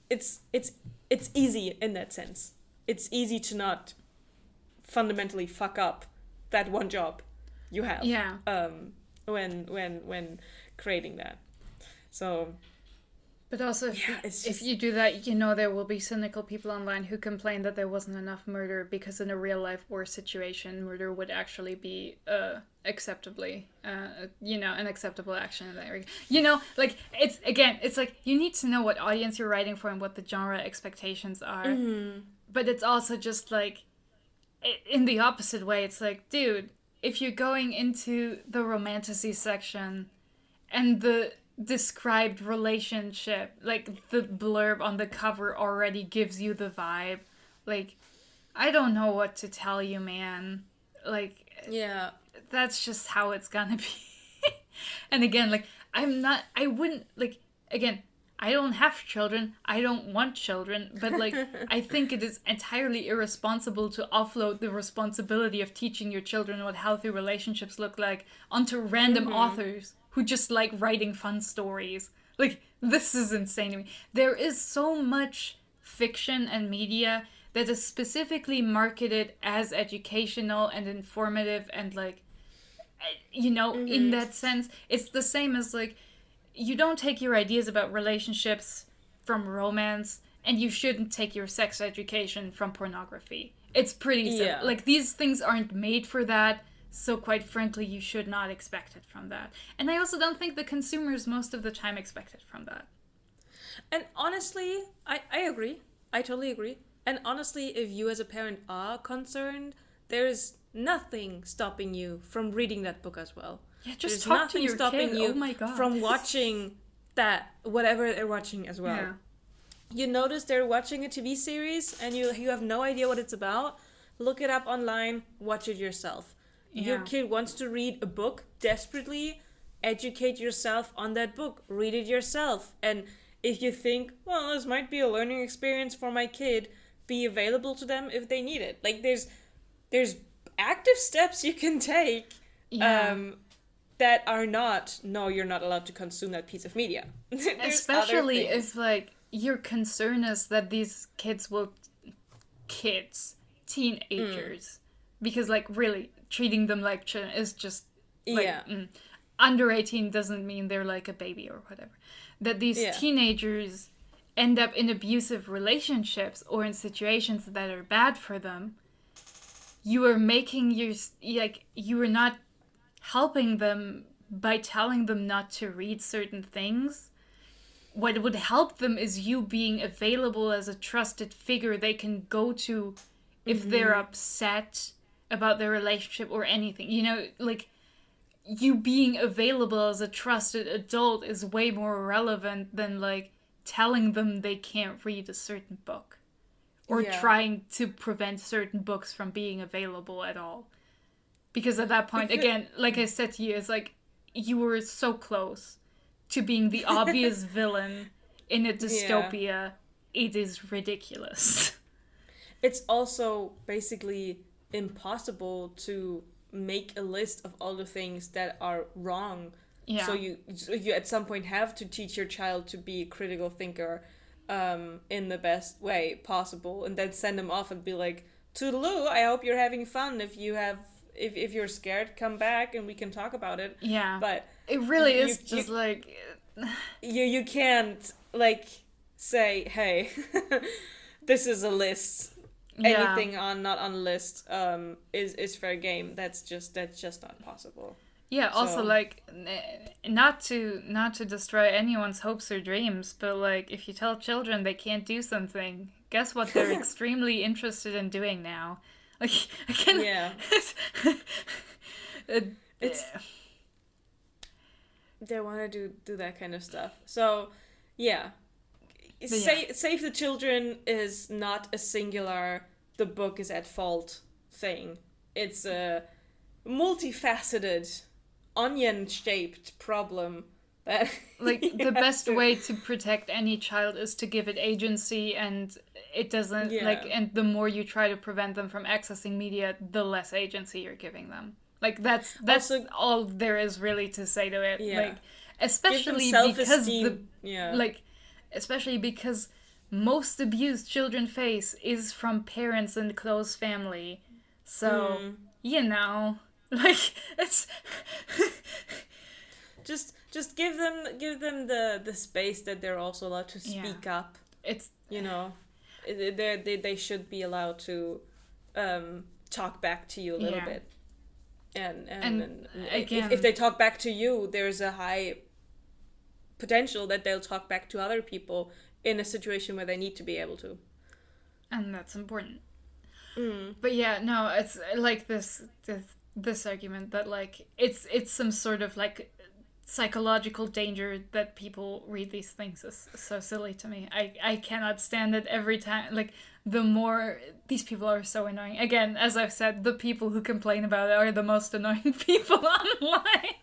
It's easy in that sense. It's easy to not fundamentally fuck up that one job you have. Yeah. When creating that. So, but also if you do that, you know, there will be cynical people online who complain that there wasn't enough murder, because in a real life war situation, murder would actually be acceptably, you know, an acceptable action in that area. You know, like, it's like you need to know what audience you're writing for and what the genre expectations are. Mm-hmm. But it's also just like, in the opposite way, it's like, dude, if you're going into the romantasy section and the described relationship, like, the blurb on the cover already gives you the vibe, like, I don't know what to tell you, man. Like, yeah, that's just how it's gonna be. And again, like, I wouldn't, like, again, I don't have children, I don't want children, but, like, I think it is entirely irresponsible to offload the responsibility of teaching your children what healthy relationships look like onto random authors who just like writing fun stories. Like, this is insane to me. There is so much fiction and media that is specifically marketed as educational and informative and, like, you know, in that sense. It's the same as, like, you don't take your ideas about relationships from romance, and you shouldn't take your sex education from pornography. It's pretty simple. Like, these things aren't made for that. So quite frankly, you should not expect it from that. And I also don't think the consumers most of the time expect it from that. And honestly, I agree. I totally agree. And honestly, if you as a parent are concerned, there's nothing stopping you from reading that book as well. Yeah, just there's talk to your stopping kid. you Oh my God. from watching that, whatever they're watching as well. Yeah. You notice they're watching a TV series and you have no idea what it's about. Look it up online, watch it yourself. Yeah. Your kid wants to read a book desperately, educate yourself on that book, read it yourself. And if you think, well, this might be a learning experience for my kid, be available to them if they need it. Like there's active steps you can take that are not, no, you're not allowed to consume that piece of media. Especially if like your concern is that these teenagers, because like really treating them like children is just like, under 18 doesn't mean they're like a baby or whatever. That these teenagers end up in abusive relationships or in situations that are bad for them. You are making you are not helping them by telling them not to read certain things. What would help them is you being available as a trusted figure they can go to if they're upset about their relationship or anything. You know, like, you being available as a trusted adult is way more relevant than, like, telling them they can't read a certain book. Or trying to prevent certain books from being available at all. Because at that point, again, like I said to you, it's like, you were so close to being the obvious villain in a dystopia. It is ridiculous. It's also basically impossible to make a list of all the things that are wrong. Yeah. So you at some point have to teach your child to be a critical thinker in the best way possible, and then send them off and be like, toodaloo, I hope you're having fun. If you're scared, come back and we can talk about it. Yeah. But it really is just like... You can't, like, say, hey, this is a list. Anything not on a list is fair game. That's just not possible. Yeah, also, like, not to destroy anyone's hopes or dreams, but, like, if you tell children they can't do something, guess what they're extremely interested in doing now? Like, I can't... Yeah. They want to do that kind of stuff. So, yeah. Save the children is not a singular, the book is at fault thing. It's a multifaceted, onion-shaped problem that... Like, the best way to protect any child is to give it agency, and it doesn't... Like, and the more you try to prevent them from accessing media, the less agency you're giving them. Like, that's also, all there is really to say to it. Yeah. Like, especially because most abuse children face is from parents and close family. So, you know, like, it's... just give them the space that they're also allowed to speak up. It's, you know, they should be allowed to talk back to you a little bit. And again, if they talk back to you, there's a high potential that they'll talk back to other people in a situation where they need to be able to. And that's important. But yeah, no, it's like this argument that, like, it's some sort of, like, psychological danger that people read these things is so silly to me. I cannot stand it every time. Like, the more... These people are so annoying. Again, as I've said, the people who complain about it are the most annoying people online.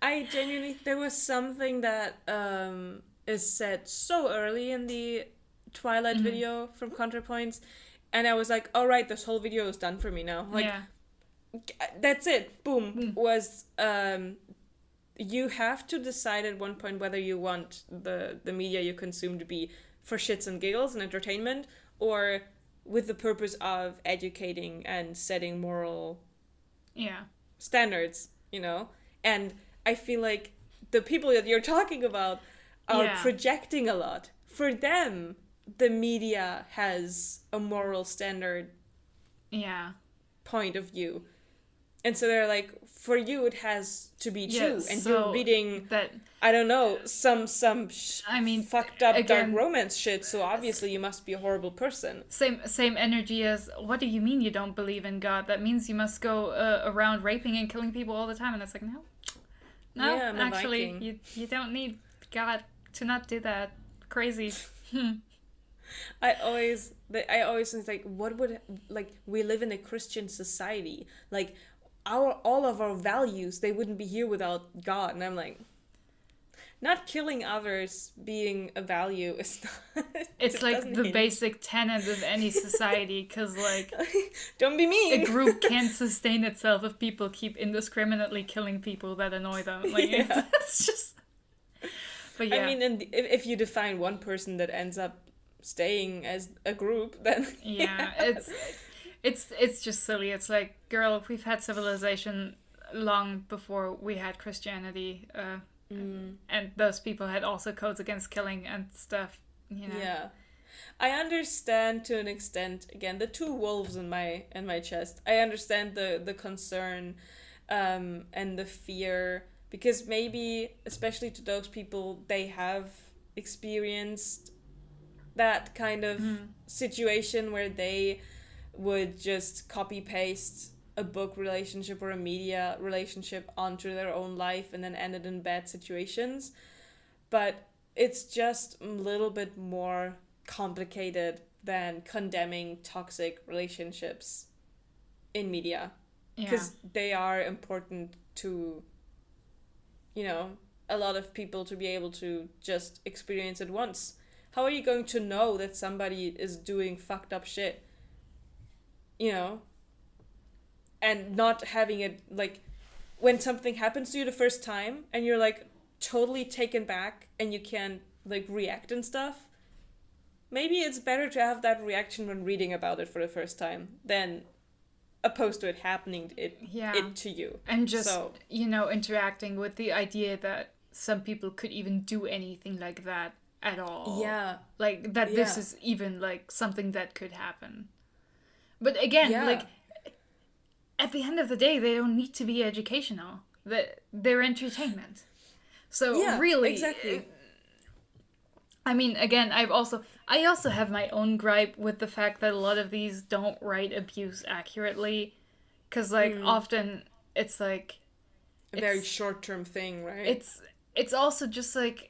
I genuinely... There was something that is said so early in the Twilight video from ContraPoints, and I was like, all right, this whole video is done for me now. Like, that's it. Boom. Was... you have to decide at one point whether you want the media you consume to be for shits and giggles and entertainment, or with the purpose of educating and setting moral standards, you know? And I feel like the people that you're talking about are projecting a lot. For them, the media has a moral standard point of view. And so they're like, for you it has to be true, and so you're reading that, I don't know, some fucked up again, dark romance shit, so obviously you must be a horrible person. Same energy as, what do you mean you don't believe in God? That means you must go around raping and killing people all the time. And it's like, no, actually, you don't need God to not do that. Crazy. I always think, like, what would, like, we live in a Christian society, like, all of our values, they wouldn't be here without God. And I'm like, not killing others being a value is not... It's like the basic tenet of any society, because, like... Don't be mean! A group can't sustain itself if people keep indiscriminately killing people that annoy them. Like, it's just... But yeah. I mean, and if you define one person that ends up staying as a group, then... Yeah, it's just silly. It's like, girl, we've had civilization long before we had Christianity, and those people had also codes against killing and stuff, you know. Yeah, I understand to an extent. Again, the two wolves in my chest. I understand the concern, and the fear, because maybe, especially to those people, they have experienced that kind of situation where they would just copy paste a book relationship or a media relationship onto their own life and then ended in bad situations. But it's just a little bit more complicated than condemning toxic relationships in media, because they are important to, you know, a lot of people to be able to just experience it once. How are you going to know that somebody is doing fucked up shit? You know, and not having it, like, when something happens to you the first time and you're, like, totally taken back and you can't, like, react and stuff, maybe it's better to have that reaction when reading about it for the first time than opposed to it happening it to you. And just, you know, interacting with the idea that some people could even do anything like that at all. Yeah. Like, that this is even, like, something that could happen. But again, like, at the end of the day, they don't need to be educational. They're entertainment. So really, exactly. I mean, again, I also have my own gripe with the fact that a lot of these don't write abuse accurately, because, like, often it's like a very short-term thing, right? It's also just like,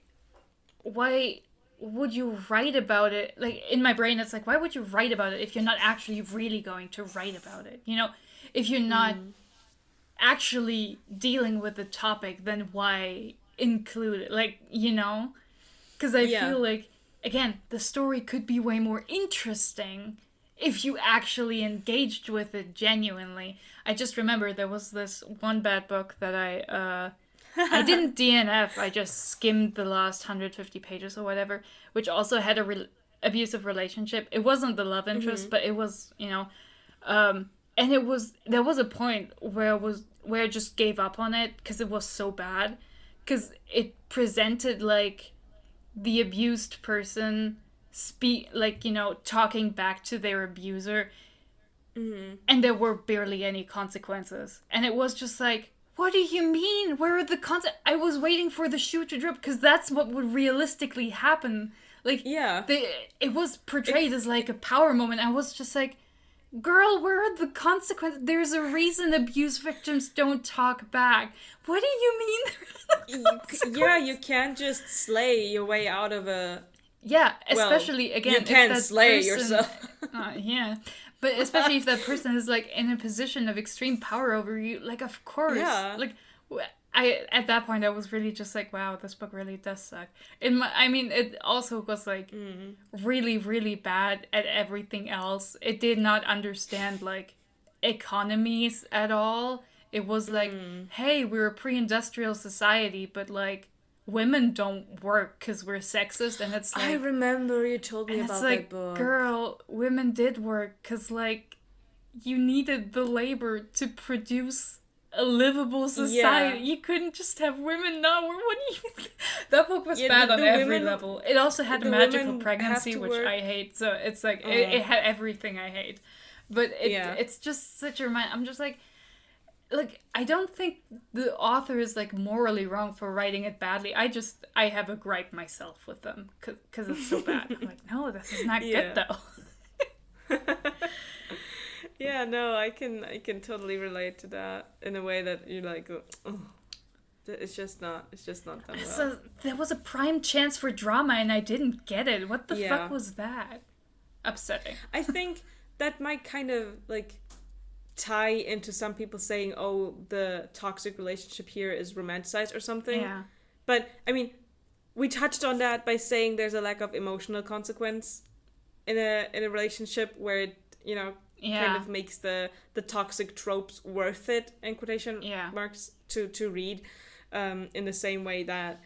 why would you write about it? Like, in my brain, it's like, why would you write about it if you're not actually really going to write about it? You know, if you're not actually dealing with the topic, then why include it? Like, you know? Because I feel like, again, the story could be way more interesting if you actually engaged with it genuinely. I just remember there was this one bad book that I didn't DNF, I just skimmed the last 150 pages or whatever, which also had a abusive relationship. It wasn't the love interest, but it was, you know, and there was a point where I just gave up on it because it was so bad, because it presented, like, the abused person talking back to their abuser, and there were barely any consequences, and it was just like, what do you mean? Where are the I was waiting for the shoe to drop, because that's what would realistically happen. Like, it was portrayed as, like, a power moment. I was just like, girl, where are the consequences? There's a reason abuse victims don't talk back. What do you mean? You can't just slay your way out of a... Yeah, especially, again, you can't slay yourself. But especially if that person is, like, in a position of extreme power over you, like, of course. Yeah. Like, at that point, I was really just like, wow, this book really does suck. It also was, like, really, really bad at everything else. It did not understand, like, economies at all. It was like, hey, we're a pre-industrial society, but, like, women don't work because we're sexist, and it's like... I remember you told me about that book. Girl, women did work because, like, you needed the labor to produce a livable society. You couldn't just have women not work. What do you... That book was bad on every level. It also had a magical pregnancy, which I hate, so it's like, it had everything I hate. But it's just such a reminder. I'm just like, like, I don't think the author is, like, morally wrong for writing it badly. I have a gripe myself with them because it's so bad. I'm like, no, this is not good, though. Yeah, no, I can totally relate to that in a way that you're like, oh, it's just not done well. So there was a prime chance for drama and I didn't get it. What the fuck was that? Upsetting. I think that might kind of like tie into some people saying, oh, the toxic relationship here is romanticized or something. Yeah. But I mean, we touched on that by saying there's a lack of emotional consequence in a relationship where it, you know, kind of makes the toxic tropes worth it, in quotation marks, to read, in the same way that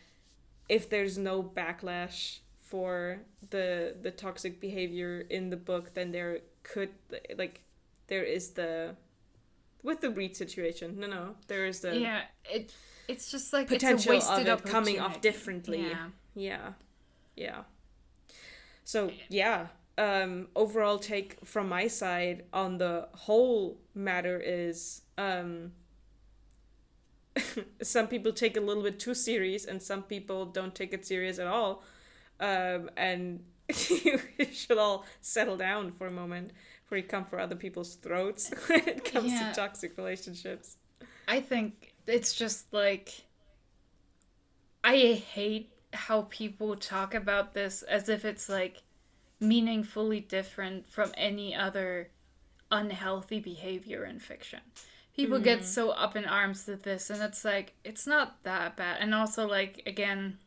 if there's no backlash for the toxic behavior in the book, then there is the, with the Reed situation, there is the it's just like potential it's a wasted of it coming off differently. So overall take from my side on the whole matter is some people take a little bit too serious and some people don't take it serious at all, and you should all settle down for a moment before you come for other people's throats when it comes to toxic relationships. I think it's just like, I hate how people talk about this as if it's like meaningfully different from any other unhealthy behavior in fiction. People get so up in arms with this, and it's like, it's not that bad. And also, like, again,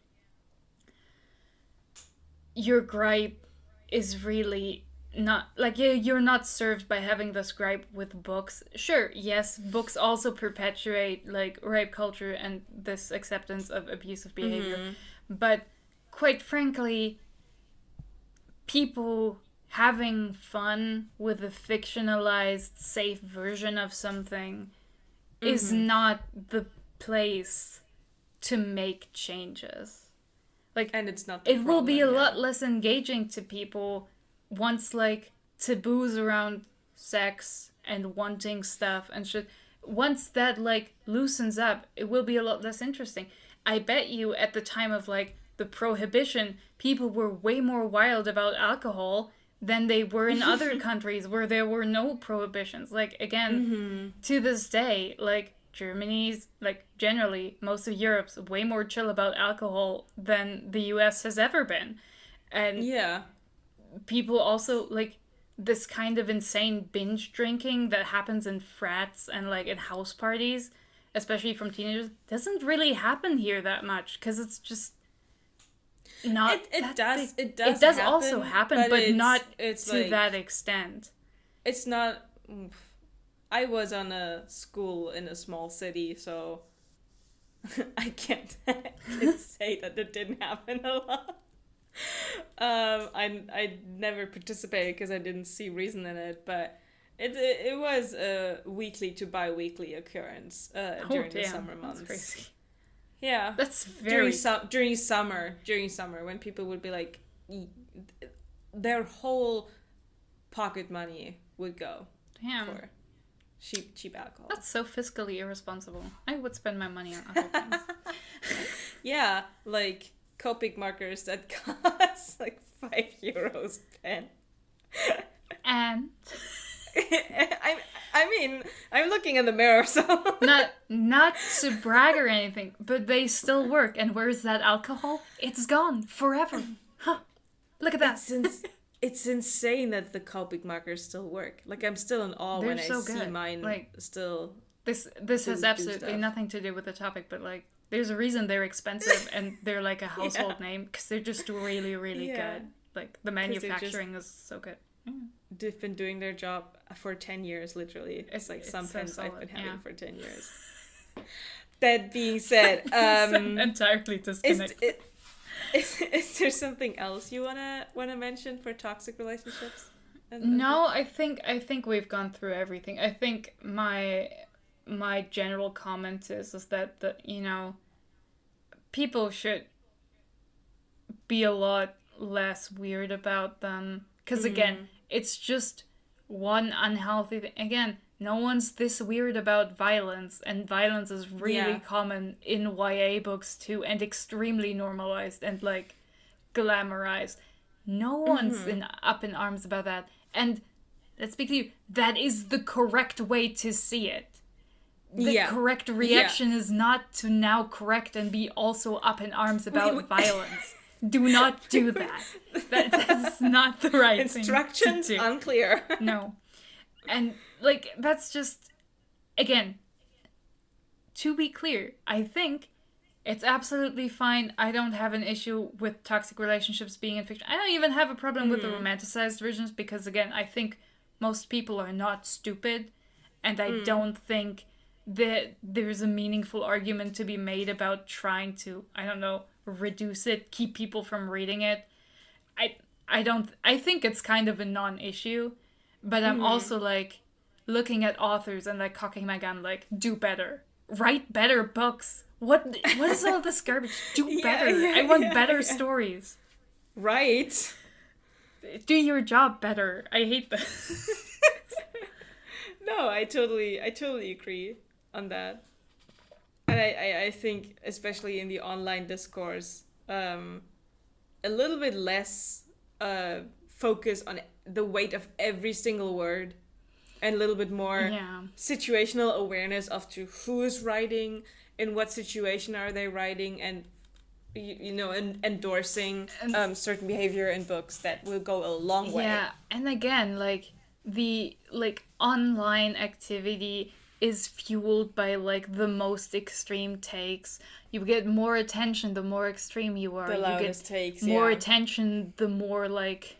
your gripe is really not, like, you're not served by having this gripe with books. Sure, yes, books also perpetuate, like, rape culture and this acceptance of abusive behavior. But, quite frankly, people having fun with a fictionalized, safe version of something is not the place to make changes. Like, and it's not. It will be a lot less engaging to people once, like, taboos around sex and wanting stuff and shit, once that, like, loosens up, it will be a lot less interesting. I bet you at the time of, like, the prohibition, people were way more wild about alcohol than they were in other countries where there were no prohibitions. Like, again, to this day, like, Germany's, like, generally, most of Europe's way more chill about alcohol than the US has ever been. And people also, like, this kind of insane binge drinking that happens in frats and, like, in house parties, especially from teenagers, doesn't really happen here that much, because it's just not it does happen, also happen, but not to like, that extent. It's not. I was on a school in a small city, so I can't say that it didn't happen a lot. I never participated because I didn't see reason in it, but it was a weekly to bi-weekly occurrence during the summer months. That's crazy. Yeah, that's very during summer when people would be like, their whole pocket money would go for cheap alcohol. That's so fiscally irresponsible. I would spend my money on other things. Yeah, like Copic markers that cost like €5 a pen. And I mean, I'm looking in the mirror, so not to brag or anything, but they still work. And where's that alcohol? It's gone forever. Huh? Look at that. It's insane that the Copic markers still work. Like, I'm still in awe when I see mine, like, still. This has absolutely nothing to do with the topic, but like, there's a reason they're expensive and they're like a household name, because they're just really, really good. Like, the manufacturing is so good. They've been doing their job for 10 years, literally. It's like some pens I've been having for 10 years. That being said, entirely disconnected. Is there something else you wanna mention for toxic relationships? No, I think we've gone through everything. I think my general comment is that people should be a lot less weird about them, because again, it's just one unhealthy thing. Again, no one's this weird about violence, and violence is really common in YA books too, and extremely normalized and like glamorized. No one's up in arms about that. And let's be clear, that is the correct way to see it. The correct reaction is not to now correct and be also up in arms about violence. Do not do that. That's not the right Instructions thing to do. Unclear. No. And, like, that's just... Again, to be clear, I think it's absolutely fine. I don't have an issue with toxic relationships being in fiction. I don't even have a problem with the romanticized versions because, again, I think most people are not stupid. And I don't think that there's a meaningful argument to be made about trying to, I don't know, reduce it, keep people from reading it. I think it's kind of a non-issue, but I'm also like looking at authors and like cocking my gun, like, do better, write better books. What is all this garbage? Do better. I want better stories. Right. Do your job better. I hate that. No, I totally agree on that. And I think, especially in the online discourse, a little bit less focus on the weight of every single word, and a little bit more situational awareness of to who is writing, in what situation are they writing, and endorsing certain behavior in books that will go a long way. Yeah, and again, like the online activity is fueled by like the most extreme takes. You get more attention the more extreme you are. The loudest you get takes, more attention the more like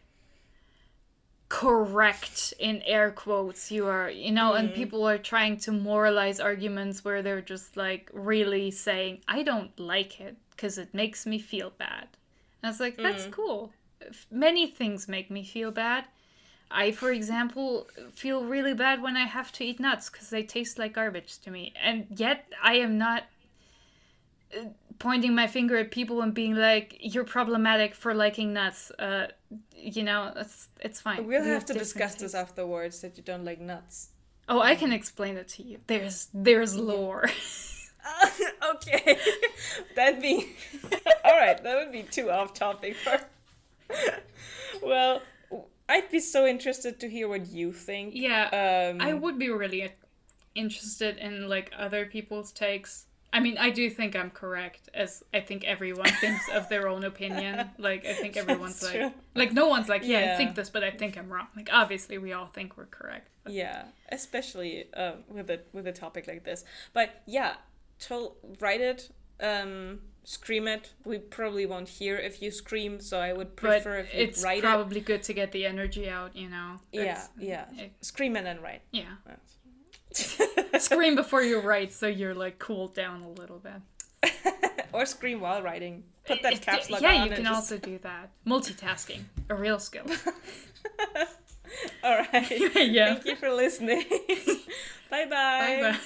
correct in air quotes you are, and people are trying to moralize arguments where they're just like really saying, I don't like it because it makes me feel bad. And it's like, that's cool. Many things make me feel bad. I, for example, feel really bad when I have to eat nuts because they taste like garbage to me. And yet I am not pointing my finger at people and being like, you're problematic for liking nuts. It's fine. We'll have to discuss this afterwards, that you don't like nuts. Oh, I can explain it to you. There's lore. Okay. That'd be... Alright, that would be too off topic. Well... I'd be so interested to hear what you think. Yeah, I would be really interested in, like, other people's takes. I mean, I do think I'm correct, as I think everyone thinks of their own opinion. Like, I think everyone's like... True. Like, no one's like, I think this, but I think I'm wrong. Like, obviously, we all think we're correct. But... Yeah, especially with a topic like this. But, yeah, write it, scream it. We probably won't hear if you scream, so I would prefer if you write it. It's probably good to get the energy out, Yeah. Scream and then write. Yeah. Scream before you write, so you're like cooled down a little bit. Or scream while writing. Put that caps lock on. Yeah, you can also do that. Multitasking, a real skill. All right. Yeah. Thank you for listening. Bye-bye. Bye-bye.